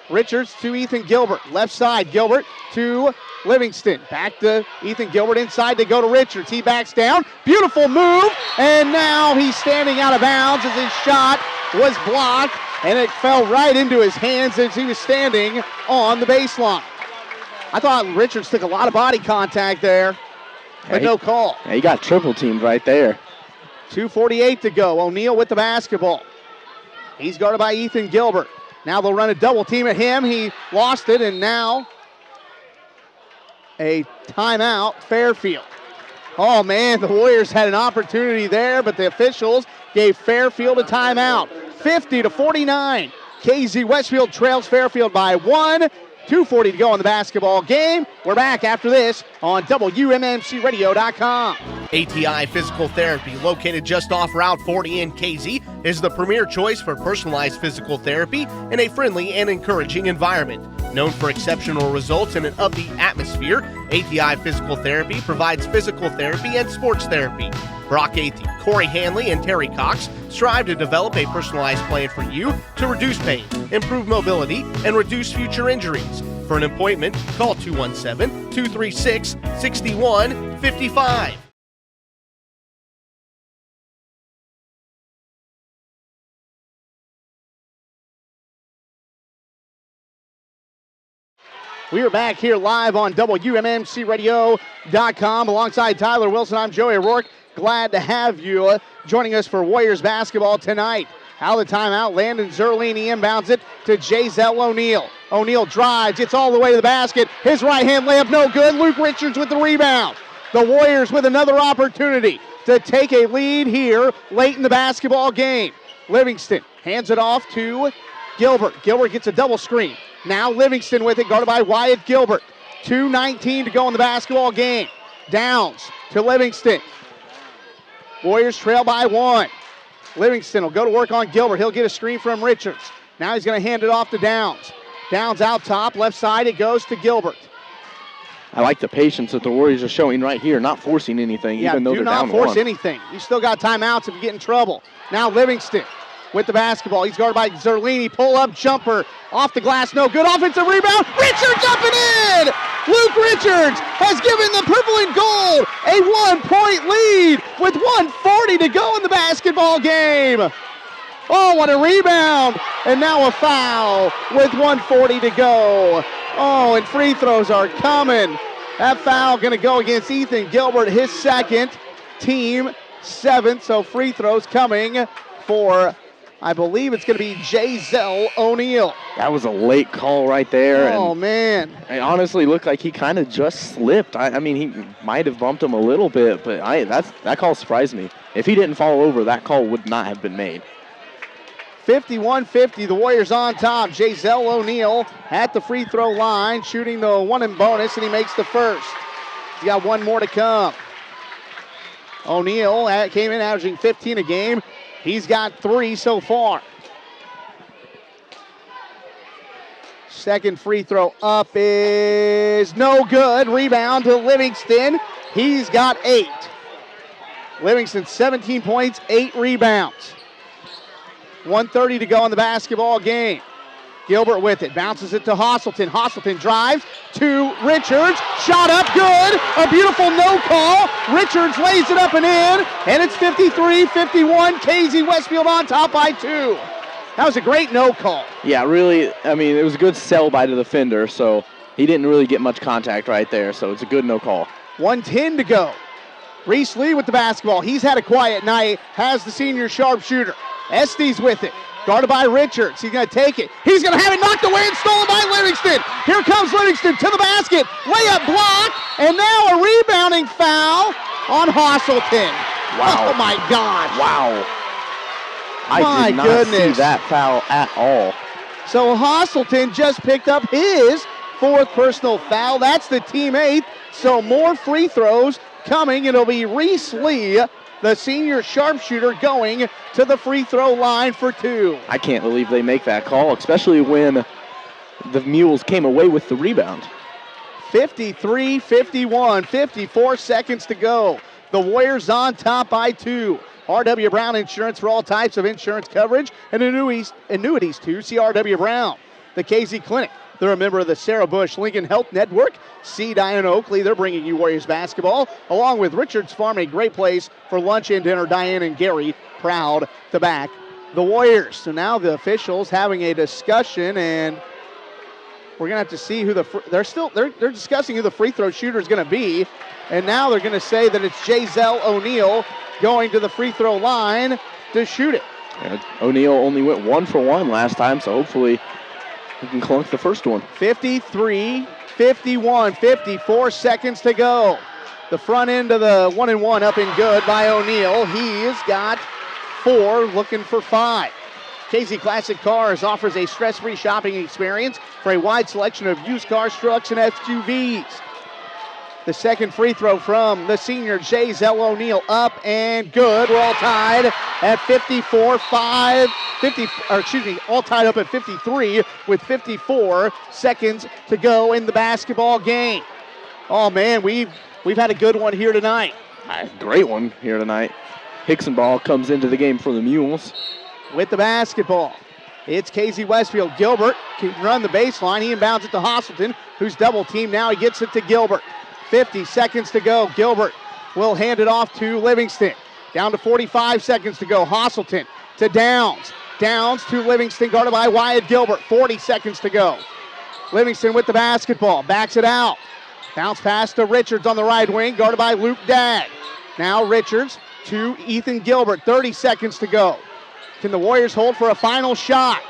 Richards to Ethan Gilbert. Left side, Gilbert to Livingston. Back to Ethan Gilbert inside. They go to Richards. He backs down. Beautiful move. And now he's standing out of bounds as his shot was blocked. And it fell right into his hands as he was standing on the baseline. I thought Richards took a lot of body contact there, but no call. Yeah, he got triple teamed right there. 2:48 to go. O'Neal with the basketball. He's guarded by Ethan Gilbert. Now they'll run a double team at him. He lost it, and now a timeout, Fairfield. Oh, man, the Warriors had an opportunity there, but the officials gave Fairfield a timeout. 50-49. KZ Westfield trails Fairfield by 1. 2:40 to go in the basketball game. We're back after this on WMMCRadio.com. ATI Physical Therapy, located just off Route 40 in KZ, is the premier choice for personalized physical therapy in a friendly and encouraging environment. Known for exceptional results in an upbeat atmosphere, ATI Physical Therapy provides physical therapy and sports therapy. Brock Athey, Corey Hanley, and Terry Cox strive to develop a personalized plan for you to reduce pain, improve mobility, and reduce future injuries. For an appointment, call 217-236-6155. We are back here live on WMMCRadio.com alongside Tyler Wilson. I'm Joey O'Rourke. Glad to have you joining us for Warriors basketball tonight. Out of the timeout, Landon Zerlini inbounds it to Jazell O'Neal. O'Neal drives, gets all the way to the basket. His right-hand layup no good. Luke Richards with the rebound. The Warriors with another opportunity to take a lead here late in the basketball game. Livingston hands it off to Gilbert. Gilbert gets a double screen. Now Livingston with it, guarded by Wyatt Gilbert. 2:19 to go in the basketball game. Downs to Livingston. Warriors trail by 1. Livingston will go to work on Gilbert. He'll get a screen from Richards. Now he's going to hand it off to Downs. Downs out top, left side, it goes to Gilbert. I like the patience that the Warriors are showing right here, not forcing anything, even though they're down do not force one. anything. You still got timeouts if you get in trouble. Now Livingston with the basketball. He's guarded by Zerlini. Pull-up jumper off the glass. No good. Offensive rebound. Richards up and in! Luke Richards has given the purple and gold a 1-point lead with 1:40 to go in the basketball game. Oh, what a rebound. And now a foul with 1:40 to go. Oh, and free throws are coming. That foul going to go against Ethan Gilbert, his second, team 7th. So free throws coming for, I believe it's going to be J-Zell O'Neal. That was a late call right there. Oh, and man. It honestly looked like he kind of just slipped. I mean, he might have bumped him a little bit, but that call surprised me. If he didn't fall over, that call would not have been made. 51-50, the Warriors on top. J-Zell O'Neal at the free throw line, shooting the one in bonus, and he makes the first. He's got one more to come. O'Neal came in averaging 15 a game. He's got 3 so far. Second free throw up is no good. Rebound to Livingston. He's got 8. Livingston 17 points, 8 rebounds. 1:30 to go in the basketball game. Gilbert with it, bounces it to Hosselton. Hosselton drives to Richards. Shot up, good. A beautiful no call. Richards lays it up and in, and it's 53-51. KZ Westfield on top by 2. That was a great no call. Yeah, really, I mean, it was a good sell by the defender, so he didn't really get much contact right there, so it's a good no call. 1:10 to go. Reese Lee with the basketball. He's had a quiet night, has the senior sharpshooter. Estes with it, guarded by Richards. He's going to take it. He's going to have it knocked away and stolen by Livingston. Here comes Livingston to the basket. Layup block, and now a rebounding foul on Hosselton. Wow. Oh, my gosh. Wow. I did not see that foul at all. So Hosselton just picked up his 4th personal foul. That's the team 8th. So more free throws coming. It'll be Reese Lee, the senior sharpshooter, going to the free throw line for 2. I can't believe they make that call, especially when the Mules came away with the rebound. 53-51, 54 seconds to go. The Warriors on top by 2. R.W. Brown Insurance for all types of insurance coverage and annuities too. See R.W. Brown. The KZ Clinic. They're a member of the Sarah Bush Lincoln Health Network. See Diane Oakley. They're bringing you Warriors basketball, along with Richards Farm, a great place for lunch and dinner. Diane and Gary proud to back the Warriors. So now the officials having a discussion, and we're gonna have to see who they're discussing who the free throw shooter is going to be, and now they're going to say that it's J-Zell O'Neal going to the free throw line to shoot it. Yeah, O'Neal only went 1 for 1 last time, so hopefully he can clunk the first one. 53-51, 54 seconds to go. The front end of the 1-and-1 up and good by O'Neal. He's got 4, looking for 5. KZ Classic Cars offers a stress-free shopping experience for a wide selection of used cars, trucks, and SUVs. The second free throw from the senior J-Zell O'Neal up and good. We're all tied at all tied up at 53 with 54 seconds to go in the basketball game. Oh man, we've had a good one here tonight. Great one here tonight. Hickson ball comes into the game for the Mules. With the basketball, it's KZ Westfield. Gilbert can run the baseline. He inbounds it to Hosselton, who's double teamed. Now he gets it to Gilbert. 50 seconds to go. Gilbert will hand it off to Livingston. Down to 45 seconds to go. Hosselton to Downs. Downs to Livingston, guarded by Wyatt Gilbert. 40 seconds to go. Livingston with the basketball. Backs it out. Bounce pass to Richards on the right wing, guarded by Luke Dagg. Now Richards to Ethan Gilbert. 30 seconds to go. Can the Warriors hold for a final shot?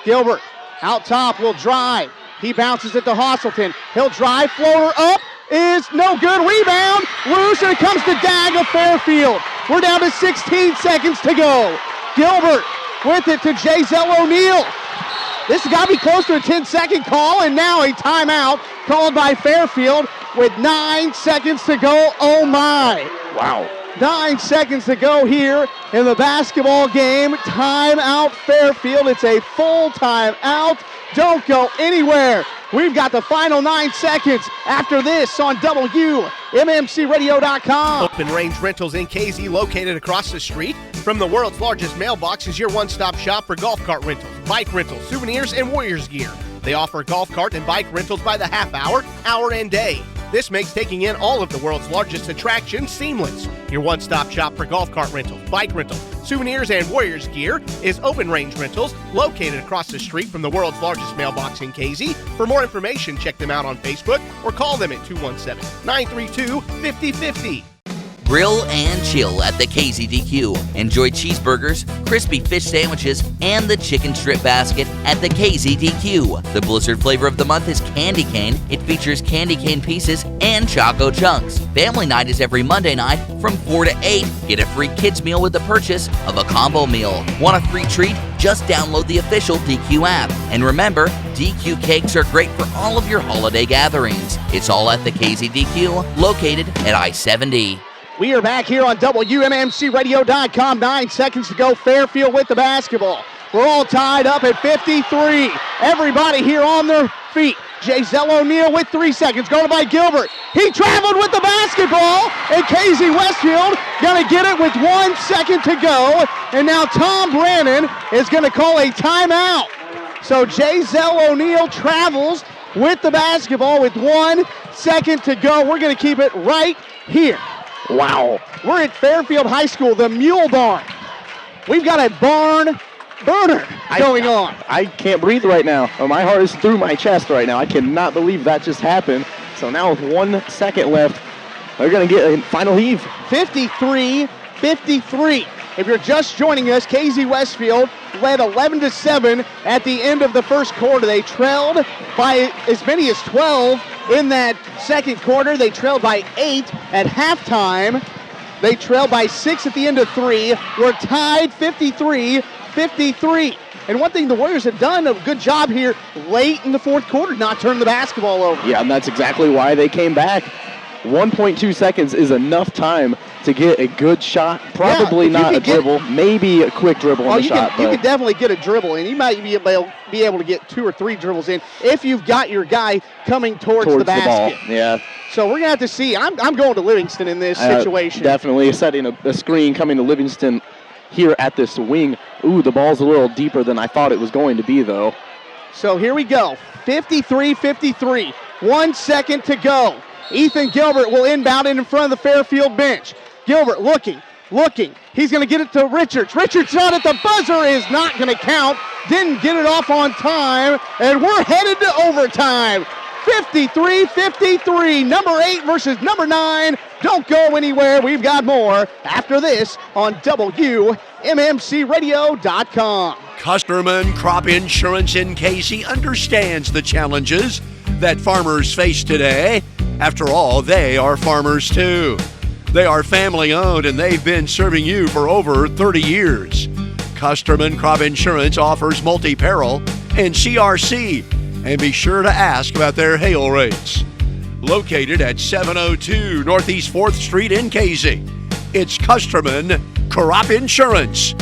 Gilbert out top will drive. He bounces it to Hosselton. He'll drive, floater up. Is no good. Rebound. Loose, and it comes to Dagg of Fairfield. We're down to 16 seconds to go. Gilbert with it to J-Zell O'Neal. This has got to be close to a 10-second call, and now a timeout called by Fairfield with 9 seconds to go. Oh, my. Wow. 9 seconds to go here in the basketball game. Timeout Fairfield. It's a full timeout. Don't go anywhere. We've got the final 9 seconds after this on WMMCRadio.com. Open Range Rentals in KZ, located across the street from the world's largest mailbox, is your one-stop shop for golf cart rentals, bike rentals, souvenirs, and Warriors gear. They offer golf cart and bike rentals by the half hour, hour, and day. This makes taking in all of the world's largest attractions seamless. Your one-stop shop for golf cart rentals, bike rentals, souvenirs, and Warriors gear is Open Range Rentals, located across the street from the world's largest mailbox in KZ. For more information, check them out on Facebook or call them at 217-932-5050. Grill and chill at the KZDQ. Enjoy cheeseburgers, crispy fish sandwiches, and the chicken strip basket at the KZDQ. The Blizzard flavor of the month is candy cane. It features candy cane pieces and choco chunks. Family night is every Monday night from 4 to 8. Get a free kids meal with the purchase of a combo meal. Want a free treat? Just download the official DQ app. And remember, DQ cakes are great for all of your holiday gatherings. It's all at the KZDQ, located at I-70. We are back here on WMMCRadio.com. 9 seconds to go. Fairfield with the basketball. We're all tied up at 53. Everybody here on their feet. J-Zell O'Neal with 3 seconds. Going by Gilbert. He traveled with the basketball. And KZ Westfield going to get it with 1 second to go. And now Tom Brannon is going to call a timeout. So J-Zell O'Neal travels with the basketball with 1 second to go. We're going to keep it right here. Wow. We're at Fairfield High School, the Mule Barn. We've got a barn burner going on. I can't breathe right now. My heart is through my chest right now. I cannot believe that just happened. So now with 1 second left, they're going to get a final heave. 53-53. If you're just joining us, KZ Westfield led 11-7 at the end of the first quarter. They trailed by as many as 12 in that second quarter. They trailed by 8 at halftime. They trailed by 6 at the end of 3. We're tied 53-53. And one thing the Warriors have done a good job here late in the fourth quarter, not turning the basketball over. Yeah, and that's exactly why they came back. 1.2 seconds is enough time to get a good shot. Probably not a dribble, maybe a quick dribble on the shot. You can definitely get a dribble in. You might be able to get 2 or 3 dribbles in if you've got your guy coming towards the basket. The ball. Yeah. So we're going to have to see. I'm going to Livingston in this situation. Definitely setting a screen coming to Livingston here at this wing. Ooh, the ball's a little deeper than I thought it was going to be, though. So here we go. 53-53. 1 second to go. Ethan Gilbert will inbound it in front of the Fairfield bench. Gilbert looking. He's going to get it to Richards. Richards' shot at the buzzer is not going to count. Didn't get it off on time, and we're headed to overtime. 53-53. Number 8 versus number 9. Don't go anywhere. We've got more after this on WMMCRadio.com. Custerman Crop Insurance in KC understands the challenges that farmers face today. After all, they are farmers too. They are family owned and they've been serving you for over 30 years. Custerman Crop Insurance offers multi-peril and CRC. And be sure to ask about their hail rates. Located at 702 Northeast 4th Street in KZ, it's Custerman Crop Insurance.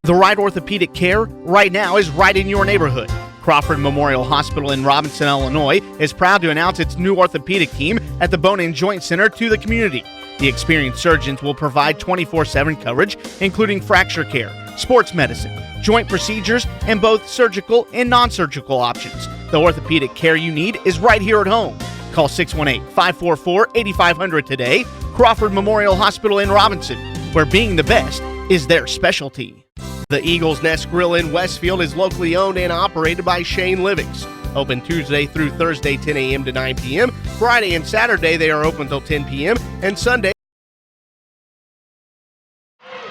The right orthopedic care right now is right in your neighborhood. Crawford Memorial Hospital in Robinson, Illinois is proud to announce its new orthopedic team at the Bone and Joint Center to the community. The experienced surgeons will provide 24/7 coverage, including fracture care, sports medicine, joint procedures, and both surgical and non-surgical options. The orthopedic care you need is right here at home. Call 618-544-8500 today. Crawford Memorial Hospital in Robinson, where being the best is their specialty. The Eagle's Nest Grill in Westfield is locally owned and operated by Shane Livings. Open Tuesday through Thursday, 10 a.m. to 9 p.m. Friday and Saturday, they are open until 10 p.m. And Sunday.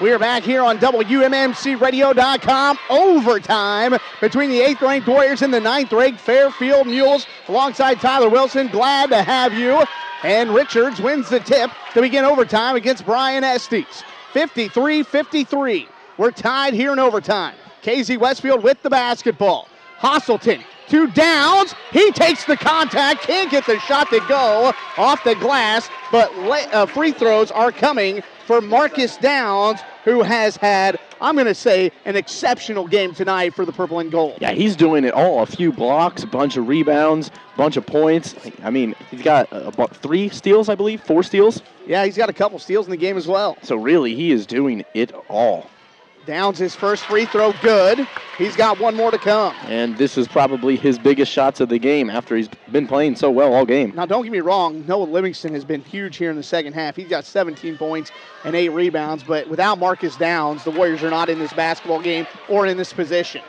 We are back here on WMMCRadio.com. Overtime between the 8th-ranked Warriors and the 9th-ranked Fairfield Mules. Alongside Tyler Wilson, glad to have you. And Richards wins the tip to begin overtime against Brian Estes. 53-53. We're tied here in overtime. KZ Westfield with the basketball. Hosselton to Downs. He takes the contact, can't get the shot to go off the glass, but free throws are coming for Marcus Downs, who has had, I'm going to say, an exceptional game tonight for the Purple and Gold. Yeah, he's doing it all. A few blocks, a bunch of rebounds, a bunch of points. I mean, he's got about 3 steals, I believe, 4 steals. Yeah, he's got a couple steals in the game as well. So really, he is doing it all. Downs his first free throw, good. He's got one more to come. And this is probably his biggest shots of the game after he's been playing so well all game. Now, don't get me wrong, Noah Livingston has been huge here in the second half. He's got 17 points and 8 rebounds, but without Marcus Downs, the Warriors are not in this basketball game or in this position.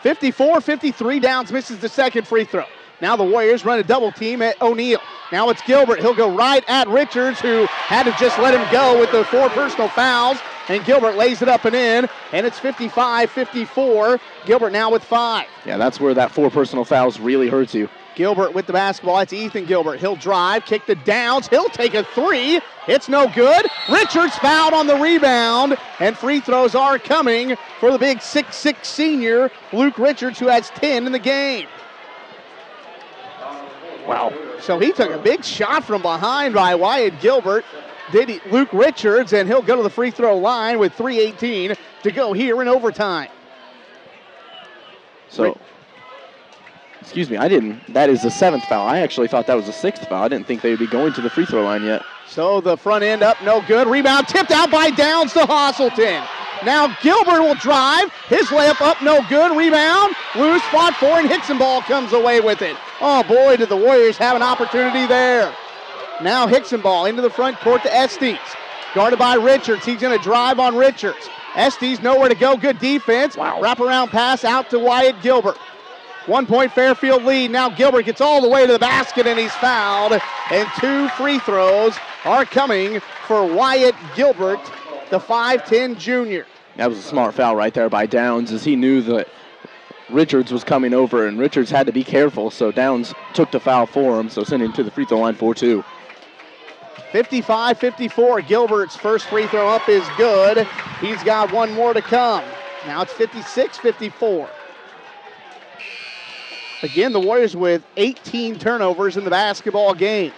54-53, Downs misses the second free throw. Now the Warriors run a double team at O'Neal. Now it's Gilbert. He'll go right at Richards, who had to just let him go with the 4 personal fouls. And Gilbert lays it up and in, and it's 55-54. Gilbert now with 5. Yeah, that's where that 4 personal fouls really hurts you. Gilbert with the basketball. It's Ethan Gilbert. He'll drive, kick to Downs. He'll take a 3. It's no good. Richards fouled on the rebound, and free throws are coming for the big 6'6 senior, Luke Richards, who has 10 in the game. Wow. So he took a big shot from behind by Wyatt Gilbert. Luke Richards, and he'll go to the free throw line with 3:18 to go here in overtime. So, excuse me, that is the 7th foul. I actually thought that was the 6th foul. I didn't think they would be going to the free throw line yet. So the front end up, no good. Rebound tipped out by Downs to Hosselton. Now Gilbert will drive. His layup up, no good. Rebound, loose, fought for, and Hicksonball comes away with it. Oh boy, did the Warriors have an opportunity there. Now Hicksonball into the front court to Estes. Guarded by Richards. He's going to drive on Richards. Estes nowhere to go. Good defense. Wow. Wraparound pass out to Wyatt Gilbert. 1 point Fairfield lead. Now Gilbert gets all the way to the basket and he's fouled. And 2 free throws are coming for Wyatt Gilbert, the 5'10 junior. That was a smart foul right there by Downs, as he knew that Richards was coming over and Richards had to be careful. So Downs took the foul for him. So sending him to the free throw line for 2. 55-54. Gilbert's first free throw up is good. He's got one more to come. Now it's 56-54. Again, the Warriors with 18 turnovers in the basketball game.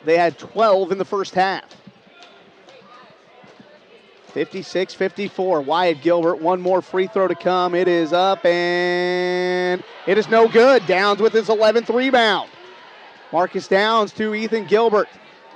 They had 12 in the first half. 56-54. Wyatt Gilbert, one more free throw to come. It is up and it is no good. Downs with his 11th rebound. Marcus Downs to Ethan Gilbert.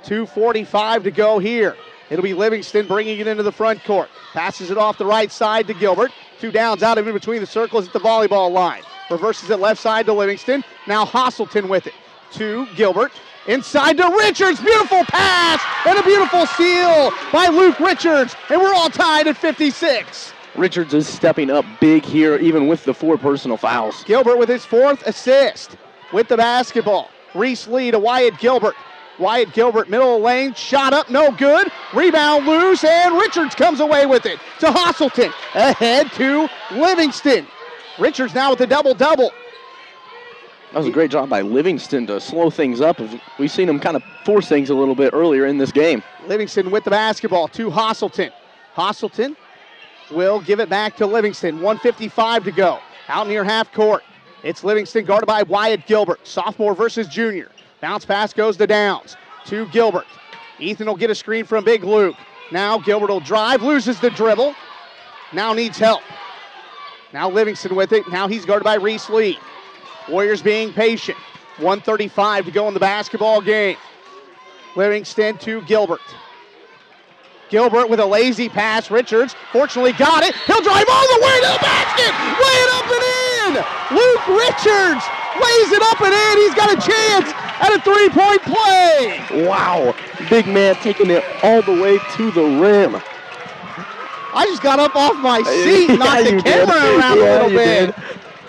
2:45 to go here. It'll be Livingston bringing it into the front court. Passes it off the right side to Gilbert. 2 downs out of in between the circles at the volleyball line. Reverses it left side to Livingston. Now Hosselton with it. To Gilbert. Inside to Richards. Beautiful pass and a beautiful steal by Luke Richards. And we're all tied at 56. Richards is stepping up big here, even with the 4 personal fouls. Gilbert with his 4th assist with the basketball. Reese Lee to Wyatt Gilbert. Wyatt Gilbert, middle of the lane, shot up, no good. Rebound loose, and Richards comes away with it to Hosselton. Ahead to Livingston. Richards now with the double-double. That was a great job by Livingston to slow things up. We've seen him kind of force things a little bit earlier in this game. Livingston with the basketball to Hosselton. Hosselton will give it back to Livingston. 1:55 to go. Out near half court. It's Livingston guarded by Wyatt Gilbert. Sophomore versus junior. Bounce pass goes to Downs. To Gilbert. Ethan will get a screen from Big Luke. Now Gilbert will drive, loses the dribble. Now needs help. Now Livingston with it. Now he's guarded by Reese Lee. Warriors being patient. 1:35 to go in the basketball game. Livingston to Gilbert. Gilbert with a lazy pass. Richards fortunately got it. He'll drive all the way to the basket. Lay it up and in. Luke Richards lays it up and in. He's got a chance at a 3-point play. Wow. Big man taking it all the way to the rim. I just got up off my seat and knocked the camera around a little bit.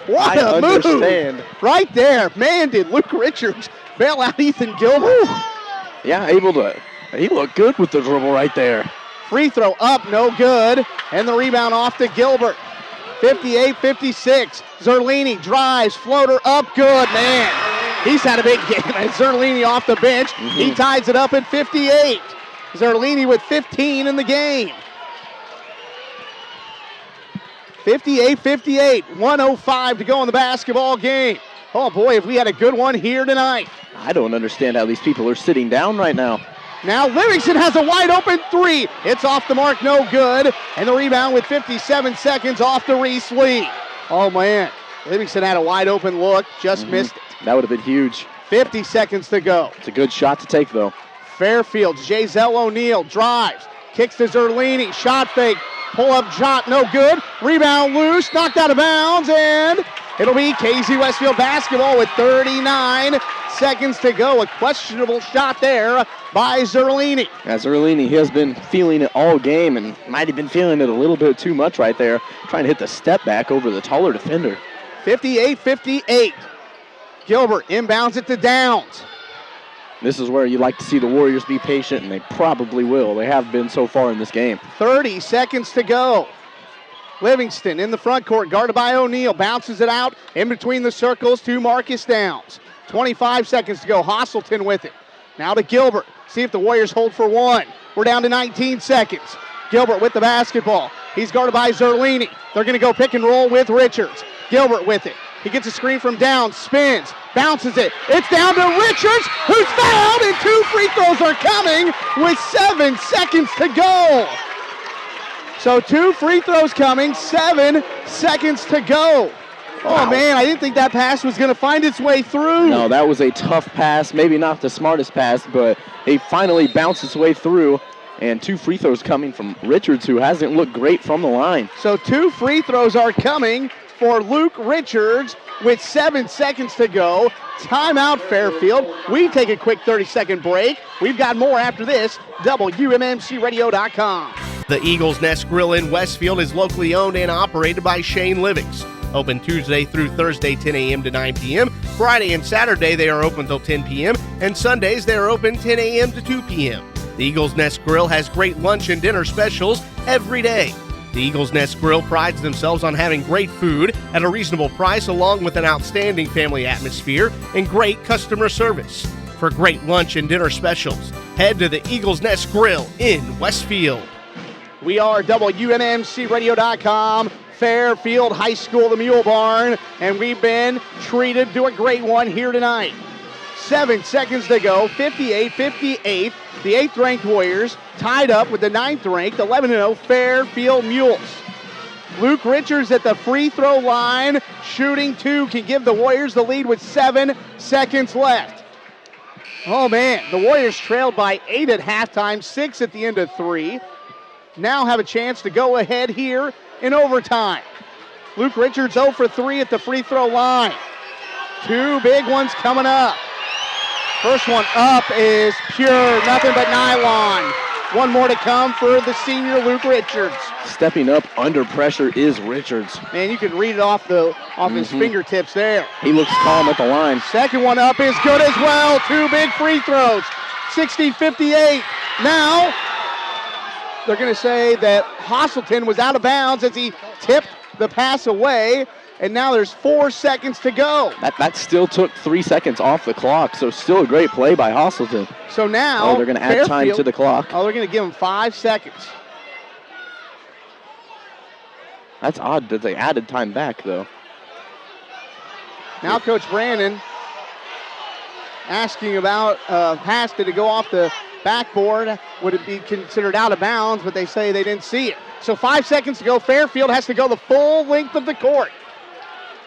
What a move. Right there. Man, did Luke Richards bail out Ethan Gilbert. Yeah, he looked good with the dribble right there. Free throw up, no good. And the rebound off to Gilbert. 58-56. Zerlini drives, floater up, good, man. He's had a big game. And Zerlini off the bench. He ties it up at 58. Zerlini with 15 in the game. 58-58, 1:05 to go in the basketball game. Oh boy, if we had a good one here tonight. I don't understand how these people are sitting down right now. Now Livingston has a wide open three. It's off the mark, no good. And the rebound with 57 seconds off to Reese Lee. Oh man, Livingston had a wide open look, just missed it. That would have been huge. 50 seconds to go. It's a good shot to take though. Fairfield, Giselle O'Neill drives, kicks to Zerlini, shot fake, pull up shot, no good. Rebound loose, knocked out of bounds, and it'll be KZ Westfield basketball with 39 seconds to go. A questionable shot there by Zerlini. Yeah, Zerlini, he has been feeling it all game and might have been feeling it a little bit too much right there, trying to hit the step back over the taller defender. 58-58. Gilbert inbounds it to Downs. This is where you like to see the Warriors be patient, and they probably will. They have been so far in this game. 30 seconds to go. Livingston in the front court, guarded by O'Neal, bounces it out in between the circles to Marcus Downs. 25 seconds to go. Hosselton with it. Now to Gilbert. See if the Warriors hold for one. We're down to 19 seconds. Gilbert with the basketball. He's guarded by Zerlini. They're going to go pick and roll with Richards. Gilbert with it. He gets a screen from Downs, spins, bounces it. It's down to Richards, who's fouled, and 2 free throws are coming with 7 seconds to go. So 2 free throws coming, 7 seconds to go. Oh, man, I didn't think that pass was going to find its way through. No, that was a tough pass. Maybe not the smartest pass, but he finally bounced its way through. And 2 free throws coming from Richards, who hasn't looked great from the line. So 2 free throws are coming for Luke Richards with 7 seconds to go. Timeout, Fairfield. We take a quick 30-second break. We've got more after this. WMMCRadio.com. The Eagles Nest Grill in Westfield is locally owned and operated by Shane Livings. Open Tuesday through Thursday, 10 a.m. to 9 p.m. Friday and Saturday, they are open until 10 p.m. And Sundays, they are open 10 a.m. to 2 p.m. The Eagles Nest Grill has great lunch and dinner specials every day. The Eagles Nest Grill prides themselves on having great food at a reasonable price, along with an outstanding family atmosphere and great customer service. For great lunch and dinner specials, head to the Eagles Nest Grill in Westfield. We are WMMCRadio.com, Fairfield High School, the Mule Barn, and we've been treated to a great one here tonight. 7 seconds to go, 58-58. The 8th-ranked Warriors tied up with the 9th-ranked 11-0 Fairfield Mules. Luke Richards at the free throw line, shooting 2, can give the Warriors the lead with 7 seconds left. Oh, man, the Warriors trailed by 8 at halftime, 6 at the end of 3. Now have a chance to go ahead here in overtime. Luke Richards 0 for 3 at the free throw line. 2 big ones coming up. First one up is pure, nothing but nylon. One more to come for the senior Luke Richards. Stepping up under pressure is Richards. Man, you can read it off his fingertips there. He looks calm at the line. Second one up is good as well. 2 big free throws. 60-58. Now, they're going to say that Hosselton was out of bounds as he tipped the pass away. And now there's 4 seconds to go. That still took 3 seconds off the clock, so still a great play by Hosselton. So now they're going to add time to the clock. Oh, they're going to give him 5 seconds. That's odd that they added time back, though. Now Coach Brandon asking about pass. Did it go off the backboard? Would it be considered out of bounds? But they say they didn't see it. So 5 seconds to go. Fairfield has to go the full length of the court.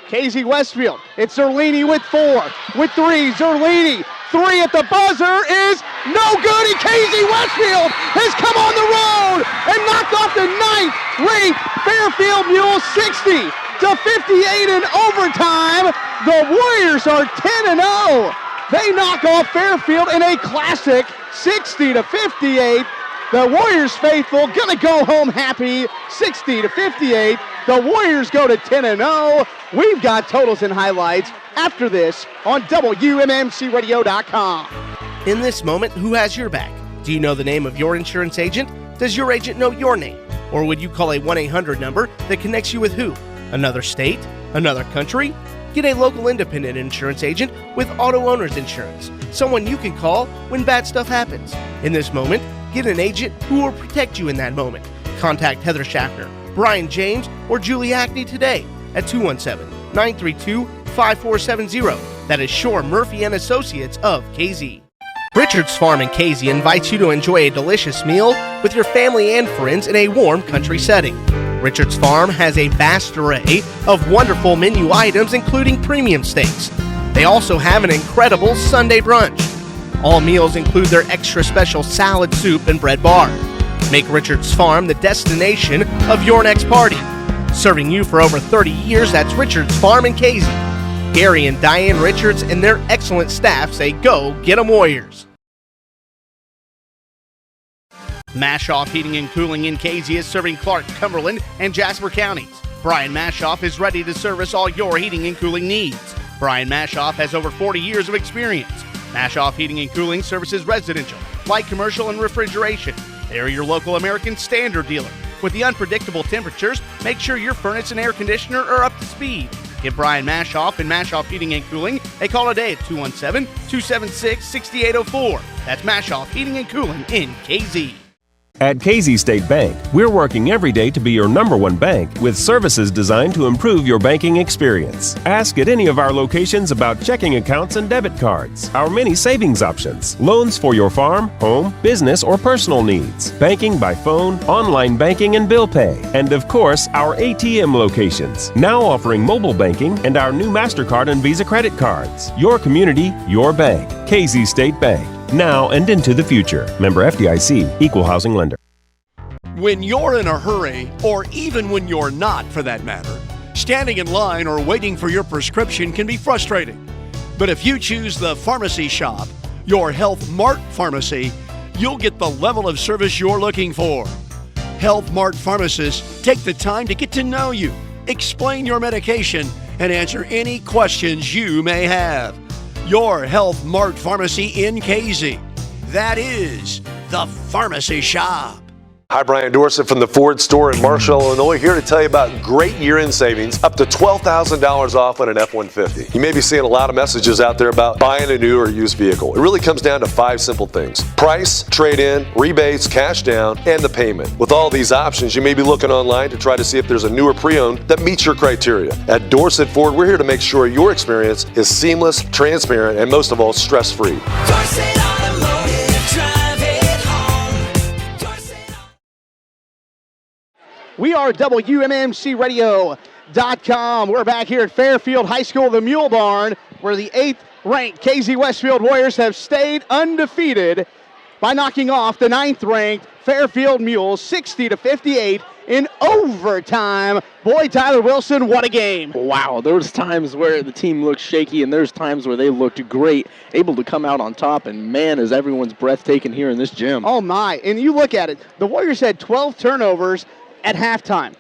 KZ Westfield, it's Zerlini with 4, with 3, Zerlini, 3 at the buzzer is no good, and KZ Westfield has come on the road and knocked off the 9th-ranked Fairfield Mules 60-58 in overtime. The Warriors are 10-0. They knock off Fairfield in a classic 60-58. The Warriors faithful gonna go home happy, 60-58. The Warriors go to 10-0. We've got totals and highlights after this on WMMCRadio.com. In this moment, who has your back? Do you know the name of your insurance agent? Does your agent know your name? Or would you call a 1-800 number that connects you with who? Another state? Another country? Get a local independent insurance agent with auto owner's insurance. Someone you can call when bad stuff happens. In this moment, get an agent who will protect you in that moment. Contact Heather Schaffner, Brian James, or Julie Hackney today at 217-932-5470. That is Shore Murphy and Associates of KZ. Richard's Farm in KZ invites you to enjoy a delicious meal with your family and friends in a warm country setting. Richard's Farm has a vast array of wonderful menu items, including premium steaks. They also have an incredible Sunday brunch. All meals include their extra special salad, soup, and bread bar. Make Richard's Farm the destination of your next party. Serving you for over 30 years, that's Richard's Farm in KZ. Gary and Diane Richards and their excellent staff say, go get 'em Warriors. Mashoff Heating and Cooling in KZ is serving Clark, Cumberland, and Jasper counties. Brian Mashoff is ready to service all your heating and cooling needs. Brian Mashoff has over 40 years of experience. Mashoff Heating and Cooling services residential, light commercial, and refrigeration. They are your local American Standard dealer. With the unpredictable temperatures, make sure your furnace and air conditioner are up to speed. Give Brian Mashoff and Mashoff Heating and Cooling a call today at 217-276-6804. That's Mashoff Heating and Cooling in KZ. At KZ State Bank, we're working every day to be your #1 bank with services designed to improve your banking experience. Ask at any of our locations about checking accounts and debit cards, our many savings options, loans for your farm, home, business, or personal needs, banking by phone, online banking and bill pay, and of course, our ATM locations, now offering mobile banking and our new MasterCard and Visa credit cards. Your community, your bank. KZ State Bank. Now and into the future. Member FDIC, Equal Housing Lender. When you're in a hurry, or even when you're not for that matter, standing in line or waiting for your prescription can be frustrating. But if you choose the pharmacy shop, your Health Mart pharmacy, you'll get the level of service you're looking for. Health Mart pharmacists take the time to get to know you, explain your medication, and answer any questions you may have. Your Health Mart pharmacy in KZ. That is the pharmacy shop. Hi, Brian Dorsett from the Ford store in Marshall, Illinois, here to tell you about great year-end savings, up to $12,000 off on an F-150. You may be seeing a lot of messages out there about buying a new or used vehicle. It really comes down to 5 simple things: price, trade-in, rebates, cash down, and the payment. With all these options, you may be looking online to try to see if there's a newer pre-owned that meets your criteria. At Dorsett Ford, we're here to make sure your experience is seamless, transparent, and most of all, stress-free. Dorsett Automotive, drive it home. We are WMMCRadio.com. We're back here at Fairfield High School, the Mule Barn, where the 8th-ranked KZ Westfield Warriors have stayed undefeated by knocking off the 9th-ranked Fairfield Mules 60-58 in overtime. Boy, Tyler Wilson, what a game. Wow, there's times where the team looked shaky, and there's times where they looked great, able to come out on top, and man, is everyone's breath taken here in this gym. Oh, my. And you look at it, the Warriors had 12 turnovers at halftime.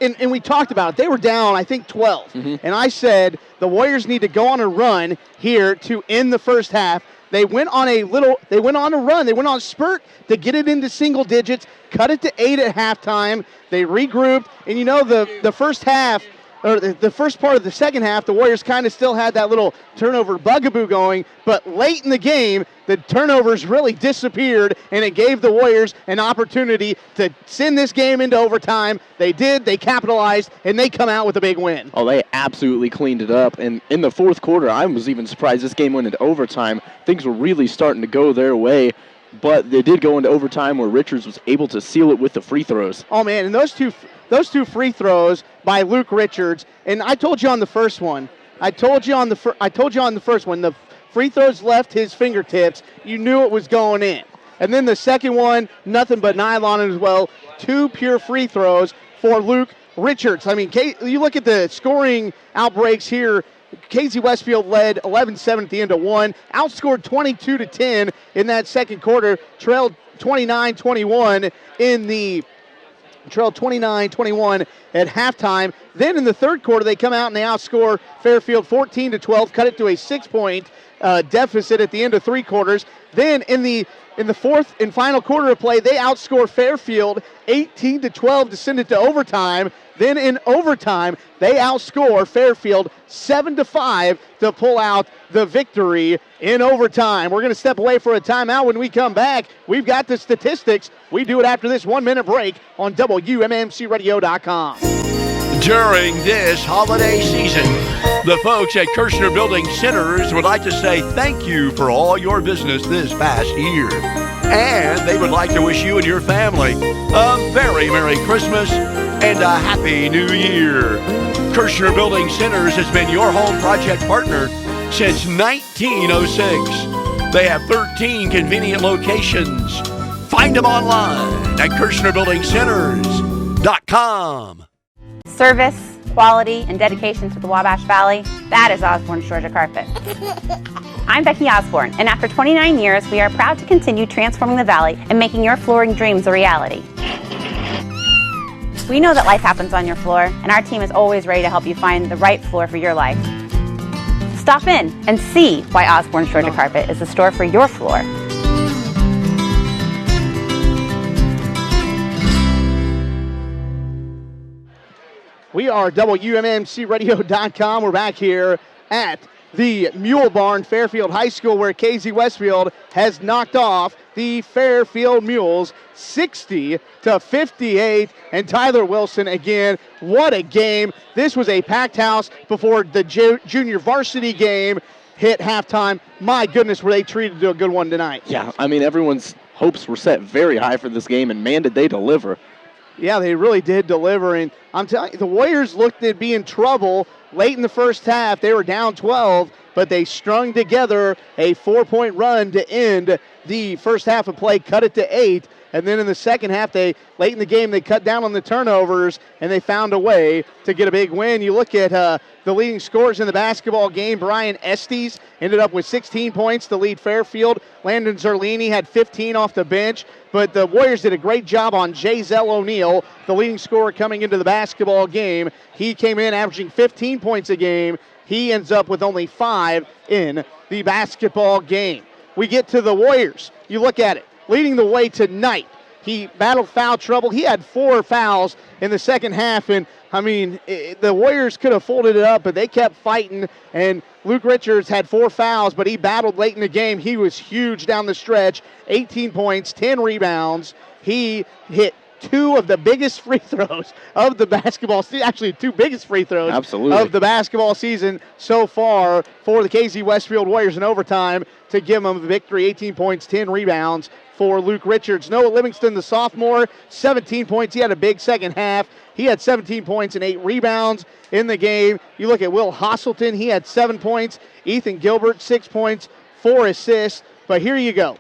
And we talked about it. They were down, I think, 12. And I said the Warriors need to go on a run here to end the first half. They went on a run. They went on a spurt to get it into single digits, cut it to 8 at halftime. They regrouped. And you know, the first half, or the first part of the second half, the Warriors kind of still had that little turnover bugaboo going, but late in the game, the turnovers really disappeared, and it gave the Warriors an opportunity to send this game into overtime. They did, they capitalized, and they come out with a big win. Oh, they absolutely cleaned it up, and in the fourth quarter, I was even surprised this game went into overtime. Things were really starting to go their way, but they did go into overtime where Richards was able to seal it with the free throws. Oh, man, and those two free throws by Luke Richards, and I told you on the first one, the free throws left his fingertips, you knew it was going in. And then the second one, nothing but nylon as well. 2 pure free throws for Luke Richards. I mean, you look at the scoring outbreaks here. KZ Westfield led 11-7 at the end of one, outscored 22-10 in that second quarter, trailed 29-21 at halftime. Then in the third quarter, they come out and they outscore Fairfield 14-12, cut it to a 6-point deficit at the end of 3 quarters. Then in the fourth and final quarter of play, they outscore Fairfield 18-12 to send it to overtime. Then in overtime, they outscore Fairfield 7-5 to pull out the victory in overtime. We're going to step away for a timeout. When we come back, we've got the statistics. We do it after this 1-minute break on WMMCRadio.com. During this holiday season, the folks at Kirshner Building Centers would like to say thank you for all your business this past year. And they would like to wish you and your family a very Merry Christmas and a Happy New Year. Kirshner Building Centers has been your home project partner since 1906. They have 13 convenient locations. Find them online at KirshnerBuildingCenters.com. Service, quality, and dedication to the Wabash Valley, that is Osborne's Georgia Carpet. I'm Becky Osborne, and after 29 years, we are proud to continue transforming the Valley and making your flooring dreams a reality. We know that life happens on your floor, and our team is always ready to help you find the right floor for your life. Stop in and see why Osborne's Georgia Carpet is the store for your floor. We are WMMCRadio.com. We're back here at the Mule Barn, Fairfield High School, where KZ Westfield has knocked off the Fairfield Mules 60-58. And Tyler Wilson again, what a game. This was a packed house before the junior varsity game hit halftime. My goodness, were they treated to a good one tonight. Yeah, I mean, everyone's hopes were set very high for this game, and man, did they deliver. Yeah, they really did deliver, and I'm telling you, the Warriors looked to be in trouble late in the first half. They were down 12, but they strung together a 4-point run to end the first half of play, cut it to 8, and then in the second half, late in the game, they cut down on the turnovers, and they found a way to get a big win. You look at the leading scorers in the basketball game. Brian Estes ended up with 16 points to lead Fairfield. Landon Zerlini had 15 off the bench, but the Warriors did a great job on Jazell O'Neal, the leading scorer coming into the basketball game. He came in averaging 15 points a game. He ends up with only 5 in the basketball game. We get to the Warriors. You look at it. Leading the way tonight, he battled foul trouble. He had 4 fouls in the second half, and I mean, the Warriors could have folded it up, but they kept fighting, and Luke Richards had 4 fouls, but he battled late in the game. He was huge down the stretch, 18 points, 10 rebounds. He hit 2 of the biggest free throws of the basketball season, actually 2 biggest free throws of the basketball season so far for the KZ Westfield Warriors in overtime to give them the victory, 18 points, 10 rebounds for Luke Richards. Noah Livingston, the sophomore, 17 points. He had a big second half. He had 17 points and 8 rebounds in the game. You look at Will Hosselton, he had 7 points. Ethan Gilbert, 6 points, 4 assists. But here you go.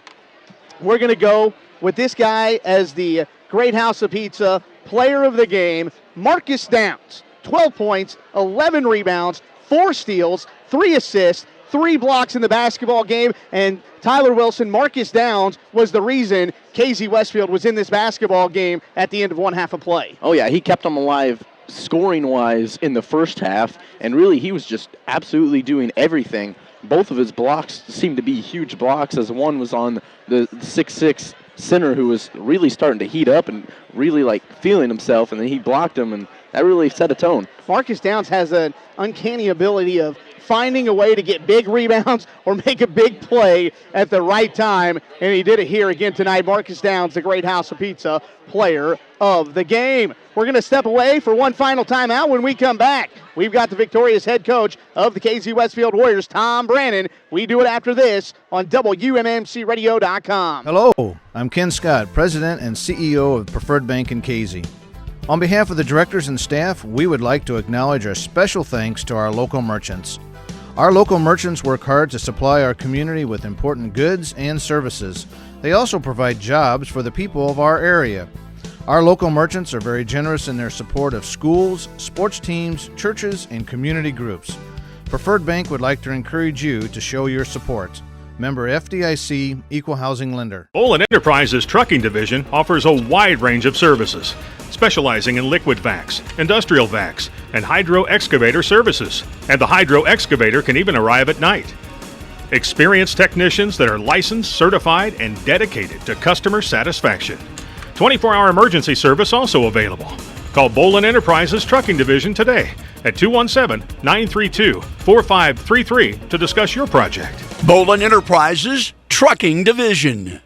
We're going to go with this guy as the Great House of Pizza player of the game, Marcus Downs. 12 points, 11 rebounds, 4 steals, 3 assists, 3 blocks in the basketball game, and Tyler Wilson, Marcus Downs, was the reason KZ Westfield was in this basketball game at the end of one half of play. Oh, yeah, he kept them alive scoring-wise in the first half, and really he was just absolutely doing everything. Both of his blocks seemed to be huge blocks, as one was on the 6'6" center who was really starting to heat up and really feeling himself, and then he blocked him, and that really set a tone. Marcus Downs has an uncanny ability of finding a way to get big rebounds or make a big play at the right time, and he did it here again tonight. Marcus Downs, the Great House of Pizza player of the game. We're going to step away for one final timeout. When we come back, we've got the victorious head coach of the KZ Westfield Warriors, Tom Brannon. We do it after this on WMMCRadio.com. Hello, I'm Ken Scott, President and CEO of Preferred Bank in KZ. On behalf of the directors and staff, we would like to acknowledge our special thanks to our local merchants. Our local merchants work hard to supply our community with important goods and services. They also provide jobs for the people of our area. Our local merchants are very generous in their support of schools, sports teams, churches, and community groups. Preferred Bank would like to encourage you to show your support. Member FDIC, Equal Housing Lender. Olin Enterprises Trucking Division offers a wide range of services, specializing in liquid vacs, industrial vacs, and hydro excavator services. And the hydro excavator can even arrive at night. Experienced technicians that are licensed, certified, and dedicated to customer satisfaction. 24-hour emergency service also available. Call Bolin Enterprises Trucking Division today at 217-932-4533 to discuss your project. Bolin Enterprises Trucking Division.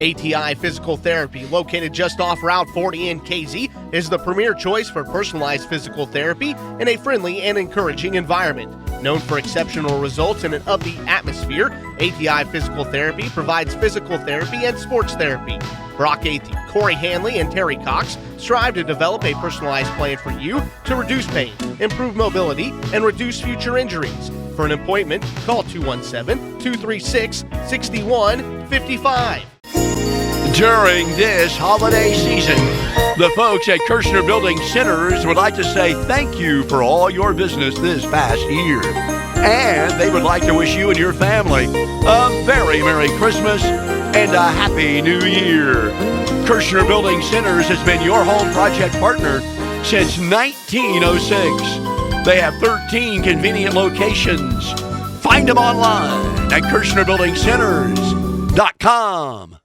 ATI Physical Therapy, located just off Route 40 in KZ, is the premier choice for personalized physical therapy in a friendly and encouraging environment. Known for exceptional results in an upbeat atmosphere, ATI Physical Therapy provides physical therapy and sports therapy. Brock Athey, Corey Hanley, and Terry Cox strive to develop a personalized plan for you to reduce pain, improve mobility, and reduce future injuries. For an appointment, call 217-236-6155. During this holiday season, the folks at Kirshner Building Centers would like to say thank you for all your business this past year. And they would like to wish you and your family a very Merry Christmas and a Happy New Year. Kirshner Building Centers has been your home project partner since 1906. They have 13 convenient locations. Find them online at KirshnerBuildingCenters.com.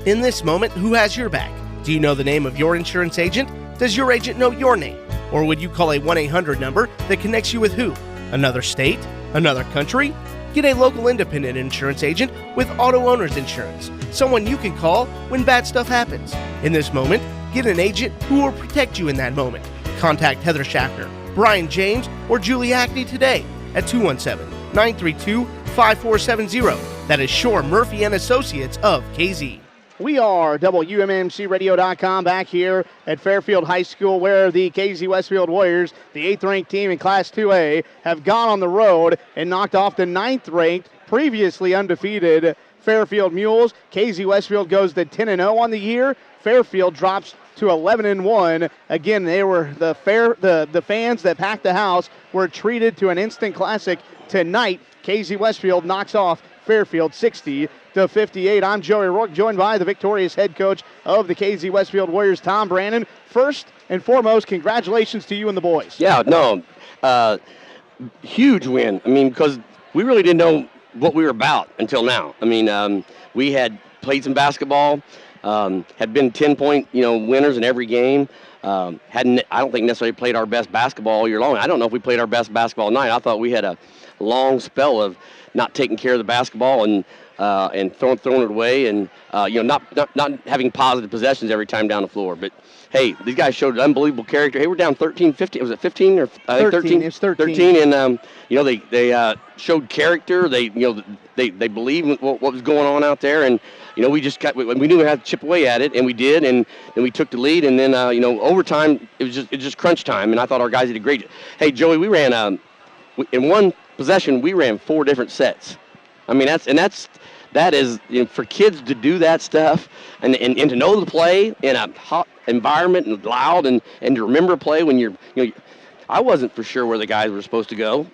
In this moment, who has your back? Do you know the name of your insurance agent? Does your agent know your name? Or would you call a 1-800 number that connects you with who? Another state? Another country? Get a local independent insurance agent with Auto Owners Insurance, someone you can call when bad stuff happens. In this moment, get an agent who will protect you in that moment. Contact Heather Schaffner, Brian James, or Julie Hackney today at 217-932-5470. That is Shore Murphy and Associates of KZ. We are WMMCRadio.com back here at Fairfield High School, where the KZ Westfield Warriors, the 8th-ranked team in Class 2A, have gone on the road and knocked off the 9th-ranked, previously undefeated Fairfield Mules. KZ Westfield goes to 10-0 on the year. Fairfield drops to 11-1. Again, they were the fans that packed the house were treated to an instant classic tonight. KZ Westfield knocks off Fairfield 60-58. I'm Joey Rourke, joined by the victorious head coach of the KZ Westfield Warriors, Tom Brandon. First and foremost, congratulations to you and the boys. Yeah, no, huge win. I mean, because we really didn't know what we were about until now. I mean, we had played some basketball, had been 10-point, winners in every game. I don't think necessarily played our best basketball all year long. I don't know if we played our best basketball night. I thought we had a long spell of not taking care of the basketball and throwing it away, and not having positive possessions every time down the floor. But hey, these guys showed unbelievable character. Hey, we're down 13-15. Was it 15 or 13? It's 13. 13, and they showed character. They believed in what was going on out there, and we knew we had to chip away at it, and we did, and then we took the lead, and then overtime it was just crunch time, and I thought our guys did a great job. Hey, Joey, we ran in one possession we ran 4 different sets. I mean that is for kids to do that stuff and to know the play in a hot environment and loud and to remember play when you're I wasn't for sure where the guys were supposed to go.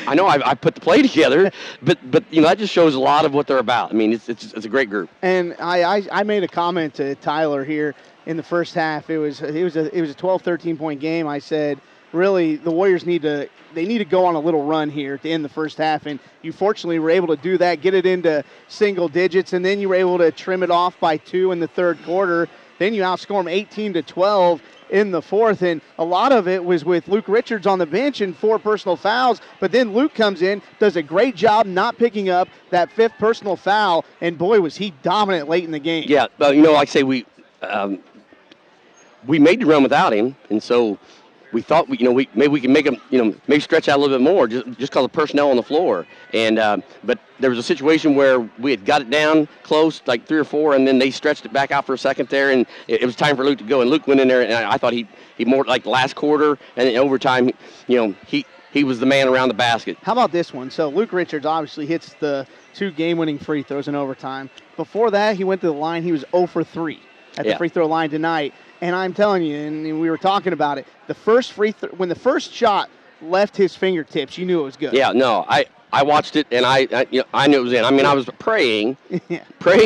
I know I put the play together, but that just shows a lot of what they're about. I mean, it's a great group. And I made a comment to Tyler here in the first half. It was a 12-13 point game. I said, really, the Warriors need to go on a little run here to end the first half, and you fortunately were able to do that, get it into single digits, and then you were able to trim it off by 2 in the third quarter. Then you outscore them 18-12 in the fourth, and a lot of it was with Luke Richards on the bench and 4 personal fouls, but then Luke comes in, does a great job not picking up that 5th personal foul, and boy, was he dominant late in the game. Yeah, like I say, we made the run without him, and so we thought maybe we can make him maybe stretch out a little bit more just because of personnel on the floor. And but there was a situation where we had got it down close, like 3 or 4, and then they stretched it back out for a second there, and it was time for Luke to go. And Luke went in there, and I thought he more like the last quarter and in overtime, he was the man around the basket. How about this one? So Luke Richards obviously hits the 2 game-winning free throws in overtime. Before that, he went to the line. He was 0 for 3 at the free throw line tonight. And I'm telling you, and we were talking about it, the first when the first shot left his fingertips, you knew it was good. Yeah, no, I watched it, and I knew it was in. I mean, I was praying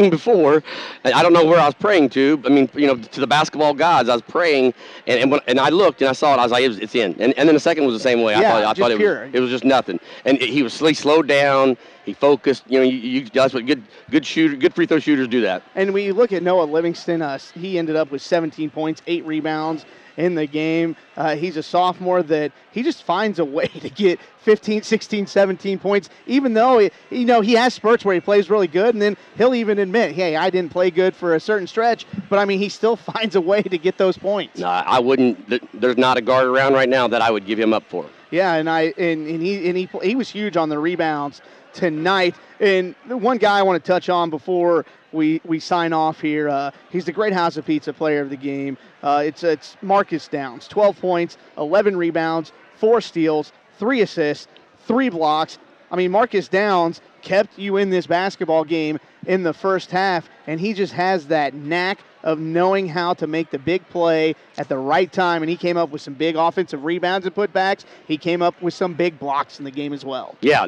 before. I don't know where I was praying to. I mean, to the basketball gods. I was praying, and I looked, and I saw it. I was like, it's in. And then the second was the same way. I thought it was just nothing. And he slowed down. He focused. That's what good free throw shooters do that. And we look at Noah Livingston. He ended up with 17 points, 8 rebounds in the game. He's a sophomore that he just finds a way to get 15, 16, 17 points, even though he has spurts where he plays really good, and then he'll even admit, hey, I didn't play good for a certain stretch, but I mean, he still finds a way to get those points. No, I wouldn't. There's not a guard around right now that I would give him up for. Yeah, and he was huge on the rebounds tonight. And the one guy I want to touch on before we sign off here, he's the Great House of Pizza player of the game. It's Marcus Downs, 12 points, 11 rebounds, 4 steals, 3 assists, 3 blocks. I mean, Marcus Downs kept you in this basketball game in the first half, and he just has that knack of knowing how to make the big play at the right time, and he came up with some big offensive rebounds and putbacks. He came up with some big blocks in the game as well. Yeah,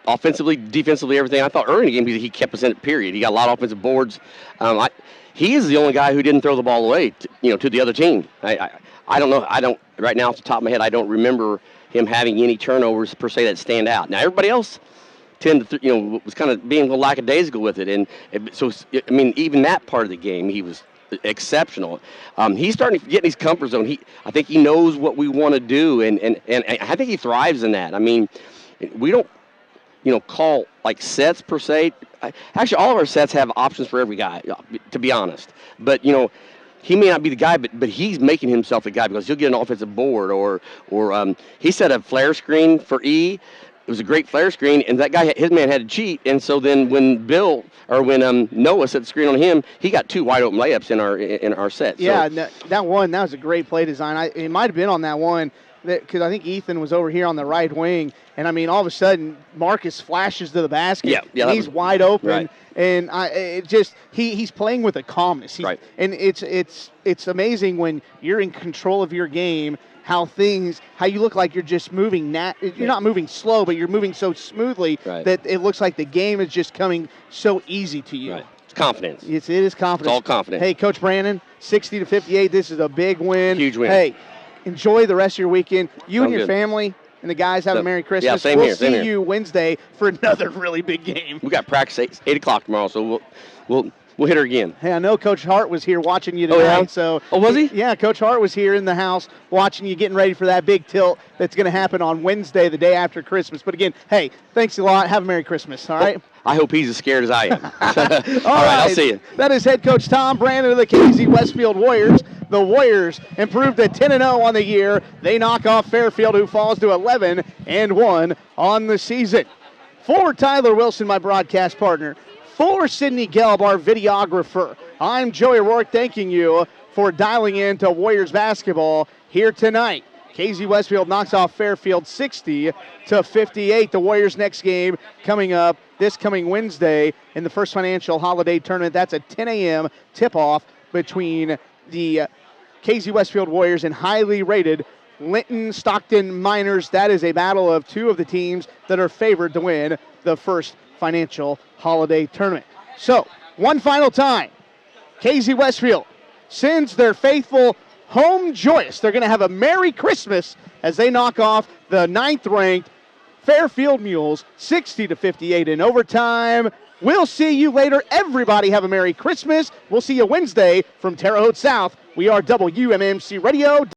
offensively, defensively, everything. I thought early in the game he kept us in it, period. He got a lot of offensive boards. He is the only guy who didn't throw the ball away to the other team. I don't know. Right now off the top of my head, I don't remember him having any turnovers per se that stand out. Now everybody else was kind of being a little lackadaisical with it, and so I mean, even that part of the game, he was exceptional. He's starting to get in his comfort zone. I think he knows what we want to do, and I think he thrives in that. I mean, we don't call like sets per se. Actually, all of our sets have options for every guy, to be honest. But he may not be the guy, but he's making himself the guy because he'll get an offensive board or he set a flare screen for E. It was a great flare screen, and that guy, his man had to cheat, and so then when Noah set the screen on him, he got 2 wide open layups in our set. Yeah, so. that was a great play design. It might have been on that one because I think Ethan was over here on the right wing, and I mean all of a sudden Marcus flashes to the basket. Yeah, and he's wide open, right. And he's playing with a calmness. Right. And it's amazing when you're in control of your game. How you look like you're just moving, you're not moving slow, but you're moving so smoothly that it looks like the game is just coming so easy to you. Right. It's confidence. It is confidence. It's all confidence. Hey, Coach Brandon, 60-58, this is a big win. Huge win. Hey, enjoy the rest of your weekend. You and your good. family and the guys have a Merry Christmas. Yeah, same we'll here. Same see here. you Wednesday for another really big game. We got practice 8 o'clock tomorrow, so we'll hit her again. Hey, I know Coach Hart was here watching you tonight. Oh, yeah? So was he? Yeah, Coach Hart was here in the house watching you, getting ready for that big tilt that's going to happen on Wednesday, the day after Christmas. But again, hey, thanks a lot. Have a Merry Christmas, all right? I hope he's as scared as I am. All right, I'll see you. That is head coach Tom Brandon of the KZ Westfield Warriors. The Warriors improved to 10-0 on the year. They knock off Fairfield, who falls to 11-1 on the season. For Tyler Wilson, my broadcast partner, for Sydney Gelb, our videographer, I'm Joey Rourke, thanking you for dialing in to Warriors basketball here tonight. KZ Westfield knocks off Fairfield 60-58. The Warriors' next game coming up this coming Wednesday in the First Financial Holiday Tournament. That's a 10 a.m. tip-off between the KZ Westfield Warriors and highly rated Linton Stockton Miners. That is a battle of 2 of the teams that are favored to win the First Financial Holiday Tournament. So, one final time, KZ Westfield sends their faithful home joyous. They're going to have a Merry Christmas as they knock off the 9th-ranked Fairfield Mules 60-58 in overtime. We'll see you later. Everybody have a Merry Christmas. We'll see you Wednesday from Terre Haute South. We are WMMC Radio.